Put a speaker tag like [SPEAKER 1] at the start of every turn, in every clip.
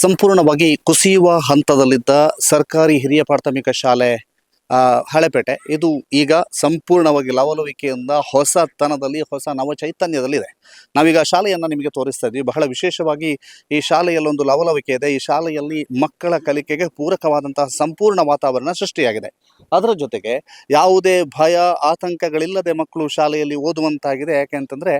[SPEAKER 1] ಸಂಪೂರ್ಣವಾಗಿ ಕುಸಿಯುವ ಹಂತದಲ್ಲಿದ್ದ ಸರ್ಕಾರಿ ಹಿರಿಯ ಪ್ರಾಥಮಿಕ ಶಾಲೆ ಹಳೆಪೇಟೆ ಇದು ಈಗ ಸಂಪೂರ್ಣವಾಗಿ ಲವಲವಿಕೆಯಿಂದ ಹೊಸತನದಲ್ಲಿ ಹೊಸ ನವ ಚೈತನ್ಯದಲ್ಲಿದೆ. ನಾವೀಗ ಶಾಲೆಯನ್ನು ನಿಮಗೆ ತೋರಿಸ್ತಾ ಇದ್ವಿ. ಬಹಳ ವಿಶೇಷವಾಗಿ ಈ ಶಾಲೆಯಲ್ಲೊಂದು ಲವಲವಿಕೆ ಇದೆ. ಈ ಶಾಲೆಯಲ್ಲಿ ಮಕ್ಕಳ ಕಲಿಕೆಗೆ ಪೂರಕವಾದಂತಹ ಸಂಪೂರ್ಣ ವಾತಾವರಣ ಸೃಷ್ಟಿಯಾಗಿದೆ. ಅದರ ಜೊತೆಗೆ ಯಾವುದೇ ಭಯ ಆತಂಕಗಳಿಲ್ಲದೆ ಮಕ್ಕಳು ಶಾಲೆಯಲ್ಲಿ ಓದುವಂತಾಗಿದೆ. ಯಾಕೆ ಅಂತಂದರೆ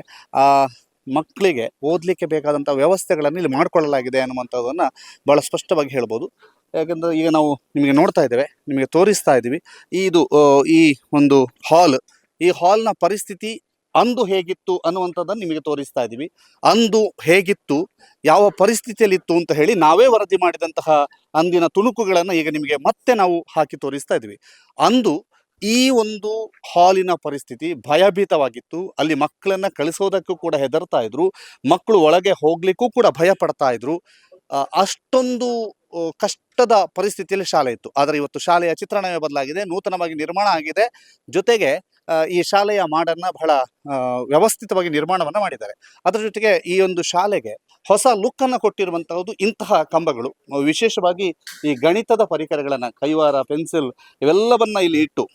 [SPEAKER 1] ಮಕ್ಕಳಿಗೆ ಓದಲಿಕ್ಕೆ ಬೇಕಾದಂಥ ವ್ಯವಸ್ಥೆಗಳನ್ನು ಇಲ್ಲಿ ಮಾಡಿಕೊಳ್ಳಲಾಗಿದೆ ಅನ್ನುವಂಥದ್ದನ್ನು ಭಾಳ ಸ್ಪಷ್ಟವಾಗಿ ಹೇಳ್ಬೋದು. ಯಾಕೆಂದರೆ ಈಗ ನಾವು ನಿಮಗೆ ನೋಡ್ತಾ ಇದ್ದೇವೆ, ನಿಮಗೆ ತೋರಿಸ್ತಾ ಇದ್ದೀವಿ. ಇದು ಈ ಒಂದು ಹಾಲ್, ಈ ಹಾಲ್ನ ಪರಿಸ್ಥಿತಿ ಅಂದು ಹೇಗಿತ್ತು ಅನ್ನುವಂಥದ್ದನ್ನು ನಿಮಗೆ ತೋರಿಸ್ತಾ ಇದ್ದೀವಿ. ಅಂದು ಹೇಗಿತ್ತು, ಯಾವ ಪರಿಸ್ಥಿತಿಯಲ್ಲಿತ್ತು ಅಂತ ಹೇಳಿ ನಾವೇ ವರದಿ ಮಾಡಿದಂತಹ ಅಂದಿನ ತುಣುಕುಗಳನ್ನು ಈಗ ನಿಮಗೆ ಮತ್ತೆ ನಾವು ಹಾಕಿ ತೋರಿಸ್ತಾ ಇದ್ದೀವಿ. ಅಂದು ಈ ಒಂದು ಹಾಲಿನ ಪರಿಸ್ಥಿತಿ ಭಯಭೀತವಾಗಿತ್ತು. ಅಲ್ಲಿ ಮಕ್ಕಳನ್ನು ಕಳಿಸೋದಕ್ಕೂ ಕೂಡ ಹೆದರ್ತಾ ಇದ್ರು. ಮಕ್ಕಳು ಒಳಗೆ ಹೋಗ್ಲಿಕ್ಕೂ ಕೂಡ ಭಯ ಪಡ್ತಾ ಇದ್ರು. ಅಷ್ಟೊಂದು ಕಷ್ಟದ ಪರಿಸ್ಥಿತಿಯಲ್ಲಿ ಶಾಲೆ ಇತ್ತು. ಆದರೆ ಇವತ್ತು ಶಾಲೆಯ ಚಿತ್ರಣವೇ ಬದಲಾಗಿದೆ, ನೂತನವಾಗಿ ನಿರ್ಮಾಣ ಆಗಿದೆ. ಜೊತೆಗೆ ಈ ಶಾಲೆಯ ಮಾಡನ್ನ ಬಹಳ ವ್ಯವಸ್ಥಿತವಾಗಿ ನಿರ್ಮಾಣವನ್ನು ಮಾಡಿದ್ದಾರೆ. ಅದರ ಜೊತೆಗೆ ಈ ಒಂದು ಶಾಲೆಗೆ ಹೊಸ ಲುಕ್ಕನ್ನು ಕೊಟ್ಟಿರುವಂತಹದ್ದು ಇಂತಹ ಕಂಬಗಳು. ವಿಶೇಷವಾಗಿ ಈ ಗಣಿತದ ಪರಿಕರಗಳನ್ನು, ಕೈವಾರ, ಪೆನ್ಸಿಲ್ ಇವೆಲ್ಲವನ್ನ ಇಲ್ಲಿ ಇಟ್ಟು,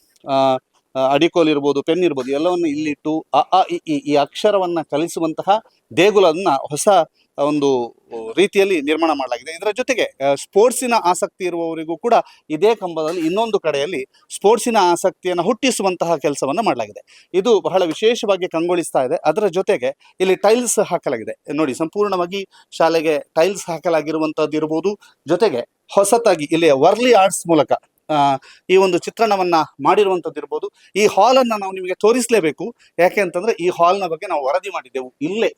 [SPEAKER 1] ಅಡಿಕೋಲ್ ಇರ್ಬೋದು, ಪೆನ್ ಇರ್ಬೋದು, ಎಲ್ಲವನ್ನು ಇಲ್ಲಿಟ್ಟು ಈ ಅಕ್ಷರವನ್ನು ಕಲಿಸುವಂತಹ ದೇಗುಲನ್ನ ಹೊಸ ಒಂದು ರೀತಿಯಲ್ಲಿ ನಿರ್ಮಾಣ ಮಾಡಲಾಗಿದೆ. ಇದರ ಜೊತೆಗೆ ಸ್ಪೋರ್ಟ್ಸಿನ ಆಸಕ್ತಿ ಇರುವವರಿಗೂ ಕೂಡ ಇದೇ ಕಂಬದಲ್ಲಿ ಇನ್ನೊಂದು ಕಡೆಯಲ್ಲಿ ಸ್ಪೋರ್ಟ್ಸಿನ ಆಸಕ್ತಿಯನ್ನು ಹುಟ್ಟಿಸುವಂತಹ ಕೆಲಸವನ್ನು ಮಾಡಲಾಗಿದೆ. ಇದು ಬಹಳ ವಿಶೇಷವಾಗಿ ಕಂಗೊಳಿಸ್ತಾ ಇದೆ. ಅದರ ಜೊತೆಗೆ ಇಲ್ಲಿ ಟೈಲ್ಸ್ ಹಾಕಲಾಗಿದೆ. ನೋಡಿ, ಸಂಪೂರ್ಣವಾಗಿ ಶಾಲೆಗೆ ಟೈಲ್ಸ್ ಹಾಕಲಾಗಿರುವಂಥದ್ದು ಇರ್ಬೋದು. ಜೊತೆಗೆ ಹೊಸತಾಗಿ ಇಲ್ಲಿ ವರ್ಲಿ ಆರ್ಟ್ಸ್ ಮೂಲಕ ಈ ಒಂದು ಚಿತ್ರಣವನ್ನ ಮಾಡಿರುವಂಥದ್ದು ಇರ್ಬೋದು. ಈ ಹಾಲನ್ನು ನಾವು ನಿಮಗೆ ತೋರಿಸಲೇಬೇಕು. ಯಾಕೆ ಅಂತಂದ್ರೆ ಈ ಹಾಲ್ನ ಬಗ್ಗೆ ನಾವು ವರದಿ ಮಾಡಿದ್ದೆವು.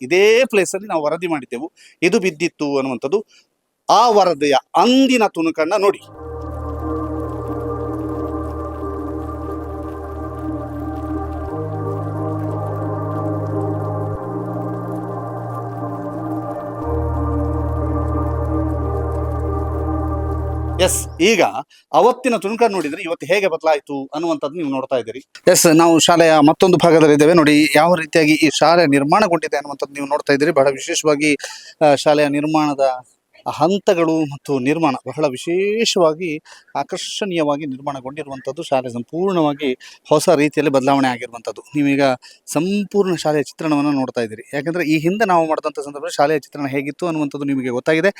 [SPEAKER 1] ಇದೇ ಪ್ಲೇಸಲ್ಲಿ ನಾವು ವರದಿ ಮಾಡಿದ್ದೆವು. ಇದು ಬಿದ್ದಿತ್ತು ಅನ್ನುವಂಥದ್ದು. ಆ ವರದಿಯ ಅಂದಿನ ತುಣುಕನ್ನ ನೋಡಿ. ಎಸ್, ಈಗ ಅವತ್ತಿನ ತುಣುಕ ನೋಡಿದ್ರೆ ಇವತ್ತು ಹೇಗೆ ಬದಲಾಯಿತು ಅನ್ನುವಂಥದ್ದು ನೀವು ನೋಡ್ತಾ ಇದ್ದೀರಿ. ಎಸ್, ನಾವು ಶಾಲೆಯ ಮತ್ತೊಂದು ಭಾಗದಲ್ಲಿ ಇದ್ದೇವೆ. ನೋಡಿ ಯಾವ ರೀತಿಯಾಗಿ ಈ ಶಾಲೆ ನಿರ್ಮಾಣಗೊಂಡಿದೆ ಅನ್ನುವಂಥದ್ದು ನೀವು ನೋಡ್ತಾ ಇದ್ದೀರಿ. ಬಹಳ ವಿಶೇಷವಾಗಿ ಶಾಲೆಯ ನಿರ್ಮಾಣದ ಹಂತಗಳು ಮತ್ತು ನಿರ್ಮಾಣ ಬಹಳ ವಿಶೇಷವಾಗಿ ಆಕರ್ಷಣೀಯವಾಗಿ ನಿರ್ಮಾಣಗೊಂಡಿರುವಂಥದ್ದು. ಶಾಲೆ ಸಂಪೂರ್ಣವಾಗಿ ಹೊಸ ರೀತಿಯಲ್ಲಿ ಬದಲಾವಣೆ ಆಗಿರುವಂಥದ್ದು. ನೀವೀಗ ಸಂಪೂರ್ಣ ಶಾಲೆಯ ಚಿತ್ರಣವನ್ನು ನೋಡ್ತಾ ಇದ್ದೀರಿ. ಯಾಕಂದರೆ ಈ ಹಿಂದೆ ನಾವು ಮಾಡಿದಂಥ ಸಂದರ್ಭದಲ್ಲಿ ಶಾಲೆಯ ಚಿತ್ರಣ ಹೇಗಿತ್ತು ಅನ್ನುವಂಥದ್ದು ನಿಮಗೆ ಗೊತ್ತಾಗಿದೆ.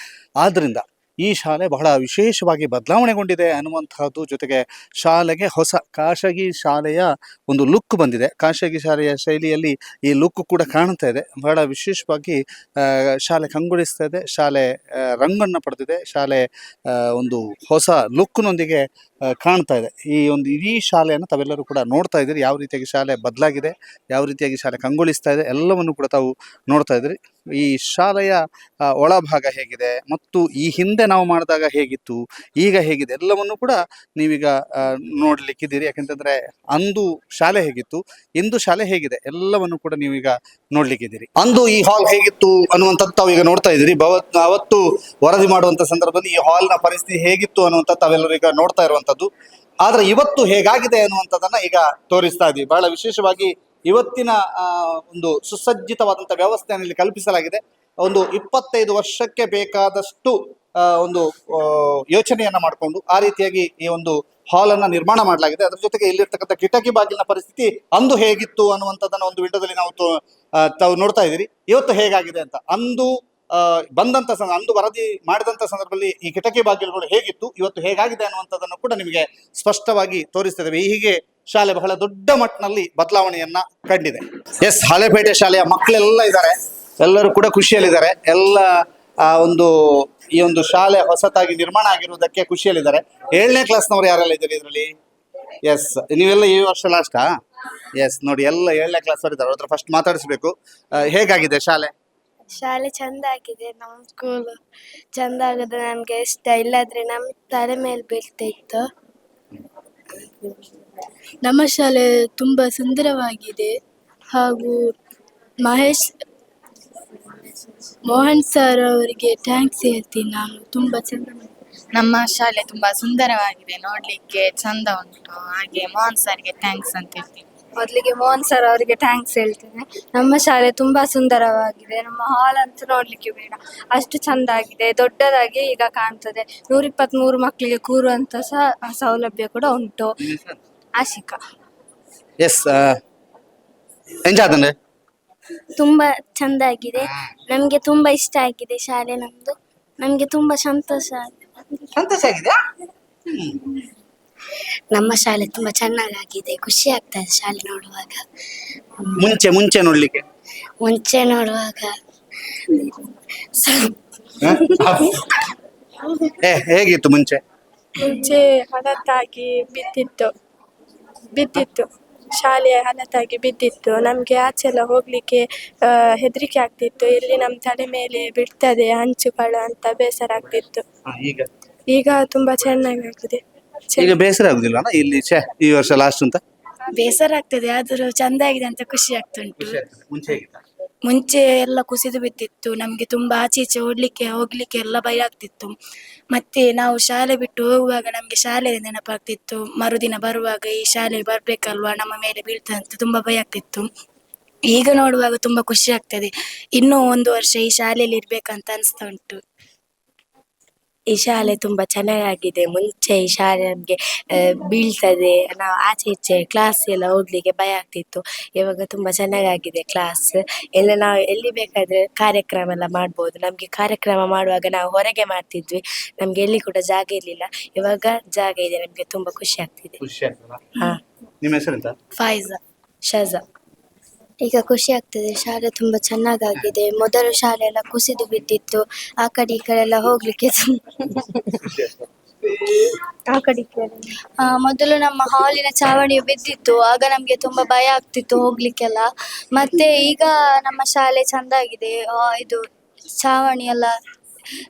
[SPEAKER 1] ಆದ್ದರಿಂದ ಈ ಶಾಲೆ ಬಹಳ ವಿಶೇಷವಾಗಿ ಬದಲಾವಣೆಗೊಂಡಿದೆ ಅನ್ನುವಂತಹದ್ದು. ಜೊತೆಗೆ ಶಾಲೆಗೆ ಹೊಸ ಖಾಸಗಿ ಶಾಲೆಯ ಒಂದು ಲುಕ್ ಬಂದಿದೆ. ಖಾಸಗಿ ಶಾಲೆಯ ಶೈಲಿಯಲ್ಲಿ ಈ ಲುಕ್ ಕೂಡ ಕಾಣ್ತಾ ಇದೆ. ಬಹಳ ವಿಶೇಷವಾಗಿ ಶಾಲೆ ಕಂಗೊಳಿಸ್ತಾ ಇದೆ. ಶಾಲೆ ರಂಗನ್ನು ಪಡೆದಿದೆ. ಶಾಲೆ ಒಂದು ಹೊಸ ಲುಕ್ನೊಂದಿಗೆ ಕಾಣ್ತಾ ಇದೆ. ಈ ಒಂದು ಇಡೀ ಶಾಲೆಯನ್ನು ತಾವೆಲ್ಲರೂ ಕೂಡ ನೋಡ್ತಾ ಇದ್ದೀರಿ. ಯಾವ ರೀತಿಯಾಗಿ ಶಾಲೆ ಬದಲಾಗಿದೆ, ಯಾವ ರೀತಿಯಾಗಿ ಶಾಲೆ ಕಂಗೊಳಿಸ್ತಾ ಇದೆ, ಎಲ್ಲವನ್ನು ಕೂಡ ತಾವು ನೋಡ್ತಾ ಇದ್ದೀರಿ. ಈ ಶಾಲೆಯ ಒಳಭಾಗ ಹೇಗಿದೆ ಮತ್ತು ಈ ಹಿಂದೆ ನಾವು ಮಾಡಿದಾಗ ಹೇಗಿತ್ತು, ಈಗ ಹೇಗಿದೆ, ಎಲ್ಲವನ್ನು ಕೂಡ ನೀವೀಗ ನೋಡ್ಲಿಕ್ಕಿದ್ದೀರಿ. ಯಾಕೆಂತಂದ್ರೆ ಅಂದು ಶಾಲೆ ಹೇಗಿತ್ತು, ಇಂದು ಶಾಲೆ ಹೇಗಿದೆ, ಎಲ್ಲವನ್ನು ಕೂಡ ನೀವೀಗ ನೋಡ್ಲಿಕ್ಕಿದ್ದೀರಿ. ಅಂದು ಈ ಹಾಲ್ ಹೇಗಿತ್ತು ಅನ್ನುವಂಥದ್ದು ತಾವು ಈಗ ನೋಡ್ತಾ ಇದ್ದೀರಿ. ಅವತ್ತು ವರದಿ ಮಾಡುವಂತ ಸಂದರ್ಭದಲ್ಲಿ ಈ ಹಾಲ್ನ ಪರಿಸ್ಥಿತಿ ಹೇಗಿತ್ತು ಅನ್ನುವಂಥದ್ದು ತಾವೆಲ್ಲರೂ ಈಗ ನೋಡ್ತಾ ಇರುವಂತದ್ದು. ಆದ್ರೆ ಇವತ್ತು ಹೇಗಾಗಿದೆ ಅನ್ನುವಂಥದ್ದನ್ನ ಈಗ ತೋರಿಸ್ತಾ ಇದ್ದೀವಿ. ಬಹಳ ವಿಶೇಷವಾಗಿ ಇವತ್ತಿನ ಒಂದು ಸುಸಜ್ಜಿತವಾದಂಥ ವ್ಯವಸ್ಥೆಯನ್ನು ಇಲ್ಲಿ ಕಲ್ಪಿಸಲಾಗಿದೆ. ಒಂದು 25 ವರ್ಷಕ್ಕೆ ಬೇಕಾದಷ್ಟು ಒಂದು ಯೋಚನೆಯನ್ನ ಮಾಡಿಕೊಂಡು ಆ ರೀತಿಯಾಗಿ ಈ ಒಂದು ಹಾಲ್ ಅನ್ನ ನಿರ್ಮಾಣ ಮಾಡಲಾಗಿದೆ. ಅದರ ಜೊತೆಗೆ ಇಲ್ಲಿರ್ತಕ್ಕಂಥ ಕಿಟಕಿ ಬಾಗಿಲಿನ ಪರಿಸ್ಥಿತಿ ಅಂದು ಹೇಗಿತ್ತು ಅನ್ನುವಂಥದ್ದನ್ನ ಒಂದು ವಿಡಿಯೋದಲ್ಲಿ ತಾವು ನೋಡ್ತಾ ಇದ್ದೀರಿ. ಇವತ್ತು ಹೇಗಾಗಿದೆ ಅಂತ. ಅಂದು ಅಂದು ವರದಿ ಮಾಡಿದಂಥ ಸಂದರ್ಭದಲ್ಲಿ ಈ ಕಿಟಕಿ ಬಾಗಿಲುಗಳು ಹೇಗಿತ್ತು, ಇವತ್ತು ಹೇಗಾಗಿದೆ ಅನ್ನುವಂಥದ್ದನ್ನು ಕೂಡ ನಿಮಗೆ ಸ್ಪಷ್ಟವಾಗಿ ತೋರಿಸ್ತಿದ್ದೇವೆ. ಹೀಗೆ ಶಾಲೆ ಬಹಳ ದೊಡ್ಡ ಮಟ್ಟಿನಲ್ಲಿ ಬದಲಾವಣೆಯನ್ನ ಕಂಡಿದೆ. ಎಸ್, ಹಳೆಪೇಟೆ ಶಾಲೆಯ ಮಕ್ಕಳೆಲ್ಲ ಇದ್ದಾರೆ. ಎಲ್ಲರೂ ಕೂಡ ಖುಷಿಯಲ್ಲಿದ್ದಾರೆ. ಎಲ್ಲ ಈ ಒಂದು ಶಾಲೆ ಹೊಸತಾಗಿ ನಿರ್ಮಾಣ ಆಗಿರುವುದಕ್ಕೆ ಖುಷಿಯಲ್ಲಿದ್ದಾರೆ. 7ನೇ ಕ್ಲಾಸ್ನವರು ಯಾರೆಲ್ಲ ಇದ್ದಾರೆ ಇದರಲ್ಲಿ? ಎಸ್, ನೀವೆಲ್ಲ ಈ ವರ್ಷ ಲಾಸ್ಟಾ? ಎಸ್, ನೋಡಿ ಎಲ್ಲ 7ನೇ ಕ್ಲಾಸ್ ಅವರು ಇದ್ದಾರೆ. ಅವ್ರ ಫಸ್ಟ್ ಮಾತಾಡಿಸ್ಬೇಕು. ಹೇಗಾಗಿದೆ ಶಾಲೆ?
[SPEAKER 2] ಶಾಲೆ ಚಂದ ಆಗಿದೆ. ನಮ್ಮ ಸ್ಕೂಲ್ ಚಂದ ಆಗಿದೆ. ನಮ್ಗೆ ಇಷ್ಟ. ಇಲ್ಲಾದ್ರೆ ನಮ್ಮ ತಲೆ ಮೇಲೆ ಬೀಳ್ತಾ ಇತ್ತು.
[SPEAKER 3] ನಮ್ಮ ಶಾಲೆ ತುಂಬಾ ಸುಂದರವಾಗಿದೆ. ಹಾಗೂ ಮೋಹನ್ ಸರ್ ಅವರಿಗೆ ಥ್ಯಾಂಕ್ಸ್ ಹೇಳ್ತೀನಿ ನಾನು. ತುಂಬಾ ಚಂದ.
[SPEAKER 4] ನಮ್ಮ ಶಾಲೆ ತುಂಬಾ ಸುಂದರವಾಗಿದೆ, ನೋಡ್ಲಿಕ್ಕೆ ಚಂದ ಉಂಟು. ಹಾಗೆ ಮೋಹನ್ ಸರ್ಗೆ ಥ್ಯಾಂಕ್ಸ್ ಅಂತ ಹೇಳ್ತೀನಿ.
[SPEAKER 3] ಮೊದಲಿಗೆ ಮೋಹನ್ ಸರ್ ಅವರಿಗೆ ಥ್ಯಾಂಕ್ಸ್ ಹೇಳ್ತೇನೆ. ನಮ್ಮ ಶಾಲೆ ತುಂಬಾ ಸುಂದರವಾಗಿದೆ. ನಮ್ಮ ಹಾಲ್ ಅಂತೂ ನೋಡ್ಲಿಕ್ಕೆ ಬೇಡ, ಅಷ್ಟು ಚಂದ ಆಗಿದೆ. ದೊಡ್ಡದಾಗಿ ಈಗ ಕಾಣ್ತದೆ. 123 ಮಕ್ಕಳಿಗೆ ಕೂರುವಂತ ಸೌಲಭ್ಯ ಕೂಡ ಉಂಟು. ಆಶಿಕಾ.
[SPEAKER 1] ಎಸ್ ಎಂಜಾದಂದ್ರೆ
[SPEAKER 2] ತುಂಬಾ ಚಂದ ಆಗಿದೆ. ನಮ್ಗೆ ತುಂಬಾ ಇಷ್ಟ ಆಗಿದೆ ಶಾಲೆ ನಮ್ದು. ನಮ್ಗೆ ತುಂಬಾ ಸಂತೋಷ
[SPEAKER 1] ಸಂತೋಷ ಆಗಿದೆಯಾ?
[SPEAKER 2] ನಮ್ಮ ಶಾಲೆ ತುಂಬಾ ಚೆನ್ನಾಗಾಗಿದೆ. ಖುಷಿ ಆಗ್ತದೆ ಶಾಲೆ ನೋಡುವಾಗ.
[SPEAKER 1] ಮುಂಚೆ ನೋಡ್ಲಿಕ್ಕೆ
[SPEAKER 2] ಮುಂಚೆ ನೋಡುವಾಗ
[SPEAKER 1] ಹೇಗಿತ್ತು ಮುಂಚೆ?
[SPEAKER 3] ಮುಂಚೆ ಹಳತ್ತಾಗಿ ಬಿದ್ದಿತ್ತು ಶಾಲೆ ಹಳತ್ತಾಗಿ ಬಿದ್ದಿತ್ತು. ನಮಗೆ ಆಚೆ ಎಲ್ಲ ಹೋಗ್ಲಿಕ್ಕೆ ಹೆದರಿಕೆ ಆಗ್ತಿತ್ತು. ಎಲ್ಲಿ ನಮ್ಮ ತಲೆ ಮೇಲೆ ಬೀಳ್ತದೆ ಹಂಚುಗಳು ಅಂತ ಬೇಸರ ಆಗ್ತಿತ್ತು. ಈಗ ತುಂಬಾ ಚೆನ್ನಾಗಿದೆ.
[SPEAKER 1] ಈಗ ಬೇಸರ ಆಗುದಿಲ್ಲ ಇಲ್ಲಿ ಈ ವರ್ಷ ಲಾಸ್ಟ್ ಅಂತ?
[SPEAKER 3] ಬೇಸರ ಆಗ್ತದೆ, ಆದ್ರೂ ಚಂದ ಆಗಿದೆ ಅಂತ ಖುಷಿ ಆಗ್ತುಂಟು. ಮುಂಚೆ ಎಲ್ಲ ಕುಸಿದು ಬಿದ್ದಿತ್ತು. ನಮ್ಗೆ ತುಂಬಾ ಆಚೆ ಈಚೆ ಹೋಗ್ಲಿಕ್ಕೆ ಎಲ್ಲ ಭಯ ಆಗ್ತಿತ್ತು. ಮತ್ತೆ ನಾವು ಶಾಲೆ ಬಿಟ್ಟು ಹೋಗುವಾಗ ನಮ್ಗೆ ಶಾಲೆ ನೆನಪಾಗ್ತಿತ್ತು. ಮರುದಿನ ಬರುವಾಗ ಈ ಶಾಲೆ ಬರ್ಬೇಕಲ್ವಾ, ನಮ್ಮ ಮೇಲೆ ಬೀಳ್ತದೆ ಅಂತ ತುಂಬಾ ಭಯ ಆಗ್ತಿತ್ತು. ಈಗ ನೋಡುವಾಗ ತುಂಬಾ ಖುಷಿ ಆಗ್ತದೆ. ಇನ್ನೂ 1 ವರ್ಷ ಈ ಶಾಲೆಯಲ್ಲಿ ಇರ್ಬೇಕಂತ ಅನಿಸ್ತಾ ಉಂಟು.
[SPEAKER 2] ಈ ಶಾಲೆ ತುಂಬಾ ಚೆನ್ನಾಗಿದೆ. ಮುಂಚೆ ಈ ಶಾಲೆ ನಮ್ಗೆ ಬೀಳ್ತದೆ, ನಾವು ಆಚೆ ಈಚೆ ಕ್ಲಾಸ್ ಎಲ್ಲ ಹೋಗ್ಲಿಕ್ಕೆ ಭಯ ಆಗ್ತಿತ್ತು. ಇವಾಗ ತುಂಬಾ ಚೆನ್ನಾಗಾಗಿದೆ ಕ್ಲಾಸ್ ಎಲ್ಲ. ನಾವು ಎಲ್ಲಿ ಬೇಕಾದ್ರೆ ಕಾರ್ಯಕ್ರಮ ಎಲ್ಲ ಮಾಡ್ಬೋದು. ನಮ್ಗೆ ಕಾರ್ಯಕ್ರಮ ಮಾಡುವಾಗ ನಾವು ಹೊರಗೆ ಮಾಡ್ತಿದ್ವಿ, ನಮ್ಗೆ ಎಲ್ಲಿ ಕೂಡ ಜಾಗ ಇರ್ಲಿಲ್ಲ. ಇವಾಗ ಜಾಗ ಇದೆ, ನಮ್ಗೆ ತುಂಬಾ ಖುಷಿ ಆಗ್ತಿದೆ. ಹಾ.
[SPEAKER 1] ನಿಮ್ಮ ಹೆಸರೆಂತ?
[SPEAKER 2] ಫೈಜಾ, ಶಜಾ. ಈಗ ಖುಷಿ ಆಗ್ತದೆ. ಶಾಲೆ ತುಂಬಾ ಚೆನ್ನಾಗಾಗಿದೆ. ಮೊದಲು ಶಾಲೆ ಎಲ್ಲ ಕುಸಿದು ಬಿದ್ದಿತ್ತು. ಆ ಕಡೆ ಈ ಕಡೆ ಎಲ್ಲ ಹೋಗ್ಲಿಕ್ಕೆ ಮೊದಲು ನಮ್ಮ ಹಾಲಿನ ಚಾವಣಿಯು ಬಿದ್ದಿತ್ತು. ಆಗ ನಮ್ಗೆ ತುಂಬಾ ಭಯ ಆಗ್ತಿತ್ತು ಹೋಗ್ಲಿಕ್ಕೆಲ್ಲ. ಮತ್ತೆ ಈಗ ನಮ್ಮ ಶಾಲೆ ಚಂದಾಗಿದೆ. ಇದು ಚಾವಣಿ ಎಲ್ಲ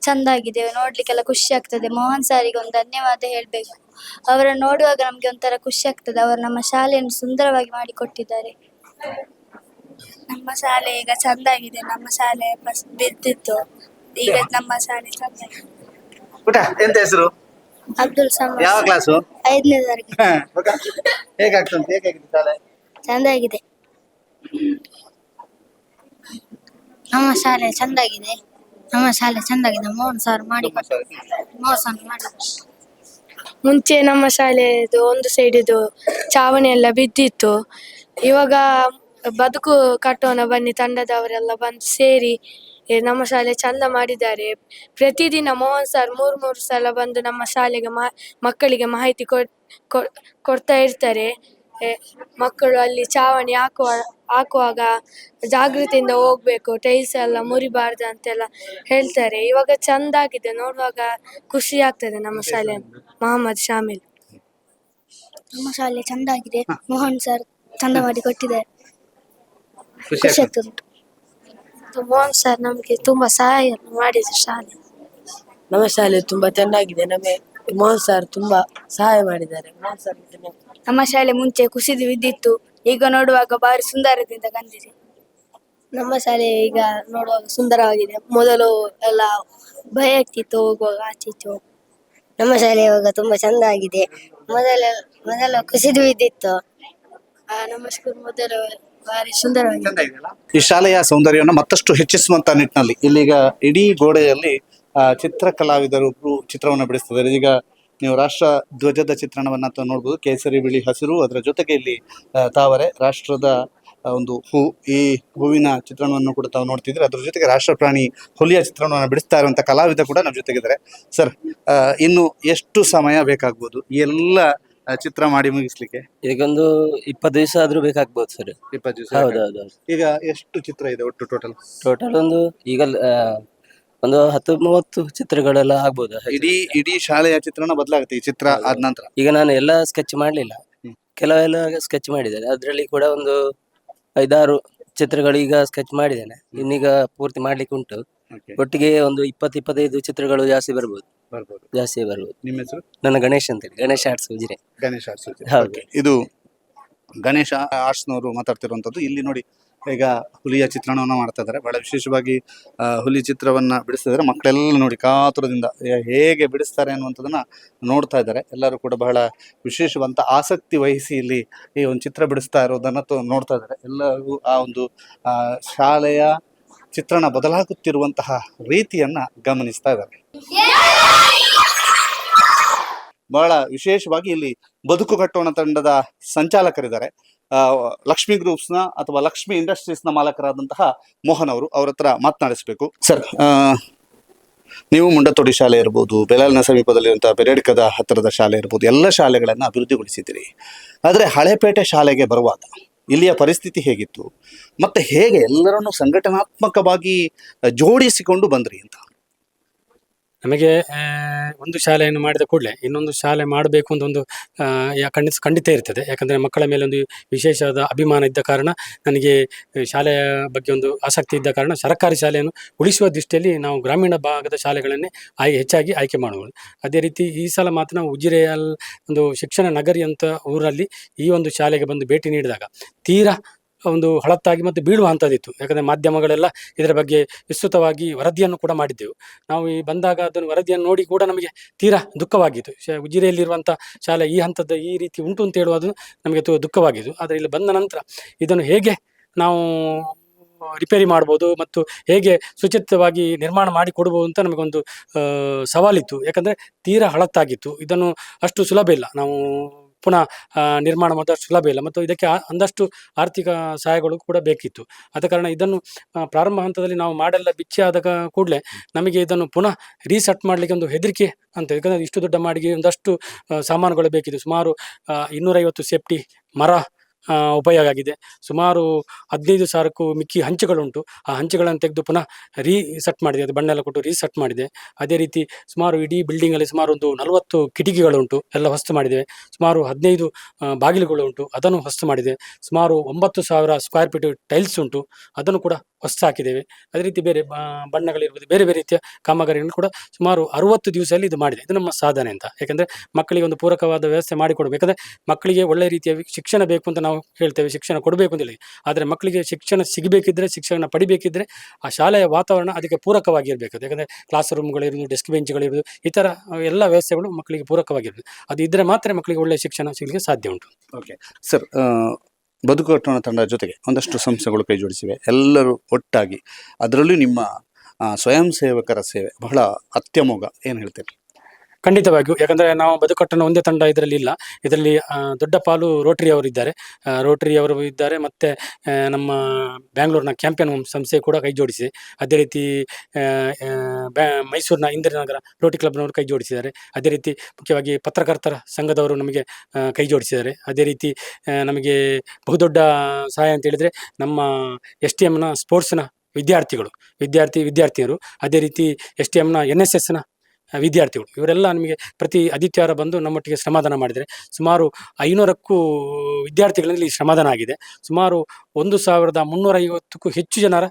[SPEAKER 2] ಚಂದಾಗಿದೆ, ನೋಡ್ಲಿಕ್ಕೆಲ್ಲ ಖುಷಿ ಆಗ್ತದೆ. ಮೋಹನ್ ಸಾರಿಗೆ ಒಂದು ಧನ್ಯವಾದ ಹೇಳ್ಬೇಕು. ಅವರನ್ನು ನೋಡುವಾಗ ನಮ್ಗೆ ಒಂಥರ ಖುಷಿ ಆಗ್ತದೆ. ಅವರು ನಮ್ಮ ಶಾಲೆಯನ್ನು ಸುಂದರವಾಗಿ ಮಾಡಿಕೊಟ್ಟಿದ್ದಾರೆ. ನಮ್ಮ ಶಾಲೆ ಈಗ ಚಂದಾಗಿದೆ. ನಮ್ಮ ಶಾಲೆ ಫಸ್ಟ್ ಬಿದ್ದಿತ್ತು, ಈಗ ನಮ್ಮ ಶಾಲೆ ಚಂದಾಗಿದೆ.
[SPEAKER 1] ಎಂತ ಹೆಸರು?
[SPEAKER 2] ಅಬ್ದುಲ್ ಸಮದ್.
[SPEAKER 1] ಯಾವ ಕ್ಲಾಸು?
[SPEAKER 2] 5ನೇ ತರಗತಿ.
[SPEAKER 1] ಹೇಗಾಗಿದೆ ಶಾಲೆ?
[SPEAKER 2] ಚಂದಾಗಿದೆ. ನಮ್ಮ ಶಾಲೆ ಚಂದಾಗಿದೆ. ಮೋಹನ್ ಸರ್ ಮಾಡಿ. ಮುಂಚೆ ನಮ್ಮ ಶಾಲೆದು ಒಂದು ಸೈಡಿದು ಚಾವಣಿ ಎಲ್ಲ ಬಿದ್ದಿತ್ತು. ಇವಾಗ ಬದುಕು ಕಟ್ಟೋಣ ಬನ್ನಿ ತಂಡದವರೆಲ್ಲ ಬಂದು ಸೇರಿ ನಮ್ಮ ಶಾಲೆ ಚಂದ ಮಾಡಿದ್ದಾರೆ. ಪ್ರತಿದಿನ ಮೋಹನ್ ಸರ್ 3 ಸಲ ಬಂದು ನಮ್ಮ ಶಾಲೆಗೆ ಮಕ್ಕಳಿಗೆ ಮಾಹಿತಿ ಕೊಡ್ತಾ ಇರ್ತಾರೆ. ಮಕ್ಕಳು ಅಲ್ಲಿ ಚಾವಣಿ ಹಾಕುವಾಗ ಜಾಗೃತಿಯಿಂದ ಹೋಗ್ಬೇಕು, ಟೈಲ್ಸ್ ಎಲ್ಲ ಮುರಿಬಾರ್ದು ಅಂತೆಲ್ಲ ಹೇಳ್ತಾರೆ. ಇವಾಗ ಚಂದ ಆಗಿದೆ, ನೋಡುವಾಗ ಖುಷಿ ಆಗ್ತದೆ. ನಮ್ಮ ಶಾಲೆ ಮೊಹಮ್ಮದ್ ಶಾಮಿಲ್. ನಮ್ಮ ಶಾಲೆ ಚಂದ ಆಗಿದೆ. ಮೋಹನ್ ಸರ್ ಚಂದ ಮಾಡಿ ಕೊಟ್ಟಿದ್ದಾರೆ. ಖುಷಿ ಆಗ್ತದೆ. ಮೋಹನ್ ಸರ್ ನಮ್ಗೆ ತುಂಬಾ ಸಹಾಯ ಮಾಡಿದ್ರು ಶಾಲೆ.
[SPEAKER 4] ನಮ್ಮ ಶಾಲೆ ತುಂಬಾ ಚೆನ್ನಾಗಿದೆ. ನಮಗೆ ಮೋಹನ್ ಸರ್ ತುಂಬಾ ಸಹಾಯ ಮಾಡಿದ್ದಾರೆ.
[SPEAKER 2] ನಮ್ಮ ಶಾಲೆ ಮುಂಚೆ ಕುಸಿದು ಬಿದ್ದಿತ್ತು, ಈಗ ನೋಡುವಾಗ ಬಾರಿ ಸುಂದರದಿಂದ ಕಂಡಿದೆ. ನಮ್ಮ ಶಾಲೆ ಈಗ ನೋಡುವಾಗ ಸುಂದರವಾಗಿದೆ. ಮೊದಲು ಎಲ್ಲ ಭಯ ಆಗ್ತಿತ್ತು ಹೋಗುವಾಗ ಆಚೆ ಈಚೆ. ನಮ್ಮ ಶಾಲೆ ಇವಾಗ ತುಂಬಾ ಚಂದ ಆಗಿದೆ. ಮೊದಲು ಕುಸಿದು ಬಿದ್ದಿತ್ತು. ನಮ್ಮ ಸ್ಕೂಲ್ ಮೊದಲು ಬಾರಿ ಸುಂದರವಾಗಿದೆ.
[SPEAKER 1] ಈ ಶಾಲೆಯ ಸೌಂದರ್ಯವನ್ನು ಮತ್ತಷ್ಟು ಹೆಚ್ಚಿಸುವಂತ ನಿಟ್ಟಿನಲ್ಲಿ ಇಲ್ಲಿಗ ಇಡೀ ಗೋಡೆಯಲ್ಲಿ ಚಿತ್ರ ಕಲಾವಿದರು ಚಿತ್ರವನ್ನು ಬಿಡಿಸ್ತಿದ್ದಾರೆ. ಈಗ ನೀವು ರಾಷ್ಟ್ರ ಧ್ವಜದ ಚಿತ್ರಣವನ್ನ ನೋಡ್ಬೋದು. ಕೇಸರಿ, ಬಿಳಿ, ಹಸಿರು, ಅದರ ಜೊತೆಗೆ ಇಲ್ಲಿ ತಾವರೆ ರಾಷ್ಟ್ರದ ಒಂದು ಈ ಹೂವಿನ ಚಿತ್ರಣವನ್ನು ಕೂಡ ತಾವು ನೋಡ್ತಿದ್ರೆ. ಅದ್ರ ಜೊತೆಗೆ ರಾಷ್ಟ್ರ ಪ್ರಾಣಿ ಹುಲಿಯ ಚಿತ್ರಣವನ್ನು ಬಿಡಿಸ್ತಾ ಇರುವಂತ ಕಲಾವಿದ ಕೂಡ ನಮ್ಮ ಜೊತೆಗಿದ್ದಾರೆ. ಸರ್, ಇನ್ನು ಎಷ್ಟು ಸಮಯ ಬೇಕಾಗ್ಬೋದು ಎಲ್ಲ ಚಿತ್ರ ಮಾಡಿ ಮುಗಿಸ್ಲಿಕ್ಕೆ?
[SPEAKER 4] ಈಗೊಂದು 20 ದಿವಸ ಆದ್ರೂ ಬೇಕಾಗ್ಬೋದು ಸರ್.
[SPEAKER 1] 20 ದಿವಸ?
[SPEAKER 4] ಹೌದೌದು.
[SPEAKER 1] ಈಗ ಎಷ್ಟು ಚಿತ್ರ ಇದೆ ಒಟ್ಟು
[SPEAKER 4] ಟೋಟಲ್ ಈಗ ಒಂದು 10-30 ಚಿತ್ರಗಳೆಲ್ಲ ಆಗ್ಬೋದು.
[SPEAKER 1] ಇಡೀ ಶಾಲೆಯ ಚಿತ್ರಣ ಬದಲಾಗುತ್ತೆ ಈ ಚಿತ್ರ ಆದ ನಂತರ.
[SPEAKER 4] ಈಗ ನಾನು ಎಲ್ಲ ಸ್ಕೆಚ್ ಮಾಡ್ಲಿಲ್ಲ, ಕೆಲವೆಲ್ಲ ಸ್ಕೆಚ್ ಮಾಡಿದ್ದೇನೆ. ಅದ್ರಲ್ಲಿ ಕೂಡ ಒಂದು 5-6 ಚಿತ್ರಗಳು ಈಗ ಸ್ಕೆಚ್ ಮಾಡಿದ್ದೇನೆ. ಇನ್ನೀಗ ಪೂರ್ತಿ ಮಾಡ್ಲಿಕ್ಕೆ ಉಂಟು. ಒಟ್ಟಿಗೆ ಒಂದು 20-25 ಚಿತ್ರಗಳು ಜಾಸ್ತಿ ಬರ್ಬೋದು.
[SPEAKER 1] ನಿಮ್ಮ ಹೆಸರು?
[SPEAKER 4] ನನ್ನ ಗಣೇಶ್ ಅಂತೇಳಿ, ಗಣೇಶ್ ಆರ್ಟ್ಸ್ ಉಜಿರೆ.
[SPEAKER 1] ಗಣೇಶ್ ಆರ್ಟ್ಸ್. ಹೌದು, ಇದು ಗಣೇಶ ಆರ್ಟ್ಸ್ನವರು ಮಾತಾಡ್ತಿರುವಂತದ್ದು. ಇಲ್ಲಿ ನೋಡಿ ಈಗ ಹುಲಿಯ ಚಿತ್ರಣವನ್ನು ಮಾಡ್ತಾ ಇದ್ದಾರೆ. ಬಹಳ ವಿಶೇಷವಾಗಿ ಹುಲಿ ಚಿತ್ರವನ್ನ ಬಿಡಿಸ್ತಿದ್ದಾರೆ. ಮಕ್ಕಳೆಲ್ಲ ನೋಡಿ ಕಾತುರದಿಂದ ಹೇಗೆ ಬಿಡಿಸ್ತಾರೆ ಅನ್ನುವಂಥದ್ದನ್ನ ನೋಡ್ತಾ ಇದ್ದಾರೆ. ಎಲ್ಲರೂ ಕೂಡ ಬಹಳ ವಿಶೇಷವಂತ ಆಸಕ್ತಿ ವಹಿಸಿ ಇಲ್ಲಿ ಈ ಒಂದು ಚಿತ್ರ ಬಿಡಿಸ್ತಾ ಇರೋದನ್ನ ನೋಡ್ತಾ ಇದ್ದಾರೆ. ಎಲ್ಲರೂ ಆ ಒಂದು ಶಾಲೆಯ ಚಿತ್ರಣ ಬದಲಾಗುತ್ತಿರುವಂತಹ ರೀತಿಯನ್ನ ಗಮನಿಸ್ತಾ ಇದ್ದಾರೆ. ಬಹಳ ವಿಶೇಷವಾಗಿ ಇಲ್ಲಿ ಬದುಕು ಕಟ್ಟೋಣ ತಂಡದ ಸಂಚಾಲಕರಿದ್ದಾರೆ. ಲಕ್ಷ್ಮಿ ಗ್ರೂಪ್ಸ್ನ ಅಥವಾ ಲಕ್ಷ್ಮಿ ಇಂಡಸ್ಟ್ರೀಸ್ನ ಮಾಲಕರಾದಂತಹ ಮೋಹನ್ ಅವರು. ಅವ್ರ ಹತ್ರ ಮಾತನಾಡಿಸ್ಬೇಕು. ಸರ್, ನೀವು ಮುಂಡತೋಡಿ ಶಾಲೆ ಇರ್ಬೋದು, ಬೆಲಾಲ್ನ ಸಮೀಪದಲ್ಲಿರುವಂತಹ ಬೆರೇಡ್ಕದ ಹತ್ತಿರದ ಶಾಲೆ ಇರ್ಬೋದು, ಎಲ್ಲ ಶಾಲೆಗಳನ್ನು ಅಭಿವೃದ್ಧಿಗೊಳಿಸಿದ್ದೀರಿ. ಆದರೆ ಹಳೇಪೇಟೆ ಶಾಲೆಗೆ ಬರುವಾಗ ಇಲ್ಲಿಯ ಪರಿಸ್ಥಿತಿ ಹೇಗಿತ್ತು, ಮತ್ತೆ ಹೇಗೆ ಎಲ್ಲರನ್ನು ಸಂಘಟನಾತ್ಮಕವಾಗಿ ಜೋಡಿಸಿಕೊಂಡು ಬಂದ್ರಿ ಅಂತ?
[SPEAKER 5] ನಮಗೆ ಒಂದು ಶಾಲೆಯನ್ನು ಮಾಡಿದ ಕೂಡಲೇ ಇನ್ನೊಂದು ಶಾಲೆ ಮಾಡಬೇಕು ಅಂತ ಒಂದು ಖಂಡಿತ ಇರ್ತದೆ. ಯಾಕಂದರೆ ಮಕ್ಕಳ ಮೇಲೆ ಒಂದು ವಿಶೇಷವಾದ ಅಭಿಮಾನ ಇದ್ದ ಕಾರಣ, ನನಗೆ ಶಾಲೆಯ ಬಗ್ಗೆ ಒಂದು ಆಸಕ್ತಿ ಇದ್ದ ಕಾರಣ ಸರ್ಕಾರಿ ಶಾಲೆಯನ್ನು ಉಳಿಸುವ ದೃಷ್ಟಿಯಲ್ಲಿ ನಾವು ಗ್ರಾಮೀಣ ಭಾಗದ ಶಾಲೆಗಳನ್ನೇ ಹೆಚ್ಚಾಗಿ ಆಯ್ಕೆ ಮಾಡುವುದು. ಅದೇ ರೀತಿ ಈ ಸಲ ಮಾತ್ರ ನಾವು ಉಜಿರೆಯಲ್ ಒಂದು ಶಿಕ್ಷಣ ನಗರಿ ಅಂತ ಊರಲ್ಲಿ ಈ ಒಂದು ಶಾಲೆಗೆ ಬಂದು ಭೇಟಿ ನೀಡಿದಾಗ ತೀರಾ ಒಂದು ಹಳತ್ತಾಗಿ ಮತ್ತು ಬೀಳುವ ಹಂತದಿತ್ತು. ಯಾಕಂದರೆ ಮಾಧ್ಯಮಗಳೆಲ್ಲ ಇದರ ಬಗ್ಗೆ ವಿಸ್ತೃತವಾಗಿ ವರದಿಯನ್ನು ಕೂಡ ಮಾಡಿದ್ದೆವು. ನಾವು ಈ ಬಂದಾಗ ಅದನ್ನು ವರದಿಯನ್ನು ನೋಡಿ ಕೂಡ ನಮಗೆ ತೀರಾ ದುಃಖವಾಗಿತ್ತು. ಉಜಿರೆಯಲ್ಲಿರುವಂಥ ಶಾಲೆ ಈ ಹಂತದ ಈ ರೀತಿ ಉಂಟು ಅಂತ ಹೇಳುವುದು ನಮಗೆ ದುಃಖವಾಗಿತ್ತು. ಆದರೆ ಇಲ್ಲಿ ಬಂದ ನಂತರ ಇದನ್ನು ಹೇಗೆ ನಾವು ರಿಪೇರಿ ಮಾಡ್ಬೋದು ಮತ್ತು ಹೇಗೆ ಸುಚಿತವಾಗಿ ನಿರ್ಮಾಣ ಮಾಡಿ ಕೊಡ್ಬೋದು ಅಂತ ನಮಗೊಂದು ಸವಾಲಿತ್ತು. ಯಾಕಂದರೆ ತೀರಾ ಹಳತ್ತಾಗಿತ್ತು. ಇದನ್ನು ಅಷ್ಟು ಸುಲಭ ಇಲ್ಲ, ನಾವು ಪುನಃ ನಿರ್ಮಾಣ ಮಾಡೋದು ಸುಲಭ ಇಲ್ಲ ಮತ್ತು ಇದಕ್ಕೆ ಒಂದಷ್ಟು ಆರ್ಥಿಕ ಸಹಾಯಗಳು ಕೂಡ ಬೇಕಿತ್ತು. ಆದ ಕಾರಣ ಇದನ್ನು ಪ್ರಾರಂಭ ಹಂತದಲ್ಲಿ ನಾವು ಮಾಡಲ್ಲ ಬಿಚ್ಚಿ ಆದ ಕೂಡಲೇ ನಮಗೆ ಇದನ್ನು ಪುನಃ ರೀಸೆಟ್ ಮಾಡಲಿಕ್ಕೆ ಒಂದು ಹೆದರಿಕೆ ಅಂತ. ಯಾಕಂದರೆ ಇಷ್ಟು ದೊಡ್ಡ ಮಾಡಿಗೆ ಒಂದಷ್ಟು ಸಾಮಾನುಗಳು ಬೇಕಿತ್ತು. ಸುಮಾರು 250 ಸೇಫ್ಟಿ ಮರ ಉಪಯೋಗ ಆಗಿದೆ. ಸುಮಾರು 15,000ಕ್ಕೂ ಮಿಕ್ಕಿ ಹಂಚುಗಳುಂಟು. ಆ ಹಂಚುಗಳನ್ನು ತೆಗೆದು ಪುನಃ ರೀಸೆಟ್ ಮಾಡಿದೆ, ಅದು ಬಣ್ಣ ಎಲ್ಲ ಕೊಟ್ಟು ರೀಸೆಟ್ ಮಾಡಿದೆ. ಅದೇ ರೀತಿ ಸುಮಾರು ಇಡೀ ಬಿಲ್ಡಿಂಗಲ್ಲಿ ಸುಮಾರು ಒಂದು 40 ಕಿಟಕಿಗಳುಂಟು, ಎಲ್ಲ ಹೊಸ್ತು ಮಾಡಿದ್ದೇವೆ. ಸುಮಾರು 15 ಬಾಗಿಲುಗಳು ಉಂಟು, ಅದನ್ನು ಹೊಸ್ತು ಮಾಡಿದೆ. ಸುಮಾರು 9,000 ಸ್ಕ್ವೇರ್ ಫೀಟ್ ಟೈಲ್ಸ್ ಉಂಟು, ಅದನ್ನು ಕೂಡ ಹೊಸ್ತು ಹಾಕಿದ್ದೇವೆ. ಅದೇ ರೀತಿ ಬೇರೆ ಬಣ್ಣಗಳಿರ್ಬೋದು, ಬೇರೆ ಬೇರೆ ರೀತಿಯ ಕಾಮಗಾರಿಗಳನ್ನು ಕೂಡ ಸುಮಾರು 60 ದಿವಸದಲ್ಲಿ ಇದು ಮಾಡಿದೆ. ಇದು ನಮ್ಮ ಸಾಧನೆ ಅಂತ. ಯಾಕಂದರೆ ಮಕ್ಕಳಿಗೆ ಒಂದು ಪೂರಕವಾದ ವ್ಯವಸ್ಥೆ ಮಾಡಿಕೊಡ್ಬೇಕು. ಯಾಕಂದರೆ ಮಕ್ಕಳಿಗೆ ಒಳ್ಳೆಯ ರೀತಿಯ ಶಿಕ್ಷಣ ಬೇಕು ಅಂತ ನಾವು ಹೇಳ್ತೇವೆ, ಶಿಕ್ಷಣ ಕೊಡಬೇಕು ಅಂತ ಹೇಳಿ. ಆದರೆ ಮಕ್ಕಳಿಗೆ ಶಿಕ್ಷಣ ಸಿಗಬೇಕಿದ್ರೆ, ಶಿಕ್ಷಣ ಪಡಿಬೇಕಿದ್ರೆ ಆ ಶಾಲೆಯ ವಾತಾವರಣ ಅದಕ್ಕೆ ಪೂರಕವಾಗಿರಬೇಕು. ಯಾಕಂದರೆ ಕ್ಲಾಸ್ ರೂಮ್ಗಳಿರ್ಬೋದು, ಡೆಸ್ಕ್ ಬೆಂಚ್ಗಳಿರ್ಬೋದು, ಈ ಥರ ಎಲ್ಲ ವ್ಯವಸ್ಥೆಗಳು ಮಕ್ಕಳಿಗೆ ಪೂರಕವಾಗಿರ್ಬೋದು. ಅದು ಇದ್ದರೆ ಮಾತ್ರ ಮಕ್ಕಳಿಗೆ ಒಳ್ಳೆಯ ಶಿಕ್ಷಣ ಸಿಗಲಿಕ್ಕೆ ಸಾಧ್ಯ ಉಂಟು.
[SPEAKER 1] ಓಕೆ ಸರ್, ಬದುಕು ಕಟ್ಟೋಣ ತಂಡ ಜೊತೆಗೆ ಒಂದಷ್ಟು ಸಂಸ್ಥೆಗಳು ಕೈ ಜೋಡಿಸಿವೆ, ಎಲ್ಲರೂ ಒಟ್ಟಾಗಿ. ಅದರಲ್ಲೂ ನಿಮ್ಮ ಸ್ವಯಂ ಸೇವಕರ ಸೇವೆ ಬಹಳ ಅತ್ಯಮೋಘ. ಏನು ಹೇಳ್ತೀರಿ?
[SPEAKER 5] ಖಂಡಿತವಾಗಿಯೂ. ಯಾಕಂದರೆ ನಾವು ಬದುಕಟ್ಟನ್ನು ಒಂದೇ ತಂಡ ಇದರಲ್ಲಿ ಇಲ್ಲ. ಇದರಲ್ಲಿ ದೊಡ್ಡ ಪಾಲು ರೋಟರಿ ಅವರು ಇದ್ದಾರೆ, ಮತ್ತು ನಮ್ಮ ಬ್ಯಾಂಗ್ಳೂರಿನ ಕ್ಯಾಂಪಿಯನ್ ಸಂಸ್ಥೆ ಕೂಡ ಕೈ ಜೋಡಿಸಿದೆ. ಅದೇ ರೀತಿ ಮೈಸೂರಿನ ಇಂದಿರಾನಗರ ರೋಟರಿ ಕ್ಲಬ್ನವರು ಕೈ ಜೋಡಿಸಿದ್ದಾರೆ. ಅದೇ ರೀತಿ ಮುಖ್ಯವಾಗಿ ಪತ್ರಕರ್ತರ ಸಂಘದವರು ನಮಗೆ ಕೈ ಜೋಡಿಸಿದ್ದಾರೆ. ಅದೇ ರೀತಿ ನಮಗೆ ಬಹುದೊಡ್ಡ ಸಹಾಯ ಅಂತ ಹೇಳಿದರೆ ನಮ್ಮ STMನ ಸ್ಪೋರ್ಟ್ಸ್ನ ವಿದ್ಯಾರ್ಥಿನಿಯರು, ಅದೇ ರೀತಿ STMನ NSSನ ವಿದ್ಯಾರ್ಥಿಗಳು, ಇವರೆಲ್ಲ ನಮಗೆ ಪ್ರತಿ ಆದಿತ್ಯವಾರ ಬಂದು ನಮ್ಮೊಟ್ಟಿಗೆ ಶ್ರಮದಾನ ಮಾಡಿದರೆ ಸುಮಾರು 500ಕ್ಕೂ ವಿದ್ಯಾರ್ಥಿಗಳಲ್ಲಿ ಶ್ರಮದಾನ ಆಗಿದೆ. ಸುಮಾರು 1,350ಕ್ಕೂ ಹೆಚ್ಚು ಜನರ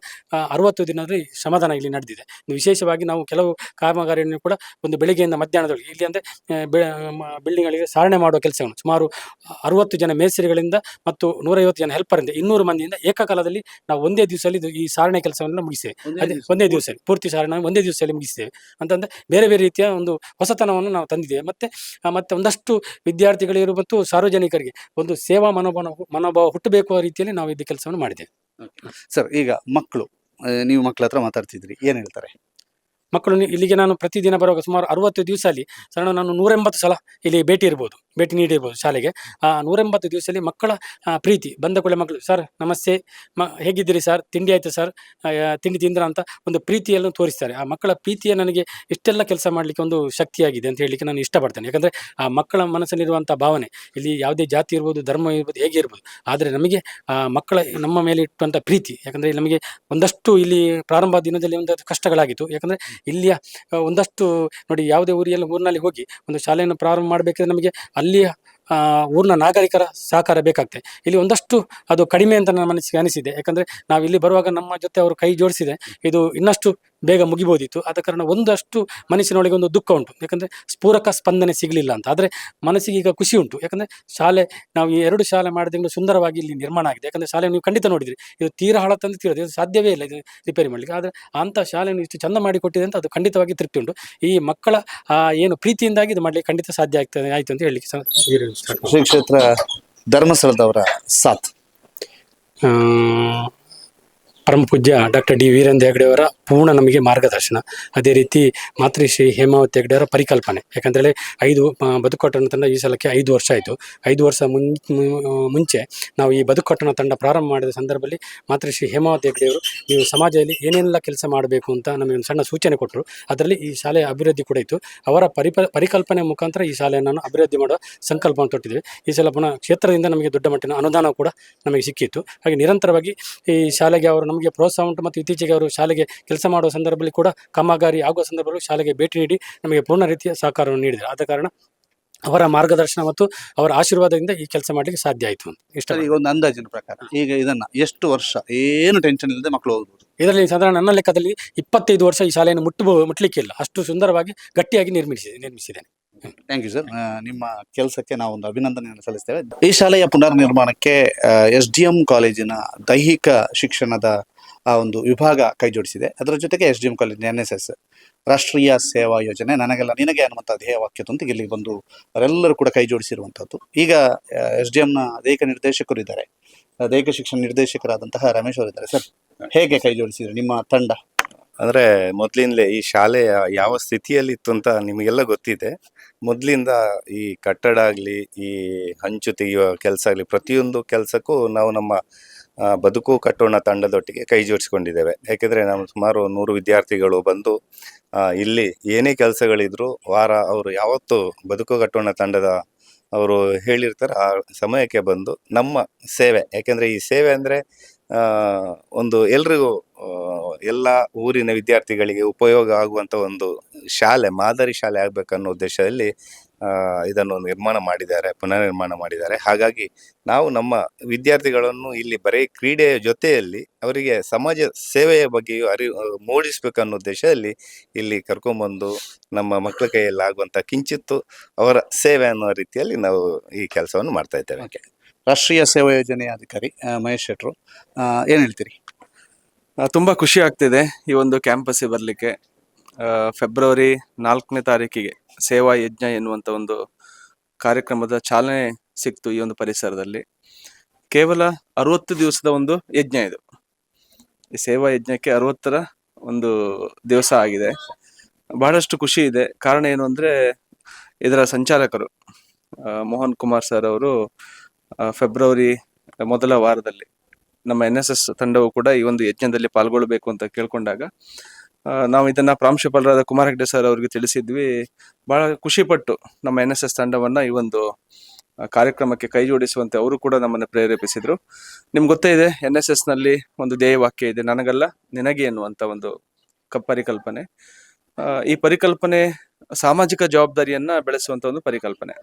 [SPEAKER 5] 60 ದಿನದಲ್ಲಿ ಶ್ರಮದಾನ ಇಲ್ಲಿ ನಡೆದಿದೆ. ವಿಶೇಷವಾಗಿ ನಾವು ಕೆಲವು ಕಾಮಗಾರಿಯನ್ನು ಕೂಡ ಒಂದು ಬೆಳಗ್ಗೆಯಿಂದ ಮಧ್ಯಾಹ್ನದೊಳಗೆ ಇಲ್ಲಿ ಅಂದರೆ ಬಿಲ್ಡಿಂಗ್ಗಳಿಗೆ ಸಾರಣೆ ಮಾಡುವ ಕೆಲಸವನ್ನು ಸುಮಾರು 60 ಜನ ಮೇಸ್ತ್ರಿಗಳಿಂದ ಮತ್ತು 150 ಜನ ಹೆಲ್ಪರಿಂದ 200 ಮಂದಿಯಿಂದ ಏಕಕಾಲದಲ್ಲಿ ನಾವು ಒಂದೇ ದಿವಸದಲ್ಲಿ ಈ ಸಾರಣೆ ಕೆಲಸವನ್ನು ಮುಗಿಸ್ತೇವೆ. ಅದೇ ಒಂದೇ ದಿವಸದಲ್ಲಿ ಪೂರ್ತಿ ಸಾರಣೆ ಒಂದೇ ದಿವಸದಲ್ಲಿ ಮುಗಿಸ್ತೇವೆ ಅಂತಂದರೆ ಬೇರೆ ಬೇರೆ ರೀತಿಯ ಒಂದು ಹೊಸತನವನ್ನು ನಾವು ತಂದಿದ್ದೇವೆ. ಮತ್ತೆ ಒಂದಷ್ಟು ವಿದ್ಯಾರ್ಥಿಗಳಿರು ಮತ್ತು ಸಾರ್ವಜನಿಕರಿಗೆ ಒಂದು ಸೇವಾ ಮನೋಭಾವ ಹುಟ್ಟಬೇಕು ರೀತಿಯಲ್ಲಿ ನಾವು ಇದು ಕೆಲಸವನ್ನು ಮಾಡಿದ್ದೇವೆ.
[SPEAKER 1] ಸರ್, ಈಗ ಮಕ್ಕಳು, ನೀವು ಮಕ್ಕಳ ಹತ್ರ ಮಾತಾಡ್ತಿದ್ರಿ, ಏನು ಹೇಳ್ತಾರೆ?
[SPEAKER 5] ಮಕ್ಕಳು ಇಲ್ಲಿಗೆ ನಾನು ಪ್ರತಿದಿನ ಬರುವಾಗ ಸುಮಾರು 60 ದಿವಸ ಅಲ್ಲಿ ನಾನು 180 ಸಲ ಇಲ್ಲಿ ಭೇಟಿ ನೀಡಿರ್ಬೋದು ಶಾಲೆಗೆ. ಆ 180 ದಿವಸದಲ್ಲಿ ಮಕ್ಕಳ ಪ್ರೀತಿ ಬಂದ ಕೂಡಲೇ ಮಕ್ಕಳು, ಸರ್ ನಮಸ್ತೆ, ಹೇಗಿದ್ದೀರಿ ಸರ್, ತಿಂಡಿ ಆಯಿತು ಸರ್, ತಿಂಡಿ ತಿಂದ್ರ ಅಂತ ಒಂದು ಪ್ರೀತಿಯನ್ನು ತೋರಿಸ್ತಾರೆ. ಆ ಮಕ್ಕಳ ಪ್ರೀತಿಯೇ ನನಗೆ ಇಷ್ಟೆಲ್ಲ ಕೆಲಸ ಮಾಡಲಿಕ್ಕೆ ಒಂದು ಶಕ್ತಿಯಾಗಿದೆ ಅಂತ ಹೇಳಲಿಕ್ಕೆ ನಾನು ಇಷ್ಟಪಡ್ತೇನೆ. ಯಾಕಂದರೆ ಆ ಮಕ್ಕಳ ಮನಸ್ಸಲ್ಲಿರುವಂಥ ಭಾವನೆ, ಇಲ್ಲಿ ಯಾವುದೇ ಜಾತಿ ಇರ್ಬೋದು, ಧರ್ಮ ಇರ್ಬೋದು, ಹೇಗೆ ಇರ್ಬೋದು, ಆದರೆ ನಮಗೆ ಆ ಮಕ್ಕಳ ನಮ್ಮ ಮೇಲೆ ಇಟ್ಟುವಂಥ ಪ್ರೀತಿ, ಯಾಕಂದರೆ ನಮಗೆ ಒಂದಷ್ಟು ಇಲ್ಲಿ ಪ್ರಾರಂಭ ದಿನದಲ್ಲಿ ಒಂದಷ್ಟು ಕಷ್ಟಗಳಾಗಿತ್ತು. ಯಾಕಂದರೆ ಇಲ್ಲಿಯ ಒಂದಷ್ಟು ನೋಡಿ, ಯಾವುದೇ ಊರಿನಲ್ಲಿ ಹೋಗಿ ಒಂದು ಶಾಲೆಯನ್ನು ಪ್ರಾರಂಭ ಮಾಡಬೇಕಾದ್ರೆ ನಮಗೆ ಅಲ್ಲಿಯ ಊರಿನ ನಾಗರಿಕರ ಸಹಕಾರ ಬೇಕಾಗ್ತದೆ. ಇಲ್ಲಿ ಒಂದಷ್ಟು ಅದು ಕಡಿಮೆ ಅಂತ ನನ್ನ ಮನಸ್ಸಿಗೆ ಅನಿಸಿದೆ. ಯಾಕಂದರೆ ನಾವು ಇಲ್ಲಿ ಬರುವಾಗ ನಮ್ಮ ಜೊತೆ ಅವರು ಕೈ ಜೋಡಿಸಿದೆ, ಇದು ಇನ್ನಷ್ಟು ಬೇಗ ಮುಗಿಬೋದಿತ್ತು. ಆದ ಕಾರಣ ಒಂದಷ್ಟು ಮನಸ್ಸಿನೊಳಗೆ ಒಂದು ದುಃಖ ಉಂಟು, ಯಾಕಂದರೆ ಸ್ಫೂರಕ ಸ್ಪಂದನೆ ಸಿಗಲಿಲ್ಲ ಅಂತ. ಆದರೆ ಮನಸ್ಸಿಗೆ ಈಗ ಖುಷಿ ಉಂಟು, ಯಾಕಂದರೆ ಶಾಲೆ ನಾವು ಈ 2 ಶಾಲೆ ಮಾಡಿದಂಗೆ ಸುಂದರವಾಗಿ ಇಲ್ಲಿ ನಿರ್ಮಾಣ ಆಗಿದೆ. ಯಾಕಂದರೆ ಶಾಲೆ ನೀವು ಖಂಡಿತ ನೋಡಿದ್ರಿ, ಇದು ತೀರಾ ಹಳತ್ತಂದು ತೀರೋದು, ಇದು ಸಾಧ್ಯವೇ ಇಲ್ಲ ಇದು ರಿಪೇರಿ ಮಾಡಲಿಕ್ಕೆ. ಆದರೆ ಅಂಥ ಶಾಲೆಯನ್ನು ಇಷ್ಟು ಚಂದ ಮಾಡಿಕೊಟ್ಟಿದೆ ಅಂತ ಅದು ಖಂಡಿತವಾಗಿ ತೃಪ್ತಿ ಉಂಟು. ಈ ಮಕ್ಕಳ ಏನು ಪ್ರೀತಿಯಿಂದಾಗಿ ಇದು ಮಾಡಲಿಕ್ಕೆ ಖಂಡಿತ ಸಾಧ್ಯ ಆಯಿತು ಅಂತ ಹೇಳಲಿಕ್ಕೆ
[SPEAKER 1] ಶ್ರೀ ಕ್ಷೇತ್ರ ಧರ್ಮಸ್ಥಳದವರ ಸಾಥ್.
[SPEAKER 5] ಪರಮ ಪೂಜ್ಯ ಡಾಕ್ಟರ್ ಡಿ ವೀರೇಂದ್ರ ಹೆಗ್ಗಡೆ ಅವರ ಪೂರ್ಣ ನಮಗೆ ಮಾರ್ಗದರ್ಶನ, ಅದೇ ರೀತಿ ಮಾತೃಶ್ರೀ ಹೇಮಾವತಿ ಹೆಗ್ಗಡೆ ಅವರ ಪರಿಕಲ್ಪನೆ. ಯಾಕಂದರೆ 5 ಬದುಕಟ್ಟಣ ತಂಡ ಈ ಸಲಕ್ಕೆ 5 ವರ್ಷ ಆಯಿತು. 5 ವರ್ಷ ಮುಂಚೆ ನಾವು ಈ ಬದುಕಟ್ಟಣ ತಂಡ ಪ್ರಾರಂಭ ಮಾಡಿದ ಸಂದರ್ಭದಲ್ಲಿ ಮಾತೃಶ್ರೀ ಹೇಮಾವತಿ ಹೆಗ್ಗಡೆಯವರು ನೀವು ಸಮಾಜದಲ್ಲಿ ಏನೆಲ್ಲ ಕೆಲಸ ಮಾಡಬೇಕು ಅಂತ ನಮಗೆ ಒಂದು ಸಣ್ಣ ಸೂಚನೆ ಕೊಟ್ಟರು. ಅದರಲ್ಲಿ ಈ ಶಾಲೆಯ ಅಭಿವೃದ್ಧಿ ಕೂಡ ಇತ್ತು. ಅವರ ಪರಿಕಲ್ಪನೆ ಮುಖಾಂತರ ಈ ಶಾಲೆಯನ್ನು ಅಭಿವೃದ್ಧಿ ಮಾಡುವ ಸಂಕಲ್ಪವನ್ನು ತೊಟ್ಟಿದ್ದೇವೆ. ಈ ಸಲ ಪುನಃ ಕ್ಷೇತ್ರದಿಂದ ನಮಗೆ ದೊಡ್ಡ ಮಟ್ಟಿನ ಅನುದಾನ ಕೂಡ ನಮಗೆ ಸಿಕ್ಕಿತ್ತು. ಹಾಗೆ ನಿರಂತರವಾಗಿ ಈ ಶಾಲೆಗೆ ಅವರು ನಮಗೆ ಪ್ರೋತ್ಸಾಹ ಉಂಟು. ಮತ್ತು ಇತ್ತೀಚೆಗೆ ಅವರು ಶಾಲೆಗೆ ಕೆಲಸ ಮಾಡುವ ಸಂದರ್ಭದಲ್ಲಿ ಕೂಡ ಕಾಮಗಾರಿ ಆಗುವ ಸಂದರ್ಭದಲ್ಲಿ ಶಾಲೆಗೆ ಭೇಟಿ ನೀಡಿ ನಮಗೆ ಪೂರ್ಣ ರೀತಿಯ ಸಹಕಾರವನ್ನು ನೀಡಿದರು. ಆದ ಕಾರಣ ಅವರ ಮಾರ್ಗದರ್ಶನ ಮತ್ತು ಅವರ ಆಶೀರ್ವಾದದಿಂದ ಈ ಕೆಲಸ ಮಾಡಲಿಕ್ಕೆ ಸಾಧ್ಯ ಆಯಿತು ಅಂತ ಇಷ್ಟ.
[SPEAKER 1] ಈಗ ಒಂದು ಅಂದಾಜಿನ ಪ್ರಕಾರ ಈಗ ಇದನ್ನ ಎಷ್ಟು ವರ್ಷ ಏನು ಟೆನ್ಷನ್ ಇಲ್ಲದೆ ಮಕ್ಕಳು ಓದ್ಬೋದು?
[SPEAKER 5] ಇದರಲ್ಲಿ ಸಾಧಾರಣ ನನ್ನ ಲೆಕ್ಕದಲ್ಲಿ 25 ವರ್ಷ ಈ ಶಾಲೆಯನ್ನು ಮುಟ್ಲಿಕ್ಕಿಲ್ಲ, ಅಷ್ಟು ಸುಂದರವಾಗಿ ಗಟ್ಟಿಯಾಗಿ ನಿರ್ಮಿಸಿದ್ದೇನೆ.
[SPEAKER 1] Thank you sir. ನಿಮ್ಮ ಕೆಲಸಕ್ಕೆ ನಾವು ಒಂದು ಅಭಿನಂದನೆಯನ್ನು ಸಲ್ಲಿಸ್ತೇವೆ. ಈ ಶಾಲೆಯ ಪುನರ್ ನಿರ್ಮಾಣಕ್ಕೆ SDM ಕಾಲೇಜಿನ ದೈಹಿಕ ಶಿಕ್ಷಣದ ಒಂದು ವಿಭಾಗ ಕೈ ಜೋಡಿಸಿದೆ. ಅದರ ಜೊತೆಗೆ SDM ಕಾಲೇಜಿನ NSS ರಾಷ್ಟ್ರೀಯ ಸೇವಾ ಯೋಜನೆ ನನಗೆಲ್ಲ ನಿನಗೆ ಅನ್ನುವಂಥ ಧ್ಯೇಯವಾಕ್ಯದೊಂದಿಗೆ ಇಲ್ಲಿಗೆ ಬಂದು ಅವರೆಲ್ಲರೂ ಕೂಡ ಕೈ ಜೋಡಿಸಿರುವಂಥದ್ದು. ಈಗ SDMನ ದೈಹಿಕ ನಿರ್ದೇಶಕರು ಇದ್ದಾರೆ, ದೈಹಿಕ ಶಿಕ್ಷಣ ನಿರ್ದೇಶಕರಾದಂತಹ ರಮೇಶ್ ಅವರು ಇದ್ದಾರೆ. ಸರ್, ಹೇಗೆ ಕೈ ಜೋಡಿಸಿದ್ರು ನಿಮ್ಮ ತಂಡ?
[SPEAKER 6] ಅಂದರೆ ಮೊದಲಿಂದಲೇ ಈ ಶಾಲೆ ಯಾವ ಸ್ಥಿತಿಯಲ್ಲಿ ಇತ್ತು ಅಂತ ನಿಮಗೆಲ್ಲ ಗೊತ್ತಿದೆ. ಮೊದಲಿಂದ ಈ ಕಟ್ಟಡ ಆಗಲಿ, ಈ ಹಂಚು ತೆಗೆಯುವ ಕೆಲಸ ಆಗಲಿ, ಪ್ರತಿಯೊಂದು ಕೆಲಸಕ್ಕೂ ನಾವು ನಮ್ಮ ಬದುಕು ಕಟ್ಟೋಣ ತಂಡದೊಟ್ಟಿಗೆ ಕೈ ಜೋಡಿಸ್ಕೊಂಡಿದ್ದೇವೆ. ಯಾಕೆಂದರೆ ನಾವು ಸುಮಾರು 100 ವಿದ್ಯಾರ್ಥಿಗಳು ಬಂದು ಇಲ್ಲಿ ಏನೇ ಕೆಲಸಗಳಿದ್ರು ವಾರ ಅವರು ಯಾವತ್ತು ಬದುಕು ಕಟ್ಟೋಣ ತಂಡದ ಅವರು ಹೇಳಿರ್ತಾರೆ ಆ ಸಮಯಕ್ಕೆ ಬಂದು ನಮ್ಮ ಸೇವೆ, ಯಾಕೆಂದರೆ ಈ ಸೇವೆ ಅಂದರೆ ಒಂದು ಎಲ್ರಿಗೂ ಎಲ್ಲ ಊರಿನ ವಿದ್ಯಾರ್ಥಿಗಳಿಗೆ ಉಪಯೋಗ ಆಗುವಂಥ ಒಂದು ಶಾಲೆ, ಮಾದರಿ ಶಾಲೆ ಆಗಬೇಕನ್ನೋ ಉದ್ದೇಶದಲ್ಲಿ ಇದನ್ನು ನಿರ್ಮಾಣ ಮಾಡಿದ್ದಾರೆ, ಪುನರ್ನಿರ್ಮಾಣ ಮಾಡಿದ್ದಾರೆ. ಹಾಗಾಗಿ ನಾವು ನಮ್ಮ ವಿದ್ಯಾರ್ಥಿಗಳನ್ನು ಇಲ್ಲಿ ಬರೀ ಕ್ರೀಡೆಯ ಜೊತೆಯಲ್ಲಿ ಅವರಿಗೆ ಸಮಾಜ ಸೇವೆಯ ಬಗ್ಗೆಯೂ ಮೂಡಿಸ್ಬೇಕನ್ನೋ ಉದ್ದೇಶದಲ್ಲಿ ಇಲ್ಲಿ ಕರ್ಕೊಂಡ್ಬಂದು ನಮ್ಮ ಮಕ್ಕಳ ಕೈಯಲ್ಲಿ ಆಗುವಂಥ ಕಿಂಚಿತ್ತು ಅವರ ಸೇವೆ ಅನ್ನೋ ರೀತಿಯಲ್ಲಿ ನಾವು ಈ ಕೆಲಸವನ್ನು ಮಾಡ್ತಾ ಇದ್ದೇವೆ.
[SPEAKER 1] ಓಕೆ, ರಾಷ್ಟ್ರೀಯ ಸೇವಾ ಯೋಜನೆಯ ಅಧಿಕಾರಿ ಮಹೇಶ್ ಶೆಟ್ರು, ಏನು ಹೇಳ್ತೀರಿ?
[SPEAKER 7] ತುಂಬ ಖುಷಿ ಆಗ್ತಿದೆ ಈ ಒಂದು ಕ್ಯಾಂಪಸ್ಸಿಗೆ ಬರಲಿಕ್ಕೆ. ಫೆಬ್ರವರಿ 4ನೇ ತಾರೀಕಿಗೆ ಸೇವಾ ಯಜ್ಞ ಎನ್ನುವಂಥ ಒಂದು ಕಾರ್ಯಕ್ರಮದ ಚಾಲನೆ ಸಿಕ್ತು ಈ ಒಂದು ಪರಿಸರದಲ್ಲಿ. ಕೇವಲ 60 ದಿವಸದ ಒಂದು ಯಜ್ಞ ಇದು. ಈ ಸೇವಾ ಯಜ್ಞಕ್ಕೆ 60ರ ಒಂದು ದಿವಸ ಆಗಿದೆ. ಬಹಳಷ್ಟು ಖುಷಿ ಇದೆ. ಕಾರಣ ಏನು ಅಂದರೆ ಇದರ ಸಂಚಾಲಕರು ಮೋಹನ್ ಕುಮಾರ್ ಸರ್ ಅವರು ಫೆಬ್ರವರಿ ಮೊದಲ ವಾರದಲ್ಲಿ ನಮ್ಮ NSS ತಂಡವು ಕೂಡ ಈ ಒಂದು ಯಜ್ಞದಲ್ಲಿ ಪಾಲ್ಗೊಳ್ಳಬೇಕು ಅಂತ ಕೇಳ್ಕೊಂಡಾಗ ನಾವು ಇದನ್ನ ಪ್ರಾಂಶುಪಾಲರಾದ ಕುಮಾರ್ ಹೆಗ್ಡೆ ಸರ್ ಅವರಿಗೆ ತಿಳಿಸಿದ್ವಿ. ಬಹಳ ಖುಷಿಪಟ್ಟು ನಮ್ಮ NSS ತಂಡವನ್ನ ಈ ಒಂದು ಕಾರ್ಯಕ್ರಮಕ್ಕೆ ಕೈ ಜೋಡಿಸುವಂತೆ ಅವರು ಕೂಡ ನಮ್ಮನ್ನು ಪ್ರೇರೇಪಿಸಿದ್ರು. ನಿಮ್ಗೆ ಗೊತ್ತೇ ಇದೆ, NSS ನಲ್ಲಿ ಒಂದು ಧ್ಯೇಯವಾಕ್ಯ ಇದೆ, ನನಗಲ್ಲ ನಿನಗೆ ಎನ್ನುವಂತ ಒಂದು ಪರಿಕಲ್ಪನೆ. ಈ ಪರಿಕಲ್ಪನೆ ಸಾಮಾಜಿಕ ಜವಾಬ್ದಾರಿಯನ್ನ ಬೆಳೆಸುವಂತ ಒಂದು ಪರಿಕಲ್ಪನೆ.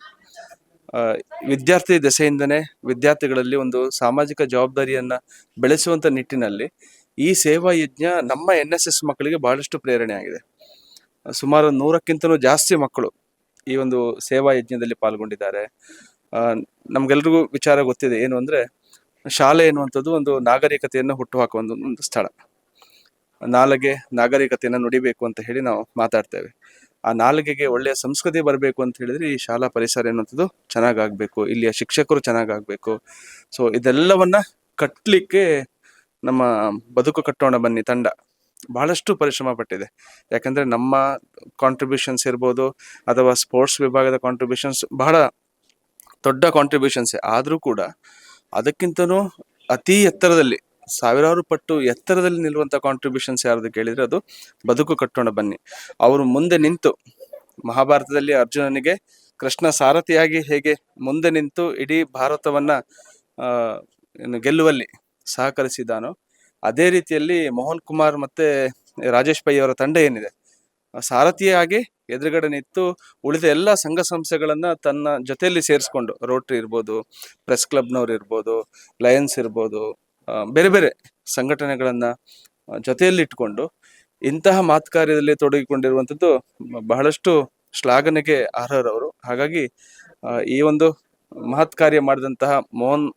[SPEAKER 7] ವಿದ್ಯಾರ್ಥಿ ದೆಸೆಯಿಂದನೇ ವಿದ್ಯಾರ್ಥಿಗಳಲ್ಲಿ ಒಂದು ಸಾಮಾಜಿಕ ಜವಾಬ್ದಾರಿಯನ್ನ ಬೆಳೆಸುವಂತ ನಿಟ್ಟಿನಲ್ಲಿ ಈ ಸೇವಾ ಯಜ್ಞ ನಮ್ಮ NSS ಮಕ್ಕಳಿಗೆ ಬಹಳಷ್ಟು ಪ್ರೇರಣೆ ಆಗಿದೆ. ಸುಮಾರು 100ಕ್ಕಿಂತಲೂ ಜಾಸ್ತಿ ಮಕ್ಕಳು ಈ ಒಂದು ಸೇವಾ ಯಜ್ಞದಲ್ಲಿ ಪಾಲ್ಗೊಂಡಿದ್ದಾರೆ. ನಮ್ಗೆಲ್ರಿಗೂ ವಿಚಾರ ಗೊತ್ತಿದೆ, ಏನು ಅಂದ್ರೆ ಶಾಲೆ ಎನ್ನುವಂಥದ್ದು ಒಂದು ನಾಗರಿಕತೆಯನ್ನು ಹುಟ್ಟುಹಾಕುವ ಒಂದು ಸ್ಥಳ. ನಾಲಿಗೆ ನಾಗರಿಕತೆಯನ್ನು ನುಡಿಬೇಕು ಅಂತ ಹೇಳಿ ನಾವು ಮಾತಾಡ್ತೇವೆ. ಆ ನಾಲಿಗೆಗೆ ಒಳ್ಳೆಯ ಸಂಸ್ಕೃತಿ ಬರಬೇಕು ಅಂತ ಹೇಳಿದ್ರೆ ಈ ಶಾಲಾ ಪರಿಸರ ಎನ್ನುವಂಥದ್ದು ಚೆನ್ನಾಗಾಗಬೇಕು, ಇಲ್ಲಿಯ ಶಿಕ್ಷಕರು ಚೆನ್ನಾಗಾಗಬೇಕು. ಸೊ ಇದೆಲ್ಲವನ್ನ ಕಟ್ಟಲಿಕ್ಕೆ ನಮ್ಮ ಬದುಕು ಕಟ್ಟೋಣ ಬನ್ನಿ ತಂಡ ಬಹಳಷ್ಟು ಪರಿಶ್ರಮ ಪಟ್ಟಿದೆ. ಯಾಕಂದ್ರೆ ನಮ್ಮ ಕಾಂಟ್ರಿಬ್ಯೂಷನ್ಸ್ ಇರ್ಬೋದು ಅಥವಾ ಸ್ಪೋರ್ಟ್ಸ್ ವಿಭಾಗದ ಕಾಂಟ್ರಿಬ್ಯೂಷನ್ಸ್ ಬಹಳ ದೊಡ್ಡ ಕಾಂಟ್ರಿಬ್ಯೂಷನ್ಸೇ ಆದರೂ ಕೂಡ ಅದಕ್ಕಿಂತನೂ ಅತಿ ಎತ್ತರದಲ್ಲಿ, ಸಾವಿರಾರು ಪಟ್ಟು ಎತ್ತರದಲ್ಲಿ ನಿಲ್ಲುವಂಥ ಕಾಂಟ್ರಿಬ್ಯೂಷನ್ಸ್ ಯಾರ್ದು ಕೇಳಿದ್ರೆ ಅದು ಬದುಕು ಕಟ್ಟೋಣ ಬನ್ನಿ. ಅವರು ಮುಂದೆ ನಿಂತು ಮಹಾಭಾರತದಲ್ಲಿ ಅರ್ಜುನನಿಗೆ ಕೃಷ್ಣ ಸಾರಥಿಯಾಗಿ ಹೇಗೆ ಮುಂದೆ ನಿಂತು ಇಡೀ ಭಾರತವನ್ನ ಗೆಲ್ಲುವಲ್ಲಿ ಸಹಕರಿಸಿದಾನೋ, ಅದೇ ರೀತಿಯಲ್ಲಿ ಮೋಹನ್ ಕುಮಾರ್ ಮತ್ತೆ ರಾಜೇಶ್ ಪೈ ಅವರ ತಂಡ ಏನಿದೆ ಸಾರಥಿಯಾಗಿ ಎದುರುಗಡೆ ನಿಂತು ಉಳಿದ ಎಲ್ಲ ಸಂಘ ಸಂಸ್ಥೆಗಳನ್ನ ತನ್ನ ಜೊತೆಯಲ್ಲಿ ಸೇರಿಸ್ಕೊಂಡು, ರೋಟರಿ ಇರ್ಬೋದು, ಪ್ರೆಸ್ ಕ್ಲಬ್ನವ್ರು ಇರ್ಬೋದು, ಲಯನ್ಸ್ ಇರ್ಬೋದು, ಬೇರೆ ಬೇರೆ ಸಂಘಟನೆಗಳನ್ನ ಜೊತೆಯಲ್ಲಿ ಇಟ್ಕೊಂಡು ಇಂತಹ ಮಾತು ಕಾರ್ಯದಲ್ಲಿ ತೊಡಗಿಕೊಂಡಿರುವಂಥದ್ದು ಬಹಳಷ್ಟು ಶ್ಲಾಘನೆಗೆ ಅರ್ಹರವರು. ಹಾಗಾಗಿ ಈ ಒಂದು ಮಹತ್ ಕಾರ್ಯ ಮಾಡಿದಂತಹ ಮೋಹನ್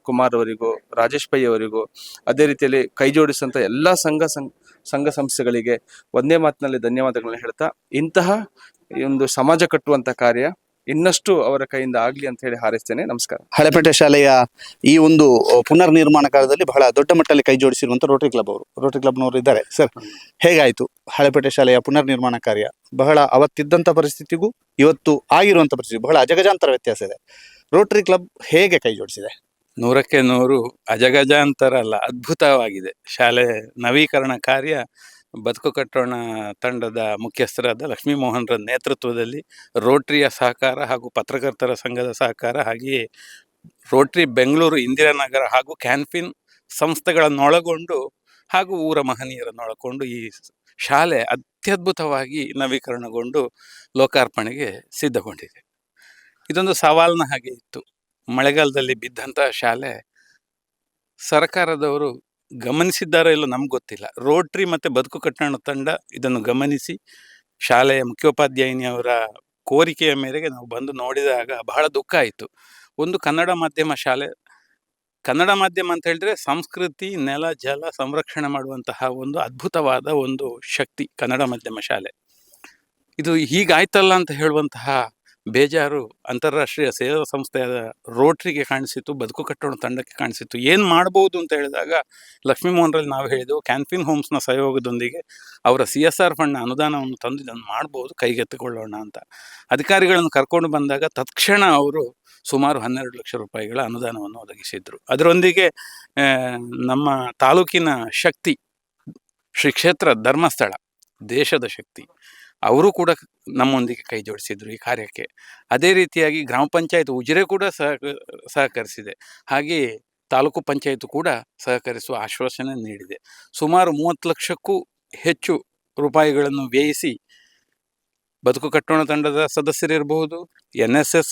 [SPEAKER 7] ಕುಮಾರ್ ಅವರಿಗೂ, ರಾಜೇಶ್ ಪೈ ಅವರಿಗೂ, ಅದೇ ರೀತಿಯಲ್ಲಿ ಕೈ ಜೋಡಿಸಿದಂಥ ಎಲ್ಲ ಸಂಘ ಸಂಸ್ಥೆಗಳಿಗೆ ಒಂದೇ ಮಾತಿನಲ್ಲಿ ಧನ್ಯವಾದಗಳನ್ನ ಹೇಳ್ತಾ, ಇಂತಹ ಈ ಒಂದು ಸಮಾಜ ಕಟ್ಟುವಂತ ಕಾರ್ಯ ಇನ್ನಷ್ಟು ಅವರ ಕೈಯಿಂದ ಆಗ್ಲಿ ಅಂತ ಹೇಳಿ ಹಾರೈಸ್ತೇನೆ. ನಮಸ್ಕಾರ.
[SPEAKER 1] ಹಳೆಪೇಟೆ ಶಾಲೆಯ ಈ ಒಂದು ಪುನರ್ ನಿರ್ಮಾಣ ಕಾಲದಲ್ಲಿ ಬಹಳ ದೊಡ್ಡ ಮಟ್ಟದಲ್ಲಿ ಕೈ ಜೋಡಿಸಿರುವಂತ ರೋಟರಿ ಕ್ಲಬ್ನವರು ಇದ್ದಾರೆ. ಸರ್, ಹೇಗಾಯ್ತು ಹಳೆಪೇಟೆ ಶಾಲೆಯ ಪುನರ್ ನಿರ್ಮಾಣ ಕಾರ್ಯ? ಬಹಳ ಅವತ್ತಿದ್ದಂಥ ಪರಿಸ್ಥಿತಿಗೂ ಇವತ್ತು ಆಗಿರುವಂಥ ಪರಿಸ್ಥಿತಿ ಬಹಳ ಅಜಗಜಾಂತರ ವ್ಯತ್ಯಾಸ ಇದೆ. ರೋಟರಿ ಕ್ಲಬ್ ಹೇಗೆ ಕೈ ಜೋಡಿಸಿದೆ?
[SPEAKER 8] 100ಕ್ಕೆ 100 ಅಜಗಜಾಂತರ ಅಲ್ಲ, ಅದ್ಭುತವಾಗಿದೆ. ಶಾಲೆ ನವೀಕರಣ ಕಾರ್ಯ ಬದುಕು ಕಟ್ಟೋಣ ತಂಡದ ಮುಖ್ಯಸ್ಥರಾದ ಲಕ್ಷ್ಮೀ ಮೋಹನ್ರ ನೇತೃತ್ವದಲ್ಲಿ ರೋಟರಿಯ ಸಹಕಾರ ಹಾಗೂ ಪತ್ರಕರ್ತರ ಸಂಘದ ಸಹಕಾರ, ಹಾಗೆಯೇ ರೋಟರಿ ಬೆಂಗಳೂರು ಇಂದಿರಾನಗರ ಹಾಗೂ ಕ್ಯಾನ್ಫಿನ್ ಸಂಸ್ಥೆಗಳನ್ನೊಳಗೊಂಡು ಹಾಗೂ ಊರ ಮಹನೀಯರನ್ನೊಳಗೊಂಡು ಈ ಶಾಲೆ ಅತ್ಯದ್ಭುತವಾಗಿ ನವೀಕರಣಗೊಂಡು ಲೋಕಾರ್ಪಣೆಗೆ ಸಿದ್ಧಗೊಂಡಿದೆ. ಇದೊಂದು ಸವಾಲಿನ ಹಾಗೆ ಇತ್ತು. ಮಳೆಗಾಲದಲ್ಲಿ ಬಿದ್ದಂಥ ಶಾಲೆ ಸರ್ಕಾರದವರು ಗಮನಿಸಿದ್ದಾರೋ ಇಲ್ಲೋ ನಮ್ಗೆ ಗೊತ್ತಿಲ್ಲ. ರೋಟರಿ ಮತ್ತು ಬದುಕು ಕಟ್ಟೋಣ ತಂಡ ಇದನ್ನು ಗಮನಿಸಿ ಶಾಲೆಯ ಮುಖ್ಯೋಪಾಧ್ಯಾಯಿನಿಯವರ ಕೋರಿಕೆಯ ಮೇರೆಗೆ ನಾವು ಬಂದು ನೋಡಿದಾಗ ಬಹಳ ದುಃಖ ಆಯಿತು. ಒಂದು ಕನ್ನಡ ಮಾಧ್ಯಮ ಶಾಲೆ, ಕನ್ನಡ ಮಾಧ್ಯಮ ಅಂತ ಹೇಳಿದ್ರೆ ಸಂಸ್ಕೃತಿ, ನೆಲ, ಜಲ ಸಂರಕ್ಷಣೆ ಮಾಡುವಂತಹ ಒಂದು ಅದ್ಭುತವಾದ ಒಂದು ಶಕ್ತಿ ಕನ್ನಡ ಮಾಧ್ಯಮ ಶಾಲೆ. ಇದು ಹೀಗಾಯ್ತಲ್ಲ ಅಂತ ಹೇಳುವಂತಹ ಬೇಜಾರು ಅಂತಾರಾಷ್ಟ್ರೀಯ ಸೇವಾ ಸಂಸ್ಥೆಯಾದ ರೋಟರಿಗೆ ಕಾಣಿಸಿತು, ಬದುಕು ಕಟ್ಟೋಣ ತಂಡಕ್ಕೆ ಕಾಣಿಸಿತು. ಏನು ಮಾಡ್ಬೋದು ಅಂತ ಹೇಳಿದಾಗ ಲಕ್ಷ್ಮೀ ಮೋಹನ್ರಲ್ಲಿ ನಾವು ಹೇಳಿದೆವು, ಕ್ಯಾನ್ಫಿನ್ ಹೋಮ್ಸ್ನ ಸಹಯೋಗದೊಂದಿಗೆ ಅವರ CSR ಫಂಡ್ನ ಅನುದಾನವನ್ನು ತಂದು ಇದನ್ನು ಮಾಡ್ಬೋದು, ಕೈಗೆತ್ತಿಕೊಳ್ಳೋಣ ಅಂತ ಅಧಿಕಾರಿಗಳನ್ನು ಕರ್ಕೊಂಡು ಬಂದಾಗ ತಕ್ಷಣ ಅವರು ಸುಮಾರು 12 ಲಕ್ಷ ರೂಪಾಯಿಗಳ ಅನುದಾನವನ್ನು ಒದಗಿಸಿದ್ರು. ಅದರೊಂದಿಗೆ ನಮ್ಮ ತಾಲೂಕಿನ ಶಕ್ತಿ, ಶ್ರೀ ಕ್ಷೇತ್ರ ಧರ್ಮಸ್ಥಳ, ದೇಶದ ಶಕ್ತಿ, ಅವರು ಕೂಡ ನಮ್ಮೊಂದಿಗೆ ಕೈ ಜೋಡಿಸಿದ್ರು ಈ ಕಾರ್ಯಕ್ಕೆ. ಅದೇ ರೀತಿಯಾಗಿ ಗ್ರಾಮ ಪಂಚಾಯತ್ ಉಜಿರೆ ಕೂಡ ಸಹಕರಿಸಿದೆ. ಹಾಗೆಯೇ ತಾಲೂಕು ಪಂಚಾಯತ್ ಕೂಡ ಸಹಕರಿಸುವ ಆಶ್ವಾಸನೆ ನೀಡಿದೆ. ಸುಮಾರು 30 ಲಕ್ಷಕ್ಕೂ ಹೆಚ್ಚು ರೂಪಾಯಿಗಳನ್ನು ವ್ಯಯಿಸಿ ಬದುಕು ಕಟ್ಟೋಣ ತಂಡದ ಸದಸ್ಯರಿರಬಹುದು, NSS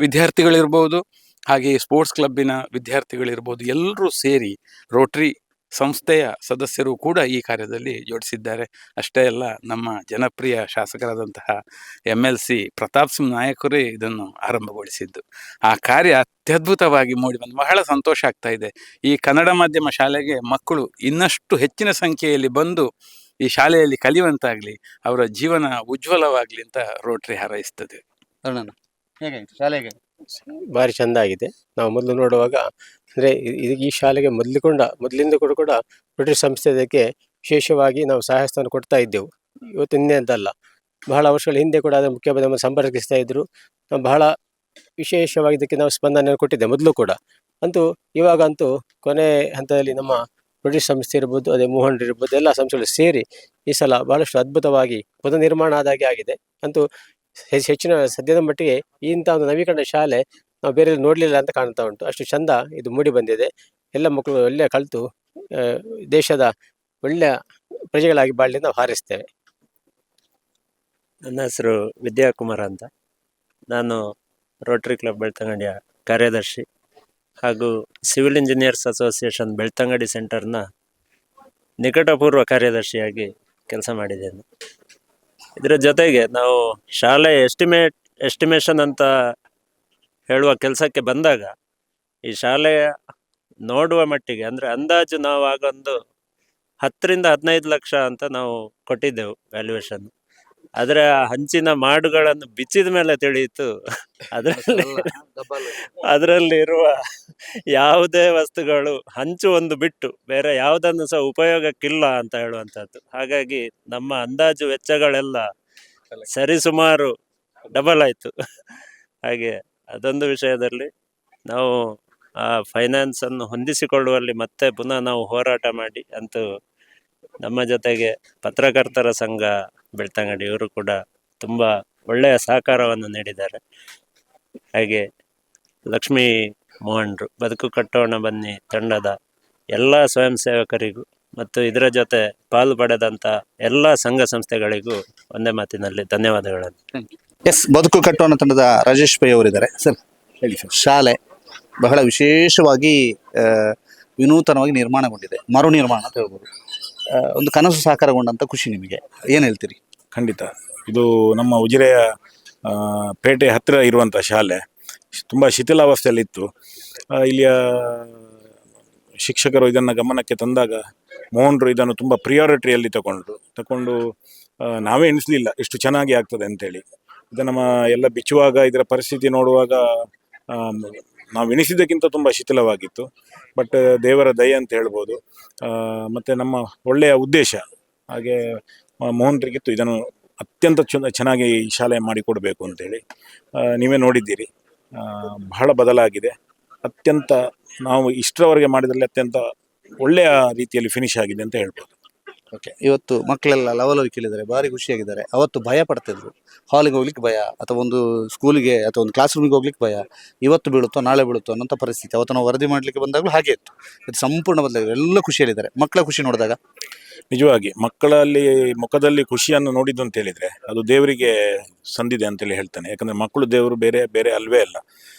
[SPEAKER 8] ವಿದ್ಯಾರ್ಥಿಗಳಿರ್ಬೋದು, ಹಾಗೆಯೇ ಸ್ಪೋರ್ಟ್ಸ್ ಕ್ಲಬ್ಬಿನ ವಿದ್ಯಾರ್ಥಿಗಳಿರ್ಬೋದು, ಎಲ್ಲರೂ ಸೇರಿ ರೋಟರಿ ಸಂಸ್ಥೆಯ ಸದಸ್ಯರು ಕೂಡ ಈ ಕಾರ್ಯದಲ್ಲಿ ಜೋಡಿಸಿದ್ದಾರೆ. ಅಷ್ಟೇ ಅಲ್ಲ, ನಮ್ಮ ಜನಪ್ರಿಯ ಶಾಸಕರಾದಂತಹ MLC ಪ್ರತಾಪ್ ಸಿಂಗ್ ನಾಯಕರೇ ಇದನ್ನು ಆರಂಭಗೊಳಿಸಿದ್ದು. ಆ ಕಾರ್ಯ ಅತ್ಯದ್ಭುತವಾಗಿ ಮೂಡಿಬಂದು ಬಹಳ ಸಂತೋಷ ಆಗ್ತಾ ಇದೆ. ಈ ಕನ್ನಡ ಮಾಧ್ಯಮ ಶಾಲೆಗೆ ಮಕ್ಕಳು ಇನ್ನಷ್ಟು ಹೆಚ್ಚಿನ ಸಂಖ್ಯೆಯಲ್ಲಿ ಬಂದು ಈ ಶಾಲೆಯಲ್ಲಿ ಕಲಿಯುವಂತಾಗಲಿ, ಅವರ ಜೀವನ ಉಜ್ವಲವಾಗಲಿ ಅಂತ ರೋಟರಿ ಹಾರೈಸ್ತದೆ.
[SPEAKER 1] ಹೇಗಾಯ್ತು ಶಾಲೆಗೆ?
[SPEAKER 9] ಭಾರಿ ಚೆಂದ ಆಗಿದೆ. ನಾವು ಮೊದಲು ನೋಡುವಾಗ ಅಂದರೆ ಈ ಶಾಲೆಗೆ ಮೊದಲಿಂದ ಕೂಡ ರೋಟರಿ ಸಂಸ್ಥೆ ಇದಕ್ಕೆ ವಿಶೇಷವಾಗಿ ನಾವು ಸಹಾಯಸ್ಥಾನ ಕೊಡ್ತಾ ಇದ್ದೆವು. ಇವತ್ತು ಹಿಂದೆ ಅಂತಲ್ಲ, ಬಹಳ ವರ್ಷಗಳ ಹಿಂದೆ ಕೂಡ ಅದರ ಮುಖ್ಯವಾಗಿ ಸಂಪರ್ಕಿಸ್ತಾ ಇದ್ದರು. ನಾವು ಬಹಳ ವಿಶೇಷವಾಗಿ ಇದಕ್ಕೆ ನಾವು ಸ್ಪಂದನೆ ಕೊಟ್ಟಿದ್ದೆ ಮೊದಲು ಕೂಡ. ಅಂತೂ ಇವಾಗಂತೂ ಕೊನೆ ಹಂತದಲ್ಲಿ ನಮ್ಮ ರೋಟರಿ ಸಂಸ್ಥೆ ಇರ್ಬೋದು, ಅದೇ ಮೋಹನ್ ಇರ್ಬೋದು, ಎಲ್ಲ ಸಂಸ್ಥೆಗಳು ಸೇರಿ ಈ ಸಲ ಬಹಳಷ್ಟು ಅದ್ಭುತವಾಗಿ ಪುನಃ ನಿರ್ಮಾಣ ಆದಾಗೆ ಆಗಿದೆ. ಅಂತೂ ಹೆಚ್ಚಿನ ಸದ್ಯದ ಮಟ್ಟಿಗೆ ಇಂಥ ಒಂದು ನವೀಕರಣ ಶಾಲೆ ನಾವು ಬೇರೆ ನೋಡಲಿಲ್ಲ ಅಂತ ಕಾಣ್ತಾ ಉಂಟು. ಅಷ್ಟು ಚಂದ ಇದು ಮೂಡಿ ಬಂದಿದೆ. ಎಲ್ಲ ಮಕ್ಕಳು ಒಳ್ಳೆಯ ಕಲಿತು ದೇಶದ ಒಳ್ಳೆಯ ಪ್ರಜೆಗಳಾಗಿ ಬಾಳಲಿ ನಾವು ಹಾರೈಸ್ತೇವೆ.
[SPEAKER 10] ನನ್ನ ಹೆಸರು ವಿದ್ಯಾಕುಮಾರ್ ಅಂತ. ನಾನು ರೋಟರಿ ಕ್ಲಬ್ ಬೆಳ್ತಂಗಡಿಯ ಕಾರ್ಯದರ್ಶಿ ಹಾಗೂ ಸಿವಿಲ್ ಇಂಜಿನಿಯರ್ಸ್ ಅಸೋಸಿಯೇಷನ್ ಬೆಳ್ತಂಗಡಿ ಸೆಂಟರ್ನ ನಿಕಟಪೂರ್ವ ಕಾರ್ಯದರ್ಶಿಯಾಗಿ ಕೆಲಸ ಮಾಡಿದ್ದೇನೆ. ಇದರ ಜೊತೆಗೆ ನಾವು ಶಾಲೆ ಎಸ್ಟಿಮೇಷನ್ ಅಂತ ಹೇಳುವ ಕೆಲಸಕ್ಕೆ ಬಂದಾಗ ಈ ಶಾಲೆಯ ನೋಡುವ ಮಟ್ಟಿಗೆ ಅಂದರೆ ಅಂದಾಜು ನಾವು ಆಗ ಒಂದು 10 ರಿಂದ 15 ಲಕ್ಷ ಅಂತ ನಾವು ಕೊಟ್ಟಿದ್ದೆವು ವ್ಯಾಲ್ಯೂಯೇಷನ್. ಆದರೆ ಆ ಹಂಚಿನ ಮಾಡುಗಳನ್ನು ಬಿಚ್ಚಿದ ಮೇಲೆ ತಿಳಿಯಿತು ಅದರಲ್ಲಿರುವ ಯಾವುದೇ ವಸ್ತುಗಳು ಹಂಚು ಒಂದು ಬಿಟ್ಟು ಬೇರೆ ಯಾವುದನ್ನು ಸಹ ಉಪಯೋಗಕ್ಕಿಲ್ಲ ಅಂತ ಹೇಳುವಂಥದ್ದು. ಹಾಗಾಗಿ ನಮ್ಮ ಅಂದಾಜು ವೆಚ್ಚಗಳೆಲ್ಲ ಸರಿಸುಮಾರು ಡಬಲ್ ಆಯಿತು. ಹಾಗೆ ಅದೊಂದು ವಿಷಯದಲ್ಲಿ ನಾವು ಆ ಫೈನಾನ್ಸನ್ನು ಹೊಂದಿಸಿಕೊಳ್ಳುವಲ್ಲಿ ಮತ್ತೆ ಪುನಃ ನಾವು ಹೋರಾಟ ಮಾಡಿ ಅಂತೂ ನಮ್ಮ ಜೊತೆಗೆ ಪತ್ರಕರ್ತರ ಸಂಘ ಬೆಳ್ತಂಗಡಿ ಇವರು ಕೂಡ ತುಂಬ ಒಳ್ಳೆಯ ಸಹಕಾರವನ್ನು ನೀಡಿದ್ದಾರೆ. ಹಾಗೆ ಲಕ್ಷ್ಮೀ ಮೋಹನ್ರು, ಬದುಕು ಕಟ್ಟೋಣ ಬನ್ನಿ ತಂಡದ ಎಲ್ಲ ಸ್ವಯಂ ಸೇವಕರಿಗೂ ಮತ್ತು ಇದರ ಜೊತೆ ಪಾಲು ಪಡೆದಂತ ಎಲ್ಲ ಸಂಘ ಸಂಸ್ಥೆಗಳಿಗೂ ಒಂದೇ ಮಾತಿನಲ್ಲಿ ಧನ್ಯವಾದಗಳನ್ನು.
[SPEAKER 1] ಎಸ್, ಬದುಕು ಕಟ್ಟುವ ತಂಡದ ರಾಜೇಶ್ ಪೈ ಅವರಿದ್ದಾರೆ. ಸರ್ ಹೇಳಿ ಸರ್, ಶಾಲೆ ಬಹಳ ವಿಶೇಷವಾಗಿ ವಿನೂತನವಾಗಿ ನಿರ್ಮಾಣಗೊಂಡಿದೆ, ಮರು ನಿರ್ಮಾಣ ಅಂತ ಹೇಳ್ಬೋದು. ಒಂದು ಕನಸು ಸಾಕಾರಗೊಂಡಂತ ಖುಷಿ ನಿಮಗೆ, ಏನು ಹೇಳ್ತೀರಿ?
[SPEAKER 11] ಖಂಡಿತ. ಇದು ನಮ್ಮ ಉಜಿರೆಯ ಪೇಟೆ ಹತ್ತಿರ ಇರುವಂಥ ಶಾಲೆ ತುಂಬ ಶಿಥಿಲಾವಸ್ಥೆಯಲ್ಲಿತ್ತು. ಇಲ್ಲಿಯ ಶಿಕ್ಷಕರು ಇದನ್ನು ಗಮನಕ್ಕೆ ತಂದಾಗ ಮೋಹನ್ರು ಇದನ್ನು ತುಂಬ ಪ್ರಿಯಾರಿಟಿಯಲ್ಲಿ ತಗೊಂಡು ನಾವೇ ಎಣಿಸಲಿಲ್ಲ ಇಷ್ಟು ಚೆನ್ನಾಗಿ ಆಗ್ತದೆ ಅಂತೇಳಿ. ಇದು ನಮ್ಮ ಎಲ್ಲ ಬಿಚ್ಚುವಾಗ ಇದರ ಪರಿಸ್ಥಿತಿ ನೋಡುವಾಗ ನಾವು ಎಣಿಸಿದ್ದಕ್ಕಿಂತ ತುಂಬ ಶಿಥಿಲವಾಗಿತ್ತು. ಬಟ್ ದೇವರ ದಯೆ ಅಂತ ಹೇಳ್ಬೋದು. ಮತ್ತು ನಮ್ಮ ಒಳ್ಳೆಯ ಉದ್ದೇಶ ಹಾಗೆ ಮೋಹನ್ರಿಗಿತ್ತು ಇದನ್ನು ಅತ್ಯಂತ ಚೆನ್ನಾಗಿ ಈ ಶಾಲೆ ಮಾಡಿಕೊಡ್ಬೇಕು ಅಂತೇಳಿ. ನೀವೇ ನೋಡಿದ್ದೀರಿ, ಬಹಳ ಬದಲಾಗಿದೆ. ಅತ್ಯಂತ ನಾವು ಇಷ್ಟರವರೆಗೆ ಮಾಡಿದಲ್ಲಿ ಅತ್ಯಂತ ಒಳ್ಳೆಯ ರೀತಿಯಲ್ಲಿ ಫಿನಿಶ್ ಆಗಿದೆ ಅಂತ ಹೇಳ್ಬೋದು.
[SPEAKER 1] ಓಕೆ, ಇವತ್ತು ಮಕ್ಕಳೆಲ್ಲ ಲವಲವಿ ಕೇಳಿದ್ದಾರೆ, ಭಾರಿ ಖುಷಿಯಾಗಿದ್ದಾರೆ. ಅವತ್ತು ಭಯ ಪಡ್ತಿದ್ರು, ಹಾಲಿಗೆ ಹೋಗ್ಲಿಕ್ಕೆ ಭಯ, ಅಥವಾ ಒಂದು ಸ್ಕೂಲಿಗೆ ಅಥವಾ ಒಂದು ಕ್ಲಾಸ್ ರೂಮಿಗೆ ಹೋಗ್ಲಿಕ್ಕೆ ಭಯ, ಇವತ್ತು ಬೀಳುತ್ತೋ ನಾಳೆ ಬೀಳುತ್ತೋ ಅನ್ನೋಂಥ ಪರಿಸ್ಥಿತಿ. ಅವತ್ತು ನಾವು ವರದಿ ಮಾಡಲಿಕ್ಕೆ ಬಂದಾಗಲೂ ಹಾಗೆ ಇತ್ತು. ಇದು ಸಂಪೂರ್ಣ ಬದಲಾಗಿದೆ, ಎಲ್ಲ ಖುಷಿಯಲ್ಲಿದ್ದಾರೆ. ಮಕ್ಕಳ ಖುಷಿ ನೋಡಿದಾಗ
[SPEAKER 11] ನಿಜವಾಗಿ ಮಕ್ಕಳಲ್ಲಿ ಮುಖದಲ್ಲಿ ಖುಷಿಯನ್ನು ನೋಡಿದ್ದು ಅಂತ ಹೇಳಿದ್ರೆ ಅದು ದೇವರಿಗೆ ಸಂದಿದೆ ಅಂತೇಳಿ ಹೇಳ್ತಾನೆ. ಯಾಕಂದರೆ ಮಕ್ಕಳು ದೇವರು ಬೇರೆ ಬೇರೆ ಅಲ್ವೇ ಅಲ್ಲ.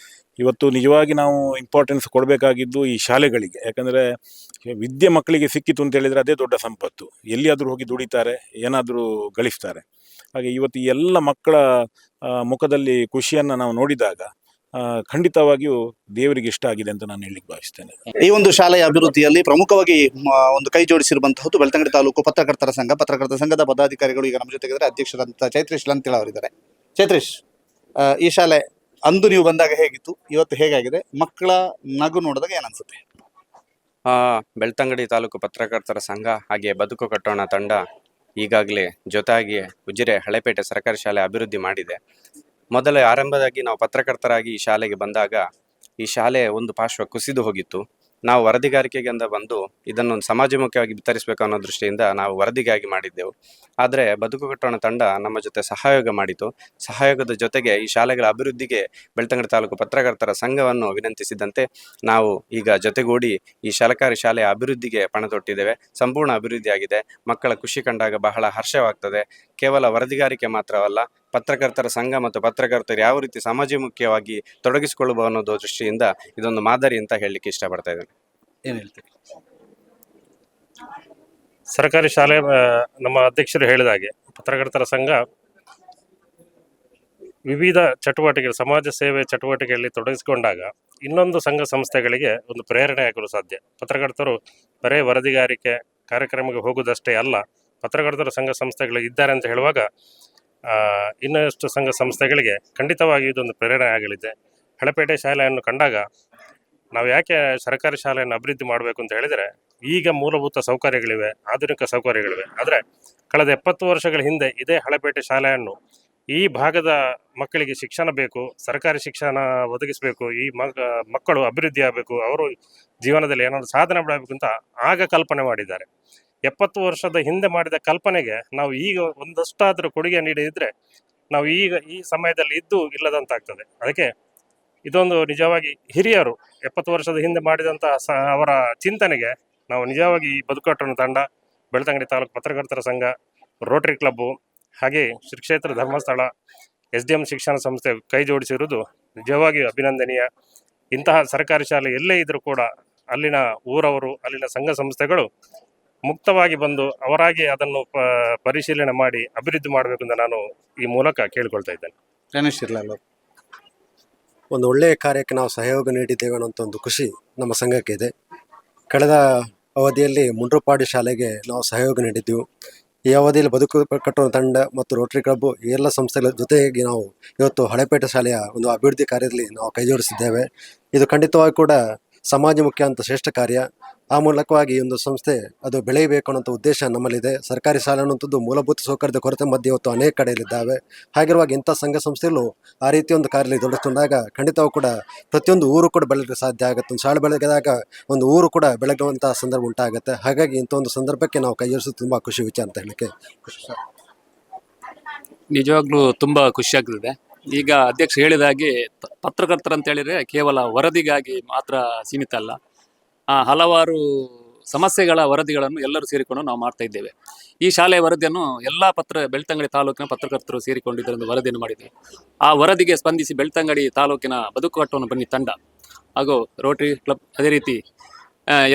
[SPEAKER 11] ಇವತ್ತು ನಿಜವಾಗಿ ನಾವು ಇಂಪಾರ್ಟೆನ್ಸ್ ಕೊಡಬೇಕಾಗಿದ್ದು ಈ ಶಾಲೆಗಳಿಗೆ. ಯಾಕಂದರೆ ವಿದ್ಯೆ ಮಕ್ಕಳಿಗೆ ಸಿಕ್ಕಿತು ಅಂತ ಹೇಳಿದರೆ ಅದೇ ದೊಡ್ಡ ಸಂಪತ್ತು. ಎಲ್ಲಿಯಾದರೂ ಹೋಗಿ ದುಡಿತಾರೆ, ಏನಾದರೂ ಗಳಿಸ್ತಾರೆ. ಹಾಗೆ ಇವತ್ತು ಈ ಎಲ್ಲ ಮಕ್ಕಳ ಮುಖದಲ್ಲಿ ಖುಷಿಯನ್ನು ನಾವು ನೋಡಿದಾಗ ಖಂಡಿತವಾಗಿಯೂ ದೇವರಿಗೆ ಇಷ್ಟ ಆಗಿದೆ ಅಂತ ನಾನು ಹೇಳಲಿಕ್ಕೆ ಭಾವಿಸ್ತೇನೆ.
[SPEAKER 1] ಈ ಒಂದು ಶಾಲೆಯ ಅಭಿವೃದ್ಧಿಯಲ್ಲಿ ಪ್ರಮುಖವಾಗಿ ಒಂದು ಕೈ ಜೋಡಿಸಿರುವಂತಹದ್ದು ಬೆಳ್ತಂಗಡಿ ತಾಲೂಕು ಪತ್ರಕರ್ತರ ಸಂಘದ ಪದಾಧಿಕಾರಿಗಳು ಈಗ ನಮ್ಮ ಜೊತೆಗಿದ್ದಾರೆ. ಅಧ್ಯಕ್ಷರಂತ ಚೈತ್ರೇಶ್ ಲಂತಿಳ ಅವರಿದ್ದಾರೆ. ಚೈತ್ರೇಶ್, ಈ ಶಾಲೆ ಅಂದು ನೀವು ಬಂದಾಗ ಹೇಗಿತ್ತು, ಇವತ್ತು ಹೇಗಾಗಿದೆ? ಮಕ್ಕಳ ನಗು ನೋಡಿದಾಗ ಏನನ್ಸುತ್ತೆ?
[SPEAKER 12] ಬೆಳ್ತಂಗಡಿ ತಾಲೂಕು ಪತ್ರಕರ್ತರ ಸಂಘ ಹಾಗೆ ಬದುಕು ಕಟ್ಟೋಣ ತಂಡ ಈಗಾಗಲೇ ಜೊತೆಯಾಗಿ ಉಜಿರೆ ಹಳೆಪೇಟೆ ಸರ್ಕಾರಿ ಶಾಲೆ ಅಭಿವೃದ್ಧಿ ಮಾಡಿದೆ. ಮೊದಲೇ ಆರಂಭದಾಗಿ ನಾವು ಪತ್ರಕರ್ತರಾಗಿ ಈ ಶಾಲೆಗೆ ಬಂದಾಗ ಈ ಶಾಲೆ ಒಂದು ಪಾರ್ಶ್ವ ಕುಸಿದು ಹೋಗಿತ್ತು. ನಾವು ವರದಿಗಾರಿಕೆಗೆ ಅಂತ ಬಂದು ಇದನ್ನು ಸಮಾಜಮುಖಿಯಾಗಿ ವಿತರಿಸಬೇಕು ಅನ್ನೋ ದೃಷ್ಟಿಯಿಂದ ನಾವು ವರದಿಗಾಗಿ ಮಾಡಿದ್ದೆವು. ಆದರೆ ಬದುಕು ಕಟ್ಟೋಣ ತಂಡ ನಮ್ಮ ಜೊತೆ ಸಹಯೋಗ ಮಾಡಿತು. ಸಹಯೋಗದ ಜೊತೆಗೆ ಈ ಶಾಲೆಗಳ ಅಭಿವೃದ್ಧಿಗೆ ಬೆಳ್ತಂಗಡಿ ತಾಲೂಕು ಪತ್ರಕರ್ತರ ಸಂಘವನ್ನು ವಿನಂತಿಸಿದಂತೆ ನಾವು ಈಗ ಜೊತೆಗೂಡಿ ಈ ಸರ್ಕಾರಿ ಶಾಲೆಯ ಅಭಿವೃದ್ಧಿಗೆ ಪಣ ತೊಟ್ಟಿದ್ದೇವೆ. ಸಂಪೂರ್ಣ ಅಭಿವೃದ್ಧಿಯಾಗಿದೆ. ಮಕ್ಕಳ ಖುಷಿ ಕಂಡಾಗ ಬಹಳ ಹರ್ಷವಾಗ್ತದೆ. ಕೇವಲ ವರದಿಗಾರಿಕೆ ಮಾತ್ರವಲ್ಲ, ಪತ್ರಕರ್ತರ ಸಂಘ ಮತ್ತು ಪತ್ರಕರ್ತರು ಯಾವ ರೀತಿ ಸಮಾಜಮುಖಿಯಾಗಿ ತೊಡಗಿಸಿಕೊಳ್ಳಬಹುದು ಅನ್ನೋದು ದೃಷ್ಟಿಯಿಂದ ಇದೊಂದು ಮಾದರಿ ಅಂತ ಹೇಳಲಿಕ್ಕೆ ಇಷ್ಟಪಡ್ತಾ ಇದ್ದೇನೆ.
[SPEAKER 1] ಏನು ಹೇಳ್ತೀರಿ?
[SPEAKER 13] ಸರ್ಕಾರಿ ಶಾಲೆ ನಮ್ಮ ಅಧ್ಯಕ್ಷರು ಹೇಳಿದ ಹಾಗೆ ಪತ್ರಕರ್ತರ ಸಂಘ ವಿವಿಧ ಚಟುವಟಿಕೆ, ಸಮಾಜ ಸೇವೆ ಚಟುವಟಿಕೆಯಲ್ಲಿ ತೊಡಗಿಸಿಕೊಂಡಾಗ ಇನ್ನೊಂದು ಸಂಘ ಸಂಸ್ಥೆಗಳಿಗೆ ಒಂದು ಪ್ರೇರಣೆಯಾಗಲು ಸಾಧ್ಯ. ಪತ್ರಕರ್ತರು ಬರೇ ವರದಿಗಾರಿಕೆ ಕಾರ್ಯಕ್ರಮಕ್ಕೆ ಹೋಗುವುದಷ್ಟೇ ಅಲ್ಲ, ಪತ್ರಕರ್ತರು ಸಂಘ ಸಂಸ್ಥೆಗಳು ಇದ್ದಾರೆ ಅಂತ ಹೇಳುವಾಗ ಇನ್ನಷ್ಟು ಸಂಘ ಸಂಸ್ಥೆಗಳಿಗೆ ಖಂಡಿತವಾಗಿ ಇದೊಂದು ಪ್ರೇರಣೆ ಆಗಲಿದೆ. ಹಳೆಪೇಟೆ ಶಾಲೆಯನ್ನು ಕಂಡಾಗ ನಾವು ಯಾಕೆ ಸರ್ಕಾರಿ ಶಾಲೆಯನ್ನು ಅಭಿವೃದ್ಧಿ ಮಾಡಬೇಕು ಅಂತ ಹೇಳಿದರೆ, ಈಗ ಮೂಲಭೂತ ಸೌಕರ್ಯಗಳಿವೆ, ಆಧುನಿಕ ಸೌಕರ್ಯಗಳಿವೆ. ಆದರೆ ಕಳೆದ 70 ವರ್ಷಗಳ ಹಿಂದೆ ಇದೇ ಹಳೆಪೇಟೆ ಶಾಲೆಯನ್ನು ಈ ಭಾಗದ ಮಕ್ಕಳಿಗೆ ಶಿಕ್ಷಣ ಬೇಕು, ಸರ್ಕಾರಿ ಶಿಕ್ಷಣ ಒದಗಿಸಬೇಕು, ಈ ಮಕ್ಕಳು ಅಭಿವೃದ್ಧಿ ಆಗಬೇಕು, ಅವರು ಜೀವನದಲ್ಲಿ ಏನಾದರೂ ಸಾಧನೆ ಮಾಡಬೇಕು ಅಂತ ಆಗ ಕಲ್ಪನೆ ಮಾಡಿದ್ದಾರೆ. 70 ವರ್ಷದ ಹಿಂದೆ ಮಾಡಿದ ಕಲ್ಪನೆಗೆ ನಾವು ಈಗ ಒಂದಷ್ಟಾದರೂ ಕೊಡುಗೆ ನೀಡಿದರೆ ನಾವು ಈಗ ಈ ಸಮಯದಲ್ಲಿ ಇದ್ದು ಇಲ್ಲದಂತಾಗ್ತದೆ. ಅದಕ್ಕೆ ಇದೊಂದು ನಿಜವಾಗಿ ಹಿರಿಯರು 70 ವರ್ಷದ ಹಿಂದೆ ಮಾಡಿದಂತಹ ಅವರ ಚಿಂತನೆಗೆ ನಾವು ನಿಜವಾಗಿ ಈ ಬದುಕಟ್ಟಣ ತಂಡ, ಬೆಳ್ತಂಗಡಿ ತಾಲೂಕು ಪತ್ರಕರ್ತರ ಸಂಘ, ರೋಟರಿ ಕ್ಲಬ್ಬು ಹಾಗೆ ಶ್ರೀ ಕ್ಷೇತ್ರ ಧರ್ಮಸ್ಥಳ, SDM ಶಿಕ್ಷಣ ಸಂಸ್ಥೆ ಕೈ ಜೋಡಿಸಿರುವುದು ನಿಜವಾಗಿಯೂ ಅಭಿನಂದನೀಯ. ಇಂತಹ ಸರ್ಕಾರಿ ಶಾಲೆ ಎಲ್ಲೇ ಇದ್ರೂ ಕೂಡ ಅಲ್ಲಿನ ಊರವರು, ಅಲ್ಲಿನ ಸಂಘ ಸಂಸ್ಥೆಗಳು ಮುಕ್ತವಾಗಿ ಬಂದು ಅವರಾಗಿ ಅದನ್ನು ಪರಿಶೀಲನೆ ಮಾಡಿ ಅಭಿವೃದ್ಧಿ ಮಾಡಬೇಕು ಅಂತ ನಾನು ಈ ಮೂಲಕ ಕೇಳಿಕೊಳ್ತಾ ಇದ್ದೇನೆ.
[SPEAKER 1] ಗಣೇಶ್ ಇರ್ಲಲ್ಲ,
[SPEAKER 14] ಒಂದು ಒಳ್ಳೆಯ ಕಾರ್ಯಕ್ಕೆ ನಾವು ಸಹಯೋಗ ನೀಡಿದ್ದೇವೆ ಅನ್ನೋಂಥ ಒಂದು ಖುಷಿ ನಮ್ಮ ಸಂಘಕ್ಕೆ ಇದೆ. ಕಳೆದ ಅವಧಿಯಲ್ಲಿ ಮುಂಡ್ರುಪಾಡಿ ಶಾಲೆಗೆ ನಾವು ಸಹಯೋಗ ನೀಡಿದ್ದೆವು. ಈ ಅವಧಿಯಲ್ಲಿ ಬದುಕು ಕಟ್ಟುವ ತಂಡ ಮತ್ತು ರೋಟರಿ ಕ್ಲಬ್ ಈ ಎಲ್ಲ ಸಂಸ್ಥೆಗಳ ಜೊತೆಗೆ ನಾವು ಇವತ್ತು ಹಳೆಪೇಟೆ ಶಾಲೆಯ ಒಂದು ಅಭಿವೃದ್ಧಿ ಕಾರ್ಯದಲ್ಲಿ ನಾವು ಕೈಜೋಡಿಸಿದ್ದೇವೆ. ಇದು ಖಂಡಿತವಾಗಿ ಕೂಡ ಸಮಾಜಮುಖಿ ಅಂತ ಶ್ರೇಷ್ಠ ಕಾರ್ಯ. ಆ ಮೂಲಕವಾಗಿ ಒಂದು ಸಂಸ್ಥೆ ಅದು ಬೆಳೆಯಬೇಕು ಅನ್ನೋಂಥ ಉದ್ದೇಶ ನಮ್ಮಲ್ಲಿದೆ. ಸರ್ಕಾರಿ ಶಾಲೆ ಅನ್ನುವಂಥದ್ದು ಮೂಲಭೂತ ಸೌಕರ್ಯದ ಕೊರತೆ ಮಧ್ಯೆ ಇವತ್ತು ಅನೇಕ ಕಡೆಯಲ್ಲಿದ್ದಾವೆ. ಹಾಗಿರುವಾಗ ಇಂಥ ಸಂಘ ಸಂಸ್ಥೆಗಳು ಆ ರೀತಿ ಒಂದು ಕಾರ್ಯದಲ್ಲಿ ತೊಡಗಿಸಿಕೊಂಡಾಗ ಖಂಡಿತವೂ ಕೂಡ ಪ್ರತಿಯೊಂದು ಊರು ಕೂಡ ಬೆಳಗಲಿಕ್ಕೆ ಸಾಧ್ಯ ಆಗುತ್ತೆ. ಒಂದು ಶಾಲೆ ಬೆಳಗಿದಾಗ ಒಂದು ಊರು ಕೂಡ ಬೆಳಗುವಂಥ ಸಂದರ್ಭ ಉಂಟಾಗುತ್ತೆ. ಹಾಗಾಗಿ ಇಂಥ ಒಂದು ಸಂದರ್ಭಕ್ಕೆ ನಾವು ಕೈಜೋಡಿಸೋದು ತುಂಬ ಖುಷಿ ವಿಚಾರ ಅಂತ ಹೇಳಲಿಕ್ಕೆ
[SPEAKER 15] ನಿಜವಾಗ್ಲೂ ತುಂಬ ಖುಷಿಯಾಗ್ತದೆ. ಈಗ ಅಧ್ಯಕ್ಷ ಹೇಳಿದ ಹಾಗೆ ಪತ್ರಕರ್ತರು ಅಂತ ಹೇಳಿದ್ರೆ ಕೇವಲ ವರದಿಗಾಗಿ ಮಾತ್ರ ಸೀಮಿತ ಅಲ್ಲ, ಹಲವಾರು ಸಮಸ್ಯೆಗಳ ವರದಿಗಳನ್ನು ಎಲ್ಲರೂ ಸೇರಿಕೊಂಡು ನಾವು ಮಾಡ್ತಾ ಇದ್ದೇವೆ. ಈ ಶಾಲೆಯ ವರದಿಯನ್ನು ಎಲ್ಲ ಬೆಳ್ತಂಗಡಿ ತಾಲೂಕಿನ ಪತ್ರಕರ್ತರು ಸೇರಿಕೊಂಡಿದ್ದ ಒಂದು ವರದಿಯನ್ನು ಮಾಡಿದ್ದೇವೆ. ಆ ವರದಿಗೆ ಸ್ಪಂದಿಸಿ ಬೆಳ್ತಂಗಡಿ ತಾಲೂಕಿನ ಬದುಕು ಕಟ್ಟೋಣ ಬನ್ನಿ ತಂಡ ಹಾಗೂ ರೋಟರಿ ಕ್ಲಬ್ ಅದೇ ರೀತಿ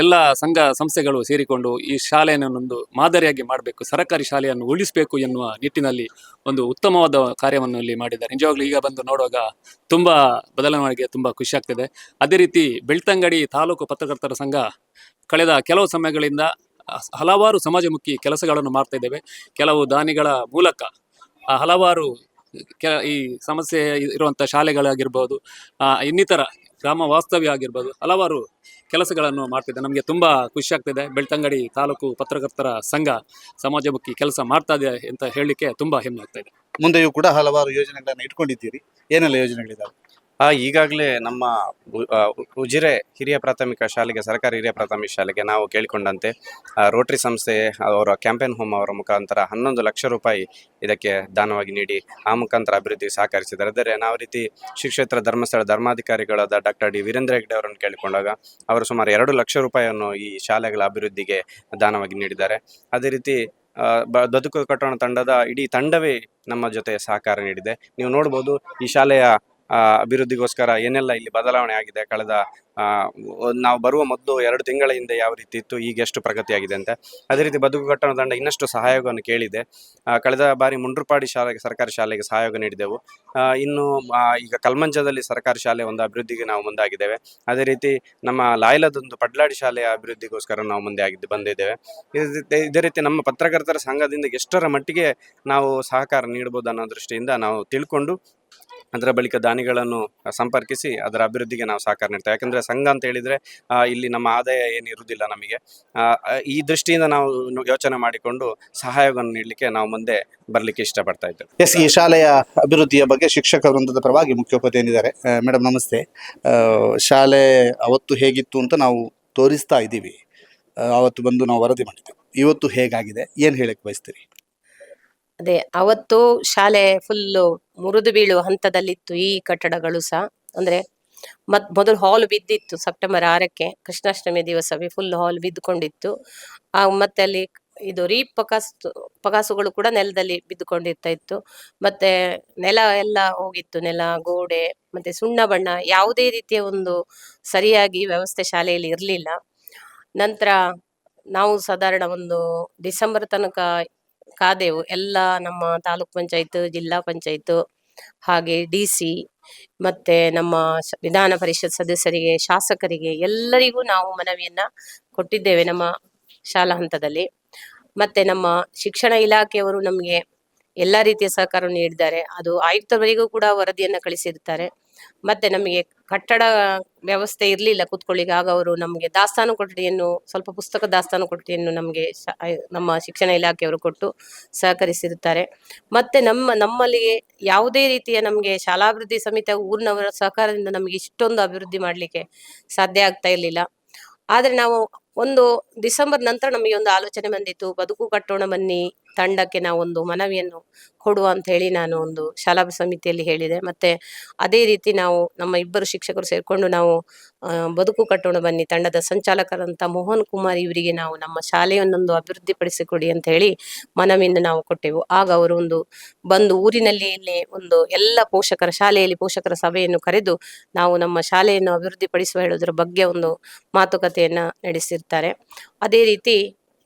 [SPEAKER 15] ಎಲ್ಲ ಸಂಘ ಸಂಸ್ಥೆಗಳು ಸೇರಿಕೊಂಡು ಈ ಶಾಲೆಯನ್ನೊಂದು ಮಾದರಿಯಾಗಿ ಮಾಡಬೇಕು, ಸರ್ಕಾರಿ ಶಾಲೆಯನ್ನು ಉಳಿಸಬೇಕು ಎನ್ನುವ ನಿಟ್ಟಿನಲ್ಲಿ ಒಂದು ಉತ್ತಮವಾದ ಕಾರ್ಯವನ್ನು ಇಲ್ಲಿ ಮಾಡಿದ್ದಾರೆ. ನಿಜವಾಗ್ಲೂ ಈಗ ಬಂದು ನೋಡುವಾಗ ತುಂಬ ಬದಲಾವಣೆಗೆ ತುಂಬ ಖುಷಿ ಆಗ್ತಿದೆ. ಅದೇ ರೀತಿ ಬೆಳ್ತಂಗಡಿ ತಾಲೂಕು ಪತ್ರಕರ್ತರ ಸಂಘ ಕಳೆದ ಕೆಲವು ಸಮಯಗಳಿಂದ ಹಲವಾರು ಸಮಾಜಮುಖಿ ಕೆಲಸಗಳನ್ನು ಮಾಡ್ತಾ ಇದ್ದೇವೆ. ಕೆಲವು ದಾನಿಗಳ ಮೂಲಕ ಹಲವಾರು ಈ ಸಮಸ್ಯೆ ಇರುವಂಥ ಶಾಲೆಗಳಾಗಿರ್ಬೋದು, ಇನ್ನಿತರ ಗ್ರಾಮ ವಾಸ್ತವ್ಯ ಆಗಿರ್ಬೋದು, ಹಲವಾರು ಕೆಲಸಗಳನ್ನು ಮಾಡ್ತಿದ್ದೆ. ನಮಗೆ ತುಂಬ ಖುಷಿ ಆಗ್ತಿದೆ. ಬೆಳ್ತಂಗಡಿ ತಾಲೂಕು ಪತ್ರಕರ್ತರ ಸಂಘ ಸಮಾಜಮುಖಿ ಕೆಲಸ ಮಾಡ್ತಾ ಇದೆ ಅಂತ ಹೇಳಲಿಕ್ಕೆ ತುಂಬ ಹೆಮ್ಮೆ ಆಗ್ತಾ ಇದೆ.
[SPEAKER 1] ಮುಂದೆಯೂ ಕೂಡ ಹಲವಾರು ಯೋಜನೆಗಳನ್ನು ಇಟ್ಕೊಂಡಿದ್ದೀರಿ, ಏನೆಲ್ಲ ಯೋಜನೆಗಳಿದ್ದಾವೆ?
[SPEAKER 12] ಈಗಾಗಲೇ ನಮ್ಮ ಉಜಿರೆ ಹಿರಿಯ ಪ್ರಾಥಮಿಕ ಶಾಲೆಗೆ, ಸರ್ಕಾರಿ ಹಿರಿಯ ಪ್ರಾಥಮಿಕ ಶಾಲೆಗೆ ನಾವು ಕೇಳಿಕೊಂಡಂತೆ ರೋಟರಿ ಸಂಸ್ಥೆ ಅವರ ಕ್ಯಾಂಪೇನ್ ಹೋಮ್ ಅವರ ಮುಖಾಂತರ 11 ಲಕ್ಷ ರೂಪಾಯಿ ಇದಕ್ಕೆ ದಾನವಾಗಿ ನೀಡಿ ಆ ಮುಖಾಂತರ ಅಭಿವೃದ್ಧಿಗೆ ಸಹಕರಿಸಿದ್ದಾರೆ. ಆದರೆ ನಾವು ರೀತಿ ಶ್ರೀ ಕ್ಷೇತ್ರ ಧರ್ಮಸ್ಥಳ ಧರ್ಮಾಧಿಕಾರಿಗಳಾದ ಡಾಕ್ಟರ್ ಡಿ ವೀರೇಂದ್ರ ಹೆಗ್ಡೆ ಅವರನ್ನು ಕೇಳಿಕೊಂಡಾಗ ಅವರು ಸುಮಾರು 2 ಲಕ್ಷ ರೂಪಾಯಿಯನ್ನು ಈ ಶಾಲೆಗಳ ಅಭಿವೃದ್ಧಿಗೆ ದಾನವಾಗಿ ನೀಡಿದ್ದಾರೆ. ಅದೇ ರೀತಿ ಬದುಕು ಕಟ್ಟೋಣ ತಂಡದ ಇಡೀ ತಂಡವೇ ನಮ್ಮ ಜೊತೆ ಸಹಕಾರ ನೀಡಿದೆ. ನೀವು ನೋಡ್ಬೋದು ಈ ಶಾಲೆಯ ಅಭಿವೃದ್ಧಿಗೋಸ್ಕರ ಏನೆಲ್ಲ ಇಲ್ಲಿ ಬದಲಾವಣೆ ಆಗಿದೆ. ಕಳೆದ ನಾವು ಬರುವ ಮೊದಲು 2 ತಿಂಗಳ ಹಿಂದೆ ಯಾವ ರೀತಿ ಇತ್ತು, ಈಗ ಎಷ್ಟು ಪ್ರಗತಿಯಾಗಿದೆ ಅಂತ. ಅದೇ ರೀತಿ ಬದುಕು ಕಟ್ಟೋಣ ತಂಡ ಇನ್ನಷ್ಟು ಸಹಯೋಗವನ್ನು ಕೇಳಿದೆ. ಕಳೆದ ಬಾರಿ ಮುಂಡ್ರಪಾಡಿ ಶಾಲೆಗೆ, ಸರ್ಕಾರಿ ಶಾಲೆಗೆ ಸಹಯೋಗ ನೀಡಿದೆವು. ಇನ್ನು ಈಗ ಕಲ್ಮಂಜದಲ್ಲಿ ಸರ್ಕಾರಿ ಶಾಲೆ ಒಂದು ಅಭಿವೃದ್ಧಿಗೆ ನಾವು ಮುಂದಾಗಿದ್ದೇವೆ. ಅದೇ ರೀತಿ ನಮ್ಮ ಲಾಯ್ಲದೊಂದು ಪಡ್ಲಾಡಿ ಶಾಲೆಯ ಅಭಿವೃದ್ಧಿಗೋಸ್ಕರ ನಾವು ಬಂದಿದ್ದೇವೆ. ಇದೇ ರೀತಿ ನಮ್ಮ ಪತ್ರಕರ್ತರ ಸಂಘದಿಂದ ಎಷ್ಟರ ಮಟ್ಟಿಗೆ ನಾವು ಸಹಕಾರ ನೀಡಬಹುದು ಅನ್ನೋ ದೃಷ್ಟಿಯಿಂದ ನಾವು ತಿಳ್ಕೊಂಡು ಅದರ ಬಳಿಕ ದಾನಿಗಳನ್ನು ಸಂಪರ್ಕಿಸಿ ಅದರ ಅಭಿವೃದ್ಧಿಗೆ ನಾವು ಸಹಕಾರ ನೀಡ್ತೇವೆ. ಯಾಕಂದರೆ ಸಂಘ ಅಂತ ಹೇಳಿದರೆ ಇಲ್ಲಿ ನಮ್ಮ ಆದಾಯ ಏನಿರುವುದಿಲ್ಲ ನಮಗೆ. ಈ ದೃಷ್ಟಿಯಿಂದ ನಾವು ಯೋಚನೆ ಮಾಡಿಕೊಂಡು ಸಹಯೋಗವನ್ನು ನೀಡಲಿಕ್ಕೆ ನಾವು ಮುಂದೆ ಬರಲಿಕ್ಕೆ ಇಷ್ಟಪಡ್ತಾ ಇದ್ದೇವೆ.
[SPEAKER 1] ಎಸ್, ಈ ಶಾಲೆಯ ಅಭಿವೃದ್ಧಿಯ ಬಗ್ಗೆ ಶಿಕ್ಷಕ ವೃಂದದ ಪರವಾಗಿ ಮುಖ್ಯೋಪಾಧ್ಯಾಯ ಏನಿದ್ದಾರೆ, ಮೇಡಮ್ ನಮಸ್ತೆ. ಶಾಲೆ ಅವತ್ತು ಹೇಗಿತ್ತು ಅಂತ ನಾವು ತೋರಿಸ್ತಾ ಇದ್ದೀವಿ, ಅವತ್ತು ಬಂದು ನಾವು ವರದಿ ಮಾಡಿದ್ದೇವೆ. ಇವತ್ತು ಹೇಗಾಗಿದೆ, ಏನು ಹೇಳಕ್ಕೆ ಬಯಸ್ತೀರಿ?
[SPEAKER 16] ಅದೇ, ಅವತ್ತು ಶಾಲೆ ಫುಲ್ಲು ಮುರಿದು ಬೀಳುವ ಹಂತದಲ್ಲಿತ್ತು. ಈ ಕಟ್ಟಡಗಳು ಸಹ ಅಂದ್ರೆ ಮೊದಲು ಹಾಲ್ ಬಿದ್ದಿತ್ತು. ಸೆಪ್ಟೆಂಬರ್ 6ಕ್ಕೆ ಕೃಷ್ಣಾಷ್ಟಮಿ ದಿವಸವೇ ಫುಲ್ ಹಾಲ್ ಬಿದ್ದುಕೊಂಡಿತ್ತು. ಮತ್ತೆ ಅಲ್ಲಿ ಇದು ಪಗಾಸುಗಳು ಕೂಡ ನೆಲದಲ್ಲಿ ಬಿದ್ದುಕೊಂಡಿರ್ತಾ ಇತ್ತು. ಮತ್ತೆ ನೆಲ ಎಲ್ಲ ಹೋಗಿತ್ತು, ನೆಲ, ಗೋಡೆ, ಮತ್ತೆ ಸುಣ್ಣ ಬಣ್ಣ, ಯಾವುದೇ ರೀತಿಯ ಒಂದು ಸರಿಯಾಗಿ ವ್ಯವಸ್ಥೆ ಶಾಲೆಯಲ್ಲಿ ಇರಲಿಲ್ಲ. ನಂತರ ನಾವು ಸಾಧಾರಣ ಒಂದು ಡಿಸೆಂಬರ್ ತನಕ ಕಾದೆವು. ಎಲ್ಲ ನಮ್ಮ ತಾಲೂಕ್ ಪಂಚಾಯತ್, ಜಿಲ್ಲಾ ಪಂಚಾಯತ್, ಹಾಗೆ DC, ಮತ್ತೆ ನಮ್ಮ ವಿಧಾನ ಪರಿಷತ್ ಸದಸ್ಯರಿಗೆ, ಶಾಸಕರಿಗೆ, ಎಲ್ಲರಿಗೂ ನಾವು ಮನವಿಯನ್ನ ಕೊಟ್ಟಿದ್ದೇವೆ ನಮ್ಮ ಶಾಲಾ ಹಂತದಲ್ಲಿ. ಮತ್ತೆ ನಮ್ಮ ಶಿಕ್ಷಣ ಇಲಾಖೆಯವರು ನಮಗೆ ಎಲ್ಲ ರೀತಿಯ ಸಹಕಾರ ನೀಡಿದ್ದಾರೆ. ಅದು ಆಯುಕ್ತವರಿಗೂ ಕೂಡ ವರದಿಯನ್ನ ಕಳಿಸಿರ್ತಾರೆ. ಮತ್ತೆ ನಮಗೆ ಕಟ್ಟಡ ವ್ಯವಸ್ಥೆ ಇರಲಿಲ್ಲ ಕೂತ್ಕೊಳ್ಳಿಕ್ಕೆ. ಆಗ ಅವರು ನಮಗೆ ದಾಸ್ತಾನು ಕೊಠಡಿಯನ್ನು, ಸ್ವಲ್ಪ ಪುಸ್ತಕ ದಾಸ್ತಾನು ಕೊಠಡಿಯನ್ನು ನಮಗೆ ನಮ್ಮ ಶಿಕ್ಷಣ ಇಲಾಖೆಯವರು ಕೊಟ್ಟು ಸಹಕರಿಸಿರುತ್ತಾರೆ. ಮತ್ತೆ ನಮ್ಮಲ್ಲಿ ಯಾವುದೇ ರೀತಿಯ ನಮಗೆ ಶಾಲಾಭಿವೃದ್ಧಿ ಸಮಿತಿ ಊರಿನವರ ಸಹಕಾರದಿಂದ ನಮಗೆ ಇಷ್ಟೊಂದು ಅಭಿವೃದ್ಧಿ ಮಾಡಲಿಕ್ಕೆ ಸಾಧ್ಯ ಆಗ್ತಾ ಇರಲಿಲ್ಲ. ಆದ್ರೆ ನಾವು ಒಂದು ಡಿಸೆಂಬರ್ ನಂತರ ನಮಗೆ ಒಂದು ಆಲೋಚನೆ ಬಂದಿತ್ತು, ಬದುಕು ಕಟ್ಟೋಣ ಬನ್ನಿ ತಂಡಕ್ಕೆ ನಾವು ಒಂದು ಮನವಿಯನ್ನು ಕೊಡುವ ಅಂತ ಹೇಳಿ ನಾನು ಒಂದು ಶಾಲಾ ಸಮಿತಿಯಲ್ಲಿ ಹೇಳಿದೆ. ಮತ್ತೆ ಅದೇ ರೀತಿ ನಾವು ನಮ್ಮ 2 ಶಿಕ್ಷಕರು ಸೇರ್ಕೊಂಡು ನಾವು ಬದುಕು ಕಟ್ಟೋಣ ಬನ್ನಿ ತಂಡದ ಸಂಚಾಲಕರಂತ ಮೋಹನ್ ಕುಮಾರ್ ಇವರಿಗೆ ನಾವು ನಮ್ಮ ಶಾಲೆಯನ್ನೊಂದು ಅಭಿವೃದ್ಧಿ ಪಡಿಸಿಕೊಡಿ ಅಂತ ಹೇಳಿ ಮನವಿಯನ್ನು ನಾವು ಕೊಟ್ಟೆವು. ಆಗ ಅವರು ಬಂದು ಊರಿನಲ್ಲಿ ಇಲ್ಲಿ ಒಂದು ಎಲ್ಲ ಶಾಲೆಯಲ್ಲಿ ಪೋಷಕರ ಸಭೆಯನ್ನು ಕರೆದು ನಾವು ನಮ್ಮ ಶಾಲೆಯನ್ನು ಅಭಿವೃದ್ಧಿ ಪಡಿಸುವ ಹೇಳೋದ್ರ ಬಗ್ಗೆ ಒಂದು ಮಾತುಕತೆಯನ್ನ ನಡೆಸಿರ್ತಾರೆ. ಅದೇ ರೀತಿ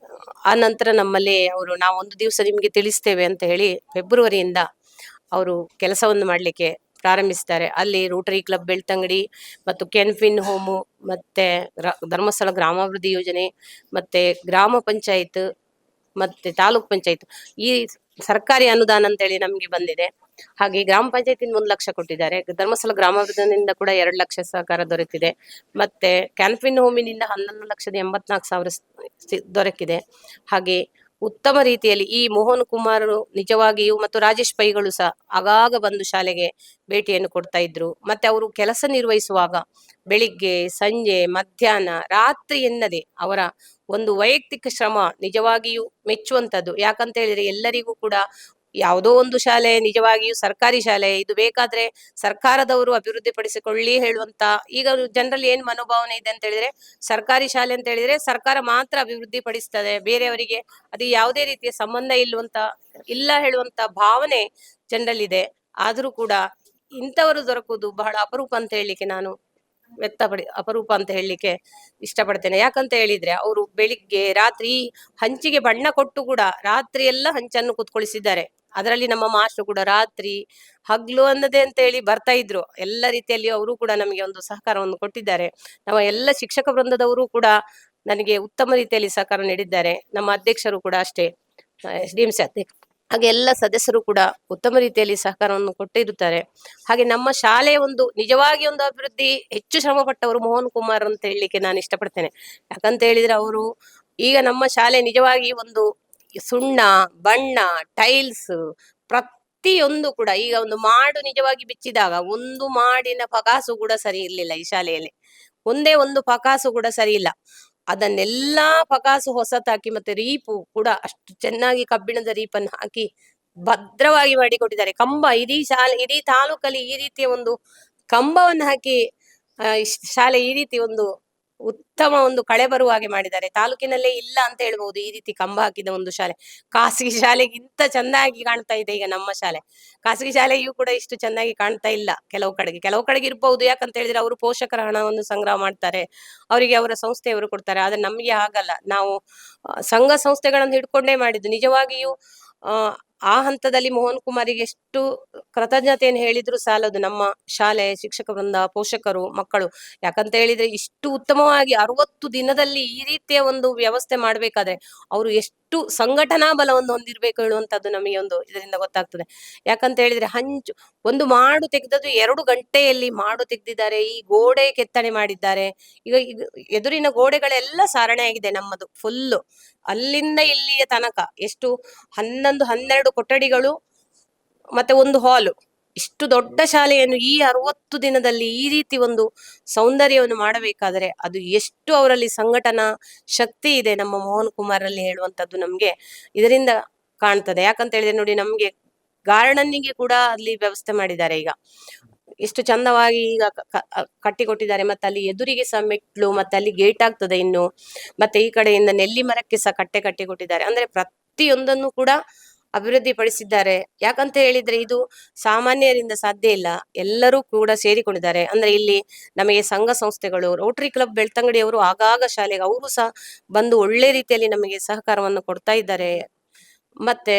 [SPEAKER 16] ಆ ನಂತರ ನಮ್ಮಲ್ಲಿ ನಾವು ಒಂದು ದಿವಸ ನಿಮಗೆ ತಿಳಿಸ್ತೇವೆ ಅಂತ ಹೇಳಿ ಫೆಬ್ರವರಿಯಿಂದ ಅವರು ಕೆಲಸವನ್ನು ಮಾಡಲಿಕ್ಕೆ ಪ್ರಾರಂಭಿಸಿದ್ದಾರೆ. ಅಲ್ಲಿ ರೋಟರಿ ಕ್ಲಬ್ ಬೆಳ್ತಂಗಡಿ ಮತ್ತು ಕ್ಯಾಂಪೇನ್ ಹೋಮು, ಮತ್ತೆ ಧರ್ಮಸ್ಥಳ ಗ್ರಾಮಾಭಿವೃದ್ಧಿ ಯೋಜನೆ, ಮತ್ತೆ ಗ್ರಾಮ ಪಂಚಾಯತ್, ಮತ್ತೆ ತಾಲೂಕ್ ಪಂಚಾಯತ್, ಈ ಸರ್ಕಾರಿ ಅನುದಾನ ಅಂತ ಹೇಳಿ ನಮ್ಗೆ ಬಂದಿದೆ. ಹಾಗೆ ಗ್ರಾಮ ಪಂಚಾಯತಿಂದ 1 ಲಕ್ಷ ಕೊಟ್ಟಿದ್ದಾರೆ. ಧರ್ಮಸ್ಥಳ ಗ್ರಾಮಾಭಿವೃದ್ಧಿಯಿಂದ ಕೂಡ 2 ಲಕ್ಷ ಸಹಕಾರ ದೊರೆತಿದೆ. ಮತ್ತೆ ಕ್ಯಾನ್ಫಿನ್ ಹೋಮಿನಿಂದ 11,84,000 ದೊರಕಿದೆ. ಹಾಗೆ ಉತ್ತಮ ರೀತಿಯಲ್ಲಿ ಈ ಮೋಹನ್ ಕುಮಾರ್ ನಿಜವಾಗಿಯೂ ಮತ್ತು ರಾಜೇಶ್ ಪೈಗಳು ಸಹ ಆಗಾಗ ಬಂದು ಶಾಲೆಗೆ ಭೇಟಿಯನ್ನು ಕೊಡ್ತಾ ಇದ್ರು. ಮತ್ತೆ ಅವರು ಕೆಲಸ ನಿರ್ವಹಿಸುವಾಗ ಬೆಳಿಗ್ಗೆ, ಸಂಜೆ, ಮಧ್ಯಾಹ್ನ, ರಾತ್ರಿ ಎನ್ನದೆ ಅವರ ಒಂದು ವೈಯಕ್ತಿಕ ಶ್ರಮ ನಿಜವಾಗಿಯೂ ಮೆಚ್ಚುವಂಥದ್ದು. ಯಾಕಂತ ಹೇಳಿದ್ರೆ ಎಲ್ಲರಿಗೂ ಕೂಡ ಯಾವುದೋ ಒಂದು ಶಾಲೆ ನಿಜವಾಗಿಯೂ ಸರ್ಕಾರಿ ಶಾಲೆ, ಇದು ಬೇಕಾದ್ರೆ ಸರ್ಕಾರದವರು ಅಭಿವೃದ್ಧಿಪಡಿಸಿಕೊಳ್ಳಿ ಹೇಳುವಂತ ಈಗ ಜನರಲ್ಲಿ ಏನ್ ಮನೋಭಾವನೆ ಇದೆ ಅಂತ ಹೇಳಿದ್ರೆ, ಸರ್ಕಾರಿ ಶಾಲೆ ಅಂತ ಹೇಳಿದ್ರೆ ಸರ್ಕಾರ ಮಾತ್ರ ಅಭಿವೃದ್ಧಿ ಪಡಿಸ್ತದೆ, ಬೇರೆಯವರಿಗೆ ಅದು ಯಾವುದೇ ರೀತಿಯ ಸಂಬಂಧ ಇಲ್ಲ ಹೇಳುವಂತ ಭಾವನೆ ಜನರಲ್ಲಿದೆ. ಆದ್ರೂ ಕೂಡ ಇಂಥವರು ದೊರಕುವುದು ಬಹಳ ಅಪರೂಪ ಅಂತ ಹೇಳಲಿಕ್ಕೆ ನಾನು ಅಪರೂಪ ಅಂತ ಹೇಳಲಿಕ್ಕೆ ಇಷ್ಟಪಡ್ತೇನೆ. ಯಾಕಂತ ಹೇಳಿದ್ರೆ ಅವರು ಬೆಳಿಗ್ಗೆ ರಾತ್ರಿ ಹಂಚಿಗೆ ಬಣ್ಣ ಕೊಟ್ಟು ಕೂಡ ರಾತ್ರಿ ಎಲ್ಲ ಹಂಚನ್ನು ಕೂತ್ಕೊಳಿಸಿದ್ದಾರೆ. ಅದರಲ್ಲಿ ನಮ್ಮ ಮಾಸ್ಟರ್ ಕೂಡ ರಾತ್ರಿ ಹಗ್ಲು ಅನ್ನದೇ ಅಂತ ಹೇಳಿ ಬರ್ತಾ ಇದ್ರು. ಎಲ್ಲ ರೀತಿಯಲ್ಲಿ ಅವರು ಕೂಡ ನಮಗೆ ಒಂದು ಸಹಕಾರವನ್ನು ಕೊಟ್ಟಿದ್ದಾರೆ. ನಮ್ಮ ಎಲ್ಲ ಶಿಕ್ಷಕ ವೃಂದದವರು ಕೂಡ ನನಗೆ ಉತ್ತಮ ರೀತಿಯಲ್ಲಿ ಸಹಕಾರ ನೀಡಿದ್ದಾರೆ. ನಮ್ಮ ಅಧ್ಯಕ್ಷರು ಕೂಡ ಅಷ್ಟೇ, SDMC ಅಧ್ಯಕ್ಷ, ಹಾಗೆ ಎಲ್ಲ ಸದಸ್ಯರು ಕೂಡ ಉತ್ತಮ ರೀತಿಯಲ್ಲಿ ಸಹಕಾರವನ್ನು ಕೊಟ್ಟಿರುತ್ತಾರೆ. ಹಾಗೆ ನಮ್ಮ ಶಾಲೆಯ ಒಂದು ನಿಜವಾಗಿ ಒಂದು ಅಭಿವೃದ್ಧಿ ಹೆಚ್ಚು ಶ್ರಮ ಪಟ್ಟವರು ಮೋಹನ್ ಕುಮಾರ್ ಅಂತ ಹೇಳಲಿಕ್ಕೆ ನಾನು ಇಷ್ಟಪಡ್ತೇನೆ. ಯಾಕಂತ ಹೇಳಿದ್ರೆ ಅವರು ಈಗ ನಮ್ಮ ಶಾಲೆ ನಿಜವಾಗಿ ಒಂದು ಸುಣ್ಣ, ಬಣ್ಣ, ಟೈಲ್ಸ್ ಪ್ರತಿಯೊಂದು ಕೂಡ, ಈಗ ಒಂದು ಮಾಡು ನಿಜವಾಗಿ ಬಿಚ್ಚಿದಾಗ ಒಂದು ಮಾಡಿನ ಪಕಾಸು ಕೂಡ ಸರಿ ಇರ್ಲಿಲ್ಲ ಈ ಶಾಲೆಯಲ್ಲಿ. ಒಂದೇ ಒಂದು ಪಕಾಸು ಕೂಡ ಸರಿ ಇಲ್ಲ. ಅದನ್ನೆಲ್ಲಾ ಪಕಾಸು ಹೊಸತಾಕಿ ಮತ್ತೆ ರೀಪು ಕೂಡ ಅಷ್ಟು ಚೆನ್ನಾಗಿ ಕಬ್ಬಿಣದ ರೀಪನ್ನು ಹಾಕಿ ಭದ್ರವಾಗಿ ಮಾಡಿಕೊಟ್ಟಿದ್ದಾರೆ. ಕಂಬ ಇಡೀ ತಾಲೂಕಲ್ಲಿ ಈ ರೀತಿಯ ಒಂದು ಕಂಬವನ್ನು ಹಾಕಿ ಶಾಲೆ ಈ ರೀತಿ ಒಂದು ಉತ್ತಮ ಒಂದು ಕಳೆ ಬರುವ ಹಾಗೆ ಮಾಡಿದ್ದಾರೆ. ತಾಲೂಕಿನಲ್ಲೇ ಇಲ್ಲ ಅಂತ ಹೇಳ್ಬಹುದು ಈ ರೀತಿ ಕಂಬ ಹಾಕಿದ ಒಂದು ಶಾಲೆ. ಖಾಸಗಿ ಶಾಲೆಗಿಂತ ಚೆನ್ನಾಗಿ ಕಾಣ್ತಾ ಇದೆ ಈಗ ನಮ್ಮ ಶಾಲೆ. ಖಾಸಗಿ ಶಾಲೆಯೂ ಕೂಡ ಇಷ್ಟು ಚೆನ್ನಾಗಿ ಕಾಣ್ತಾ ಇಲ್ಲ. ಕೆಲವು ಕಡೆಗೆ ಇರ್ಬಹುದು. ಯಾಕಂತ ಹೇಳಿದ್ರೆ ಅವರು ಪೋಷಕರ ಹಣವನ್ನು ಸಂಗ್ರಹ ಮಾಡ್ತಾರೆ, ಅವರಿಗೆ ಅವರ ಸಂಸ್ಥೆಯವರು ಕೊಡ್ತಾರೆ. ಆದ್ರೆ ನಮ್ಗೆ ಹಾಗಲ್ಲ. ನಾವು ಸಂಘ ಸಂಸ್ಥೆಗಳನ್ನು ಹಿಡ್ಕೊಂಡೇ ಮಾಡಿದ್ದು. ನಿಜವಾಗಿಯೂ ಆ ಹಂತದಲ್ಲಿ ಮೋಹನ್ ಕುಮಾರಿಗೆ ಎಷ್ಟು ಕೃತಜ್ಞತೆಯನ್ನು ಹೇಳಿದ್ರು ಸಾಲದು ನಮ್ಮ ಶಾಲೆ ಶಿಕ್ಷಕ ವೃಂದ, ಪೋಷಕರು, ಮಕ್ಕಳು. ಯಾಕಂತ ಹೇಳಿದ್ರೆ ಇಷ್ಟು ಉತ್ತಮವಾಗಿ 60 ದಿನದಲ್ಲಿ ಈ ರೀತಿಯ ಒಂದು ವ್ಯವಸ್ಥೆ ಮಾಡ್ಬೇಕಾದ್ರೆ ಅವರು ಎಷ್ಟು ಸಂಘಟನಾ ಬಲವನ್ನು ಹೊಂದಿರ್ಬೇಕು ಹೇಳುವಂತದ್ದು ನಮಗೆ ಒಂದು ಇದರಿಂದ ಗೊತ್ತಾಗ್ತದೆ. ಯಾಕಂತ ಹೇಳಿದ್ರೆ ಒಂದು ಮಾಡು ತೆಗೆದದ್ದು 2 ಗಂಟೆಯಲ್ಲಿ ಮಾಡು ತೆಗೆದಿದ್ದಾರೆ. ಈ ಗೋಡೆ ಕೆತ್ತನೆ ಮಾಡಿದ್ದಾರೆ. ಈಗ ಎದುರಿನ ಗೋಡೆಗಳೆಲ್ಲ ಸಾರಣೆ ಆಗಿದೆ ನಮ್ಮದು ಫುಲ್ಲು, ಅಲ್ಲಿಂದ ಇಲ್ಲಿಯ ತನಕ ಎಷ್ಟು 11-12 ಕೊಠಡಿಗಳು ಮತ್ತೆ ಒಂದು ಹಾಲು. ಇಷ್ಟು ದೊಡ್ಡ ಶಾಲೆಯನ್ನು ಈ 60 ದಿನದಲ್ಲಿ ಈ ರೀತಿ ಒಂದು ಸೌಂದರ್ಯವನ್ನು ಮಾಡಬೇಕಾದರೆ ಅದು ಎಷ್ಟು ಅವರಲ್ಲಿ ಸಂಘಟನಾ ಶಕ್ತಿ ಇದೆ ನಮ್ಮ ಮೋಹನ್ ಕುಮಾರ್ ಅಲ್ಲಿ ಹೇಳುವಂತದ್ದು ನಮ್ಗೆ ಇದರಿಂದ ಕಾಣ್ತದೆ. ಯಾಕಂತ ಹೇಳಿದ್ರೆ ನೋಡಿ, ನಮ್ಗೆ ಗಾರ್ಡನ್ನಿಗೆ ಕೂಡ ಅಲ್ಲಿ ವ್ಯವಸ್ಥೆ ಮಾಡಿದ್ದಾರೆ. ಈಗ ಎಷ್ಟು ಚಂದವಾಗಿ ಈಗ ಕಟ್ಟಿಕೊಟ್ಟಿದ್ದಾರೆ. ಮತ್ತೆ ಅಲ್ಲಿ ಎದುರಿಗೆ ಸಹ ಮೆಟ್ಲು, ಮತ್ತೆ ಅಲ್ಲಿ ಗೇಟ್ ಆಗ್ತದೆ ಇನ್ನು, ಮತ್ತೆ ಈ ಕಡೆಯಿಂದ ನೆಲ್ಲಿ ಮರಕ್ಕೆ ಸಹ ಕಟ್ಟಿ ಕೊಟ್ಟಿದ್ದಾರೆ. ಅಂದ್ರೆ ಪ್ರತಿಯೊಂದನ್ನು ಕೂಡ ಅಭಿವೃದ್ಧಿ ಪಡಿಸಿದ್ದಾರೆ. ಯಾಕಂತ ಹೇಳಿದ್ರೆ ಇದು ಸಾಮಾನ್ಯರಿಂದ ಸಾಧ್ಯ ಇಲ್ಲ, ಎಲ್ಲರೂ ಕೂಡ ಸೇರಿಕೊಂಡಿದ್ದಾರೆ. ಅಂದ್ರೆ ಇಲ್ಲಿ ನಮಗೆ ಸಂಘ ಸಂಸ್ಥೆಗಳು, ರೋಟರಿ ಕ್ಲಬ್ ಬೆಳ್ತಂಗಡಿ ಅವರು ಆಗಾಗ ಶಾಲೆಗೆ ಅವರು ಸಹ ಬಂದು ಒಳ್ಳೆ ರೀತಿಯಲ್ಲಿ ನಮಗೆ ಸಹಕಾರವನ್ನು ಕೊಡ್ತಾ ಇದ್ದಾರೆ. ಮತ್ತೆ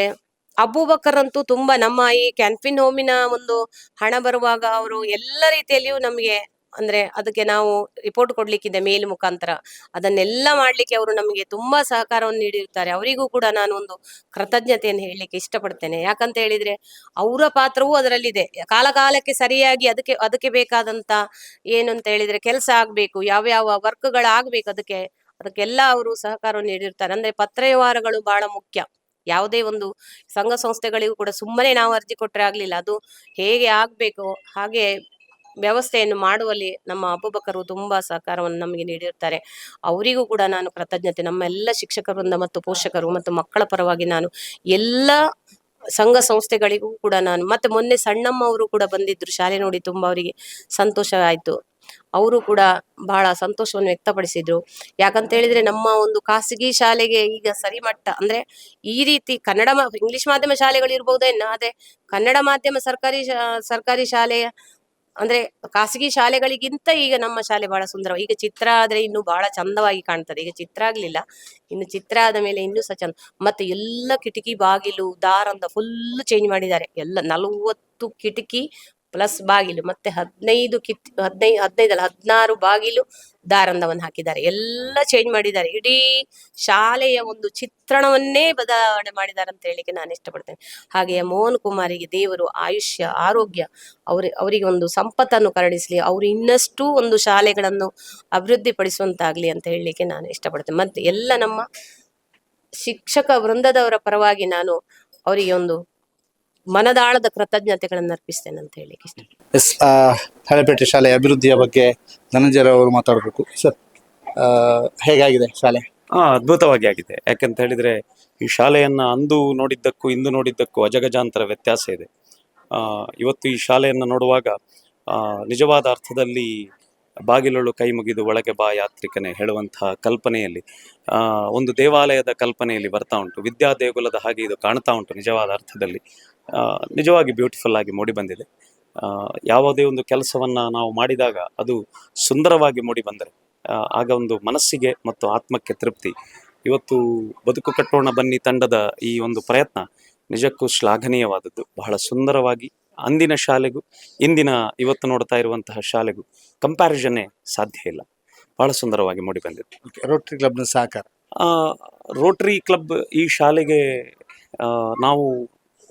[SPEAKER 16] ಅಬೂಬಕರ್ ಅಂತೂ ತುಂಬಾ ನಮ್ಮ ಈ ಕ್ಯಾನ್ಫಿನ್ ಹೋಮಿನ ಒಂದು ಹಣ ಬರುವಾಗ ಅವರು ಎಲ್ಲ ರೀತಿಯಲ್ಲಿಯೂ ನಮಗೆ, ಅಂದ್ರೆ ಅದಕ್ಕೆ ನಾವು ರಿಪೋರ್ಟ್ ಕೊಡ್ಲಿಕ್ಕಿದೆ ಮೇಲ್ ಮುಖಾಂತರ, ಅದನ್ನೆಲ್ಲ ಮಾಡ್ಲಿಕ್ಕೆ ಅವರು ನಮಗೆ ತುಂಬಾ ಸಹಕಾರವನ್ನು ನೀಡಿರುತ್ತಾರೆ. ಅವರಿಗೂ ಕೂಡ ನಾನು ಒಂದು ಕೃತಜ್ಞತೆಯನ್ನು ಹೇಳಲಿಕ್ಕೆ ಇಷ್ಟಪಡ್ತೇನೆ. ಯಾಕಂತ ಹೇಳಿದ್ರೆ ಅವರ ಪಾತ್ರವೂ ಅದರಲ್ಲಿದೆ. ಕಾಲಕ್ಕೆ ಸರಿಯಾಗಿ ಅದಕ್ಕೆ ಬೇಕಾದಂತ ಏನು ಅಂತ ಹೇಳಿದ್ರೆ ಕೆಲಸ ಆಗ್ಬೇಕು, ಯಾವ ವರ್ಕ್ಗಳಾಗ್ಬೇಕು, ಅದಕ್ಕೆಲ್ಲ ಅವರು ಸಹಕಾರವನ್ನು ನೀಡಿರ್ತಾರೆ. ಅಂದ್ರೆ ಪತ್ರ ವ್ಯವಹಾರಗಳು ಬಹಳ ಮುಖ್ಯ. ಯಾವುದೇ ಒಂದು ಸಂಘ ಸಂಸ್ಥೆಗಳಿಗೂ ಕೂಡ ಸುಮ್ಮನೆ ನಾವು ಅರ್ಜಿ ಕೊಟ್ಟರೆ ಆಗ್ಲಿಲ್ಲ, ಅದು ಹೇಗೆ ಆಗ್ಬೇಕು ಹಾಗೆ ವ್ಯವಸ್ಥೆಯನ್ನು ಮಾಡುವಲ್ಲಿ ನಮ್ಮ ಅಬೂಬಕರು ತುಂಬಾ ಸಹಕಾರವನ್ನು ನಮಗೆ ನೀಡಿರ್ತಾರೆ. ಅವರಿಗೂ ಕೂಡ ನಾನು ಕೃತಜ್ಞತೆ, ನಮ್ಮ ಎಲ್ಲ ಶಿಕ್ಷಕರಿಂದ ಮತ್ತು ಪೋಷಕರು ಮತ್ತು ಮಕ್ಕಳ ಪರವಾಗಿ ನಾನು ಎಲ್ಲ ಸಂಘ ಸಂಸ್ಥೆಗಳಿಗೂ ಕೂಡ ನಾನು, ಮತ್ತೆ ಮೊನ್ನೆ ಸಣ್ಣಮ್ಮ ಅವರು ಕೂಡ ಬಂದಿದ್ರು ಶಾಲೆ ನೋಡಿ, ತುಂಬಾ ಅವರಿಗೆ ಸಂತೋಷ ಆಯ್ತು. ಅವರು ಕೂಡ ಬಹಳ ಸಂತೋಷವನ್ನು ವ್ಯಕ್ತಪಡಿಸಿದ್ರು. ಯಾಕಂತ ಹೇಳಿದ್ರೆ ನಮ್ಮ ಒಂದು ಖಾಸಗಿ ಶಾಲೆಗೆ ಈಗ ಸರಿಮಟ್ಟ, ಅಂದ್ರೆ ಈ ರೀತಿ ಇಂಗ್ಲಿಷ್ ಮಾಧ್ಯಮ ಶಾಲೆಗಳು ಇರ್ಬಹುದೇನೋ, ಅದೇ ಕನ್ನಡ ಮಾಧ್ಯಮ ಸರ್ಕಾರಿ ಶಾಲೆಯ ಅಂದ್ರೆ ಖಾಸಗಿ ಶಾಲೆಗಳಿಗಿಂತ ಈಗ ನಮ್ಮ ಶಾಲೆ ಬಹಳ ಸುಂದರ. ಈಗ ಚಿತ್ರ ಆದ್ರೆ ಇನ್ನು ಬಹಳ ಚಂದವಾಗಿ ಕಾಣ್ತದೆ. ಈಗ ಚಿತ್ರ ಆಗ್ಲಿಲ್ಲ, ಇನ್ನು ಚಿತ್ರ ಆದ ಮೇಲೆ ಇನ್ನೂ ಸಹ ಚಂದ. ಮತ್ತೆ ಎಲ್ಲ ಕಿಟಕಿ ಬಾಗಿಲು ದಾರಂದ ಫುಲ್ ಚೇಂಜ್ ಮಾಡಿದ್ದಾರೆ. ಎಲ್ಲ 40 ಕಿಟಕಿ ಪ್ಲಸ್ ಬಾಗಿಲು, ಮತ್ತೆ 16 ಬಾಗಿಲು ದಾರಂದವನ್ನು ಹಾಕಿದ್ದಾರೆ. ಎಲ್ಲ ಚೇಂಜ್ ಮಾಡಿದ್ದಾರೆ. ಇಡೀ ಶಾಲೆಯ ಒಂದು ಚಿತ್ರಣವನ್ನೇ ಬದಲಾವಣೆ ಮಾಡಿದ್ದಾರೆ ಅಂತ ಹೇಳಿಕ್ಕೆ ನಾನು ಇಷ್ಟಪಡ್ತೇನೆ. ಹಾಗೆಯೇ ಮೋಹನ್ ಕುಮಾರಿಗೆ ದೇವರು ಆಯುಷ್ಯ, ಆರೋಗ್ಯ, ಅವರಿಗೆ ಒಂದು ಸಂಪತ್ತನ್ನು ಕರುಣಿಸಲಿ, ಅವರು ಇನ್ನಷ್ಟು ಒಂದು ಶಾಲೆಗಳನ್ನು ಅಭಿವೃದ್ಧಿ ಪಡಿಸುವಂತಾಗ್ಲಿ ಅಂತ ಹೇಳಲಿಕ್ಕೆ ನಾನು ಇಷ್ಟಪಡ್ತೇನೆ. ಮತ್ತೆ ಎಲ್ಲ ನಮ್ಮ ಶಿಕ್ಷಕ ವೃಂದದವರ ಪರವಾಗಿ ನಾನು ಅವರಿಗೆ ಒಂದು ಮನದಾಳದ ಕೃತಜ್ಞತೆಗಳನ್ನು ಅರ್ಪಿಸ್ತೇನೆ ಅಂತ ಹೇಳಿಕ್ಕೆ ಇಷ್ಟ.
[SPEAKER 1] ಹಳೆಪೇಟೆ ಶಾಲೆಯ ಅಭಿವೃದ್ಧಿಯ ಬಗ್ಗೆ ಧನಂಜಯ ಅವರು ಮಾತಾಡಬೇಕು. ಸರ್, ಹೇಗಾಗಿದೆ ಶಾಲೆ?
[SPEAKER 12] ಅದ್ಭುತವಾಗಿ ಆಗಿದೆ. ಯಾಕಂತ ಹೇಳಿದ್ರೆ ಈ ಶಾಲೆಯನ್ನ ಅಂದು ನೋಡಿದ್ದಕ್ಕೂ ಇಂದು ನೋಡಿದ್ದಕ್ಕೂ ಅಜಗಜಾಂತರ ವ್ಯತ್ಯಾಸ ಇದೆ. ಇವತ್ತು ಈ ಶಾಲೆಯನ್ನು ನೋಡುವಾಗ ನಿಜವಾದ ಅರ್ಥದಲ್ಲಿ ಬಾಗಿಲೊಳು ಕೈ ಮುಗಿದು ಒಳಗೆ ಬಾ ಯಾತ್ರಿಕನೇ ಹೇಳುವಂತಹ ಕಲ್ಪನೆಯಲ್ಲಿ ಒಂದು ದೇವಾಲಯದ ಕಲ್ಪನೆಯಲ್ಲಿ ಬರ್ತಾ ಉಂಟು. ವಿದ್ಯಾ ದೇಗುಲದ ಹಾಗೆ ಇದು ಕಾಣ್ತಾ ಉಂಟು. ನಿಜವಾದ ಅರ್ಥದಲ್ಲಿ ನಿಜವಾಗಿ ಬ್ಯೂಟಿಫುಲ್ ಆಗಿ ಮೂಡಿ ಬಂದಿದೆ. ಯಾವುದೇ ಒಂದು ಕೆಲಸವನ್ನ ನಾವು ಮಾಡಿದಾಗ ಅದು ಸುಂದರವಾಗಿ ಮೂಡಿ ಬಂದರೆ ಆಗ ಒಂದು ಮನಸ್ಸಿಗೆ ಮತ್ತು ಆತ್ಮಕ್ಕೆ ತೃಪ್ತಿ. ಇವತ್ತು ಬದುಕು ಕಟ್ಟೋಣ ಬನ್ನಿ ತಂಡದ ಈ ಒಂದು ಪ್ರಯತ್ನ ನಿಜಕ್ಕೂ ಶ್ಲಾಘನೀಯವಾದದ್ದು. ಬಹಳ ಸುಂದರವಾಗಿ ಅಂದಿನ ಶಾಲೆಗೂ ಇಂದಿನ ಇವತ್ತು ನೋಡ್ತಾ ಇರುವಂತಹ ಶಾಲೆಗೂ ಕಂಪ್ಯಾರಿಸನ್ನೇ ಸಾಧ್ಯ ಇಲ್ಲ. ಬಹಳ ಸುಂದರವಾಗಿ ಮೂಡಿ ಬಂದಿದೆ.
[SPEAKER 1] ರೋಟರಿ ಕ್ಲಬ್ನ ಸಹಕಾರ.
[SPEAKER 12] ರೋಟರಿ ಕ್ಲಬ್ ಈ ಶಾಲೆಗೆ ನಾವು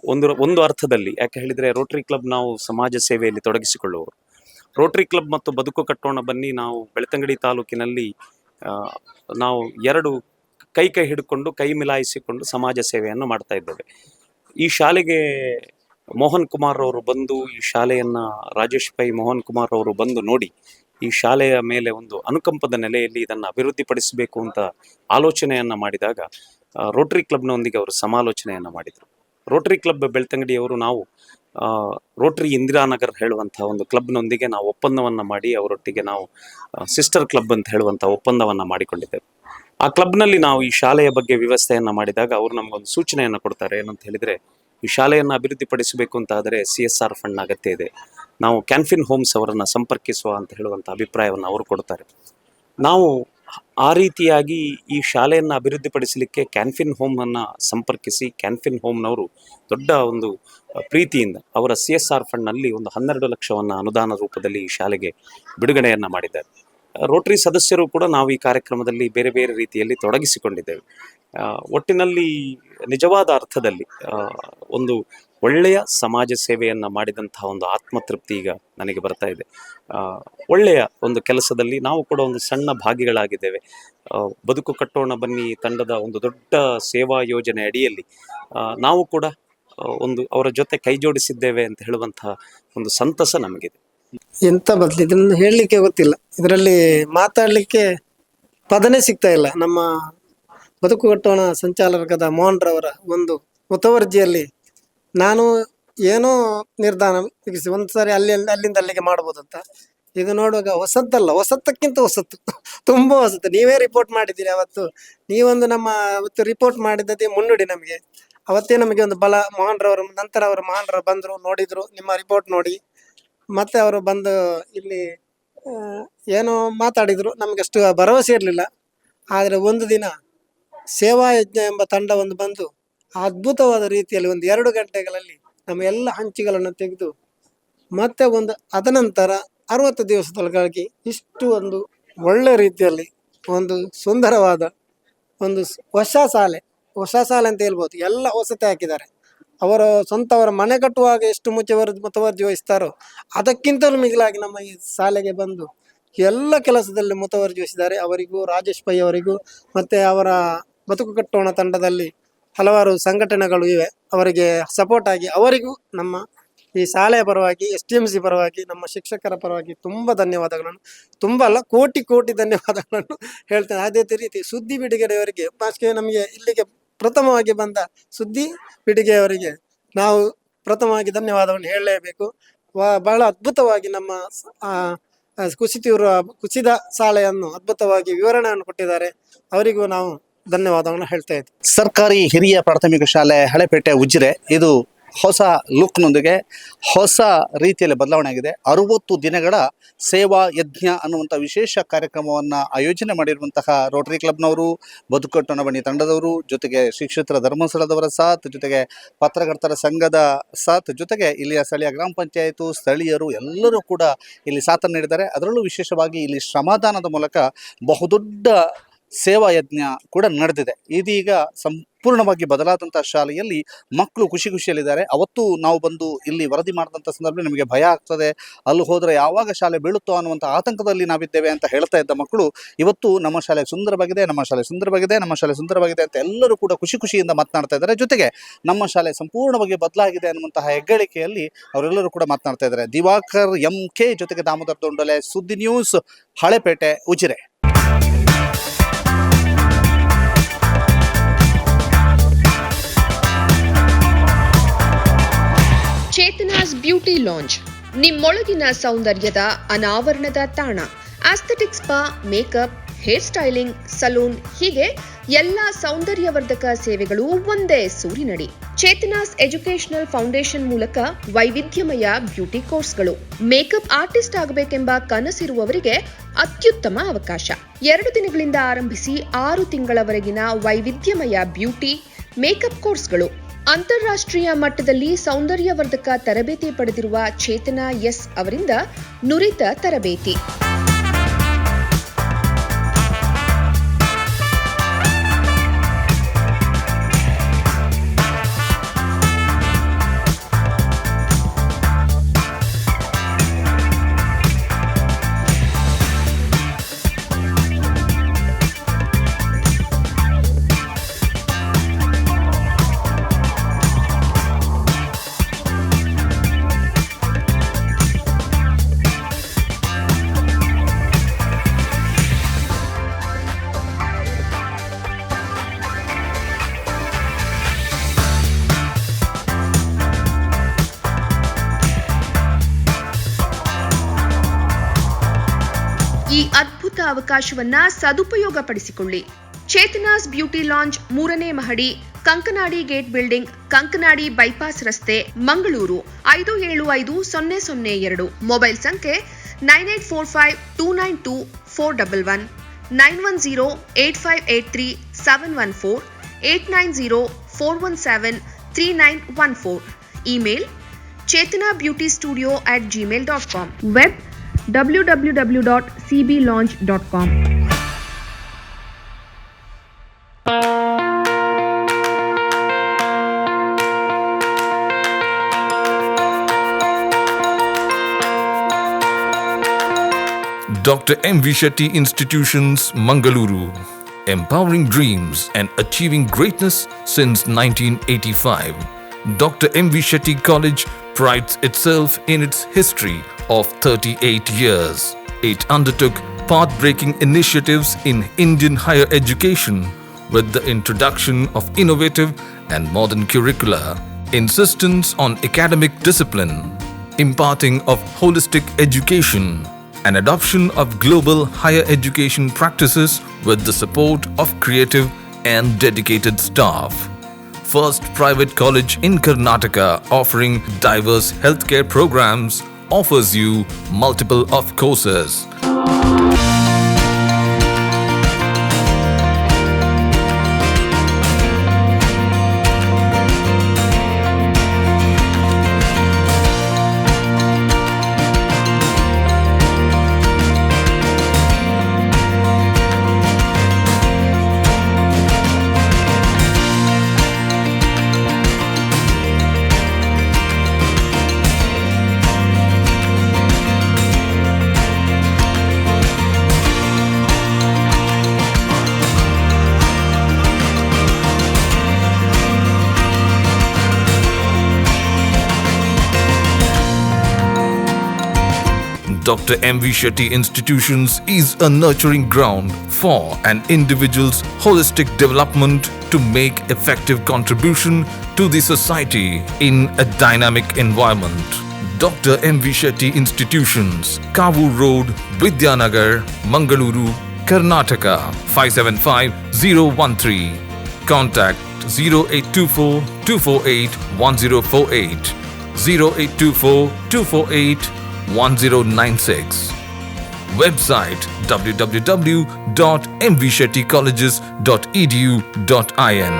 [SPEAKER 12] ಒಂದು ಅರ್ಥದಲ್ಲಿ, ಯಾಕೆ ಹೇಳಿದ್ರೆ ರೋಟರಿ ಕ್ಲಬ್ ನಾವು ಸಮಾಜ ಸೇವೆಯಲ್ಲಿ ತೊಡಗಿಸಿಕೊಳ್ಳುವವರು. ರೋಟರಿ ಕ್ಲಬ್ ಮತ್ತು ಬದುಕು ಕಟ್ಟೋಣ ಬನ್ನಿ ನಾವು ಬೆಳ್ತಂಗಡಿ ತಾಲೂಕಿನಲ್ಲಿ ನಾವು ಎರಡು ಕೈ ಹಿಡ್ಕೊಂಡು ಕೈ ಮಿಲಾಯಿಸಿಕೊಂಡು ಸಮಾಜ ಸೇವೆಯನ್ನು ಮಾಡ್ತಾ ಇದ್ದೇವೆ. ಈ ಶಾಲೆಗೆ ಮೋಹನ್ ಕುಮಾರ್ ಅವರು ಬಂದು ಈ ಶಾಲೆಯನ್ನ ರಾಜೇಶ್ ಪೈ ಮೋಹನ್ ಕುಮಾರ್ ಅವರು ಬಂದು ನೋಡಿ ಈ ಶಾಲೆಯ ಮೇಲೆ ಒಂದು ಅನುಕಂಪದ ನೆಲೆಯಲ್ಲಿ ಇದನ್ನು ಅಭಿವೃದ್ಧಿಪಡಿಸಬೇಕು ಅಂತ ಆಲೋಚನೆಯನ್ನ ಮಾಡಿದಾಗ ರೋಟರಿ ಕ್ಲಬ್ನೊಂದಿಗೆ ಅವರು ಸಮಾಲೋಚನೆಯನ್ನ ಮಾಡಿದರು. ರೋಟರಿ ಕ್ಲಬ್ ಬೆಳ್ತಂಗಡಿಯವರು ನಾವು ರೋಟರಿ ಇಂದಿರಾನಗರ್ ಹೇಳುವಂತಹ ಒಂದು ಕ್ಲಬ್ನೊಂದಿಗೆ ನಾವು ಒಪ್ಪಂದವನ್ನ ಮಾಡಿ ಅವರೊಟ್ಟಿಗೆ ನಾವು ಸಿಸ್ಟರ್ ಕ್ಲಬ್ ಅಂತ ಹೇಳುವಂತಹ ಒಪ್ಪಂದವನ್ನ ಮಾಡಿಕೊಂಡಿದ್ದೇವೆ. ಆ ಕ್ಲಬ್ನಲ್ಲಿ ನಾವು ಈ ಶಾಲೆಯ ಬಗ್ಗೆ ವ್ಯವಸ್ಥೆಯನ್ನ ಮಾಡಿದಾಗ ಅವರು ನಮಗೊಂದು ಸೂಚನೆಯನ್ನು ಕೊಡ್ತಾರೆ. ಏನಂತ ಹೇಳಿದ್ರೆ, ಈ ಶಾಲೆಯನ್ನು ಅಭಿವೃದ್ಧಿಪಡಿಸಬೇಕು ಅಂತ ಆದರೆ CSR ಫಂಡ್ ಅಗತ್ಯ ಇದೆ. ನಾವು ಕ್ಯಾನ್ಫಿನ್ ಹೋಮ್ಸ್ ಅವರನ್ನು ಸಂಪರ್ಕಿಸುವ ಅಂತ ಹೇಳುವಂಥ ಅಭಿಪ್ರಾಯವನ್ನು ಅವರು ಕೊಡ್ತಾರೆ. ನಾವು ಆ ರೀತಿಯಾಗಿ ಈ ಶಾಲೆಯನ್ನು ಅಭಿವೃದ್ಧಿಪಡಿಸಲಿಕ್ಕೆ ಕ್ಯಾನ್ಫಿನ್ ಹೋಮನ್ನು ಸಂಪರ್ಕಿಸಿ ಕ್ಯಾನ್ಫಿನ್ ಹೋಮ್ನವರು ದೊಡ್ಡ ಒಂದು ಪ್ರೀತಿಯಿಂದ ಅವರ CSR ಫಂಡ್ನಲ್ಲಿ ಒಂದು 12 ಲಕ್ಷವನ್ನು ಅನುದಾನ ರೂಪದಲ್ಲಿ ಈ ಶಾಲೆಗೆ ಬಿಡುಗಡೆಯನ್ನು ಮಾಡಿದ್ದಾರೆ. ರೋಟರಿ ಸದಸ್ಯರು ಕೂಡ ನಾವು ಈ ಕಾರ್ಯಕ್ರಮದಲ್ಲಿ ಬೇರೆ ಬೇರೆ ರೀತಿಯಲ್ಲಿ ತೊಡಗಿಸಿಕೊಂಡಿದ್ದೇವೆ. ಒಟ್ಟಿನಲ್ಲಿ ನಿಜವಾದ ಅರ್ಥದಲ್ಲಿ ಒಂದು ಒಳ್ಳೆಯ ಸಮಾಜ ಸೇವೆಯನ್ನು ಮಾಡಿದಂತಹ ಒಂದು ಆತ್ಮತೃಪ್ತಿ ಈಗ ನನಗೆ ಬರ್ತಾ ಇದೆ. ಒಳ್ಳೆಯ ಒಂದು ಕೆಲಸದಲ್ಲಿ ನಾವು ಕೂಡ ಒಂದು ಸಣ್ಣ ಭಾಗಿಗಳಾಗಿದ್ದೇವೆ. ಬದುಕು ಕಟ್ಟೋಣ ಬನ್ನಿ ತಂಡದ ಒಂದು ದೊಡ್ಡ ಸೇವಾ ಯೋಜನೆ ಅಡಿಯಲ್ಲಿ ನಾವು ಕೂಡ ಒಂದು ಅವರ ಜೊತೆ ಕೈ ಜೋಡಿಸಿದ್ದೇವೆ ಅಂತ ಹೇಳುವಂತಹ ಒಂದು ಸಂತಸ ನಮಗಿದೆ.
[SPEAKER 17] ಎಂತ ಬದಲಿ ಇದನ್ನು ಹೇಳಲಿಕ್ಕೆ ಗೊತ್ತಿಲ್ಲ. ಇದರಲ್ಲಿ ಮಾತಾಡಲಿಕ್ಕೆ ಪದನೇ ಸಿಗ್ತಾ ಇಲ್ಲ. ನಮ್ಮ ಬದುಕು ಕಟ್ಟೋಣ ಸಂಚಾಲಕರಾದ ಮೋಹನ್ ರವರ ಒಂದು ಮುತುವರ್ಜಿಯಲ್ಲಿ ನಾನು ಏನೋ ನಿರ್ಧಾರ ತೆಗೆಸಿ ಒಂದ್ಸಾರಿ ಅಲ್ಲಿಂದ ಅಲ್ಲಿಗೆ ಮಾಡ್ಬೋದಂತ. ಇದು ನೋಡುವಾಗ ಹೊಸದ್ದಲ್ಲ, ಹೊಸತ್ತಕ್ಕಿಂತ ಹೊಸತ್ತು, ತುಂಬಾ ಹೊಸತ್ತು. ನೀವೇ ರಿಪೋರ್ಟ್ ಮಾಡಿದ್ದೀರಿ ಅವತ್ತು. ನೀವೊಂದು ನಮ್ಮ ಅವತ್ತು ರಿಪೋರ್ಟ್ ಮಾಡಿದ್ದದೇ ಮುನ್ನುಡಿ ನಮಗೆ. ಅವತ್ತೇ ನಮಗೆ ಒಂದು ಬಲ. ಮೋಹನ್ ರವರು ನಂತರ ಅವರು ಮೋಹನ್ ರವರು ಬಂದರು, ನೋಡಿದ್ರು ನಿಮ್ಮ ರಿಪೋರ್ಟ್ ನೋಡಿ. ಮತ್ತೆ ಅವರು ಬಂದು ಇಲ್ಲಿ ಏನೋ ಮಾತಾಡಿದ್ರು. ನಮ್ಗೆ ಅಷ್ಟು ಭರವಸೆ ಇರಲಿಲ್ಲ. ಆದರೆ ಒಂದು ದಿನ ಸೇವಾ ಯಜ್ಞ ಎಂಬ ತಂಡ ಒಂದು ಬಂದು ಅದ್ಭುತವಾದ ರೀತಿಯಲ್ಲಿ ಒಂದು 2 ಗಂಟೆಗಳಲ್ಲಿ ನಮ್ಮ ಎಲ್ಲ ಹಂಚಿಗಳನ್ನು ತೆಗೆದು ಮತ್ತೆ ಅದನಂತರ 60 ದಿವಸದೊಳಗಾಗಿ ಇಷ್ಟು ಒಂದು ಒಳ್ಳೆ ರೀತಿಯಲ್ಲಿ ಒಂದು ಸುಂದರವಾದ ಒಂದು ಹೊಸ ಶಾಲೆ ಅಂತ ಹೇಳ್ಬೋದು. ಎಲ್ಲ ಹೊಸತೆ ಹಾಕಿದ್ದಾರೆ. ಅವರ ಮನೆ ಕಟ್ಟುವಾಗ ಎಷ್ಟು ಮುತುವರ್ಜಿ ವಹಿಸ್ತಾರೋ ಅದಕ್ಕಿಂತಲೂ ಮಿಗಿಲಾಗಿ ನಮ್ಮ ಈ ಶಾಲೆಗೆ ಬಂದು ಎಲ್ಲ ಕೆಲಸದಲ್ಲಿ ಮುತುವರ್ಜಿ ವಹಿಸಿದ್ದಾರೆ. ಅವರಿಗೂ ರಾಜೇಶ್ ಪೈ ಅವರಿಗೂ ಮತ್ತೆ ಅವರ ಬದುಕು ಕಟ್ಟೋಣ ತಂಡದಲ್ಲಿ ಹಲವಾರು ಸಂಘಟನೆಗಳು ಇವೆ. ಅವರಿಗೆ ಸಪೋರ್ಟ್ ಆಗಿ ಅವರಿಗೂ ನಮ್ಮ ಈ ಶಾಲೆಯ ಪರವಾಗಿ STMC ಪರವಾಗಿ ನಮ್ಮ ಶಿಕ್ಷಕರ ಪರವಾಗಿ ತುಂಬ ಧನ್ಯವಾದಗಳನ್ನು, ತುಂಬ ಅಲ್ಲ ಕೋಟಿ ಧನ್ಯವಾದಗಳನ್ನು ಹೇಳ್ತೇನೆ. ಅದೇ ರೀತಿ ಸುದ್ದಿ ಬಿಡುಗಡೆಯವರಿಗೆ ನಮಗೆ ಇಲ್ಲಿಗೆ ಪ್ರಥಮವಾಗಿ ಬಂದ ಸುದ್ದಿ ಬಿಡುಗೆಯವರಿಗೆ ನಾವು ಪ್ರಥಮವಾಗಿ ಧನ್ಯವಾದವನ್ನು ಹೇಳಲೇಬೇಕು. ಬಹಳ ಅದ್ಭುತವಾಗಿ ನಮ್ಮ ಕುಸಿದ ಶಾಲೆಯನ್ನು ಅದ್ಭುತವಾಗಿ ವಿವರಣೆಯನ್ನು ಕೊಟ್ಟಿದ್ದಾರೆ. ಅವರಿಗೂ ನಾವು ಧನ್ಯವಾದವನ್ನು ಹೇಳ್ತಾ ಇದ್ದೀವಿ.
[SPEAKER 1] ಸರ್ಕಾರಿ ಹಿರಿಯ ಪ್ರಾಥಮಿಕ ಶಾಲೆ ಹಳೆಪೇಟೆ ಉಜಿರೆ ಇದು ಹೊಸ ಲುಕ್ನೊಂದಿಗೆ ಹೊಸ ರೀತಿಯಲ್ಲಿ ಬದಲಾವಣೆ ಆಗಿದೆ. 60 ದಿನಗಳ ಸೇವಾ ಯಜ್ಞ ಅನ್ನುವಂಥ ವಿಶೇಷ ಕಾರ್ಯಕ್ರಮವನ್ನು ಆಯೋಜನೆ ಮಾಡಿರುವಂತಹ ರೋಟರಿ ಕ್ಲಬ್ನವರು, ಬದುಕು ಕಟ್ಟೋಣ ಬನ್ನಿ ತಂಡದವರು, ಜೊತೆಗೆ ಶಿಕ್ಷಕರ ಧರ್ಮಸ್ಥಳದವರ ಸಾಥ್, ಜೊತೆಗೆ ಪತ್ರಕರ್ತರ ಸಂಘದ ಸಾಥ್, ಜೊತೆಗೆ ಇಲ್ಲಿಯ ಸ್ಥಳೀಯ ಗ್ರಾಮ ಪಂಚಾಯತು ಸ್ಥಳೀಯರು ಎಲ್ಲರೂ ಕೂಡ ಇಲ್ಲಿ ಸಾಥನ್ನು ನೀಡಿದ್ದಾರೆ. ಅದರಲ್ಲೂ ವಿಶೇಷವಾಗಿ ಇಲ್ಲಿ ಶ್ರಮದಾನದ ಮೂಲಕ ಬಹುದೊಡ್ಡ ಸೇವಾ ಯಜ್ಞ ಕೂಡ ನಡೆದಿದೆ. ಇದೀಗ ಸಂಪೂರ್ಣವಾಗಿ ಬದಲಾದಂಥ ಶಾಲೆಯಲ್ಲಿ ಮಕ್ಕಳು ಖುಷಿಯಲ್ಲಿದ್ದಾರೆ. ಅವತ್ತು ನಾವು ಬಂದು ಇಲ್ಲಿ ವರದಿ ಮಾಡಿದಂಥ ಸಂದರ್ಭದಲ್ಲಿ ನಮಗೆ ಭಯ ಆಗ್ತದೆ, ಅಲ್ಲಿ ಹೋದರೆ ಯಾವಾಗ ಶಾಲೆ ಬೀಳುತ್ತೋ ಅನ್ನುವಂಥ ಆತಂಕದಲ್ಲಿ ನಾವಿದ್ದೇವೆ ಅಂತ ಹೇಳ್ತಾ ಇದ್ದ ಮಕ್ಕಳು ಇವತ್ತು ನಮ್ಮ ಶಾಲೆ ಸುಂದರವಾಗಿದೆ ಅಂತ ಎಲ್ಲರೂ ಕೂಡ ಖುಷಿಯಿಂದ ಮಾತನಾಡ್ತಾ ಇದ್ದಾರೆ. ಜೊತೆಗೆ ನಮ್ಮ ಶಾಲೆ ಸಂಪೂರ್ಣವಾಗಿ ಬದಲಾಗಿದೆ ಅನ್ನುವಂತಹ ಹೆಗ್ಗಳಿಕೆಯಲ್ಲಿ ಅವರೆಲ್ಲರೂ ಕೂಡ ಮಾತನಾಡ್ತಾ ಇದ್ದಾರೆ. ದಿವಾಕರ್ MK ಜೊತೆಗೆ ದಾಮೋದರ ದೊಂಡಲೆ, ಸುದ್ದಿ news, Halepete, Ujire.
[SPEAKER 18] Chetana's beauty lounge, ನಿಮ್ಮೊಳಗಿನ ಸೌಂದರ್ಯದ ಅನಾವರಣದ ತಾಣ. Aesthetic spa, makeup, hair styling, salon ಹೀಗೆ ಎಲ್ಲ ಸೌಂದರ್ಯವರ್ಧಕ ಸೇವೆಗಳು ಒಂದೇ ಸೂರಿನಡಿ. ಚೇತನಾಸ್ ಎಜುಕೇಶನಲ್ ಫೌಂಡೇಶನ್ ಮೂಲಕ ವೈವಿಧ್ಯಮಯ ಬ್ಯೂಟಿ ಕೋರ್ಸ್ಗಳು. ಮೇಕಪ್ ಆರ್ಟಿಸ್ಟ್ ಆಗಬೇಕೆಂಬ ಕನಸಿರುವವರಿಗೆ ಅತ್ಯುತ್ತಮ ಅವಕಾಶ. 2 ದಿನಗಳಿಂದ ಆರಂಭಿಸಿ 6 ತಿಂಗಳವರೆಗಿನ ವೈವಿಧ್ಯಮಯ ಬ್ಯೂಟಿ, ಮೇಕಪ್ ಕೋರ್ಸ್ಗಳು. ಅಂತಾರಾಷ್ಟ್ರೀಯ ಮಟ್ಟದಲ್ಲಿ ಸೌಂದರ್ಯವರ್ಧಕ ತರಬೇತಿ ಪಡೆದಿರುವ ಚೇತನಾ ಎಸ್ ಅವರಿಂದ ನುರಿತ ತರಬೇತಿ. ಈ ಅದ್ಭುತ ಅವಕಾಶವನ್ನ ಸದುಪಯೋಗಪಡಿಸಿಕೊಳ್ಳಿ. ಚೇತನಾಸ್ ಬ್ಯೂಟಿ ಲಾಂಜ್, 3ನೇ ಮಹಡಿ, Kankanadi gate building, Kankanadi bypass ರಸ್ತೆ, ಮಂಗಳೂರು 575002. ಮೊಬೈಲ್ ಸಂಖ್ಯೆ 9845292411, 9108583714, 8904173914. Email chetanabeautystudio@gmail.com. Web www.cblaunch.com.
[SPEAKER 19] Dr. M.V. Shetty Institutions, Mangaluru. Empowering dreams and achieving greatness since 1985. Dr. M.V. Shetty College prides itself in its history of 38 years. It undertook path-breaking initiatives in Indian higher education with the introduction of innovative and modern curricula, insistence on academic discipline, imparting of holistic education, and adoption of global higher education practices with the support of creative and dedicated staff. First private college in Karnataka offering diverse healthcare programs, offers you multiple of courses. Dr. M.V. Shetty Institutions is a nurturing ground for an individual's holistic development to make effective contribution to the society in a dynamic environment. Dr. M.V. Shetty Institutions, Kavu Road, Vidyanagar, Mangaluru, Karnataka 575013. Contact 0824 248 1048, 0824 248 1096. Website www.mvshettycolleges.edu.in.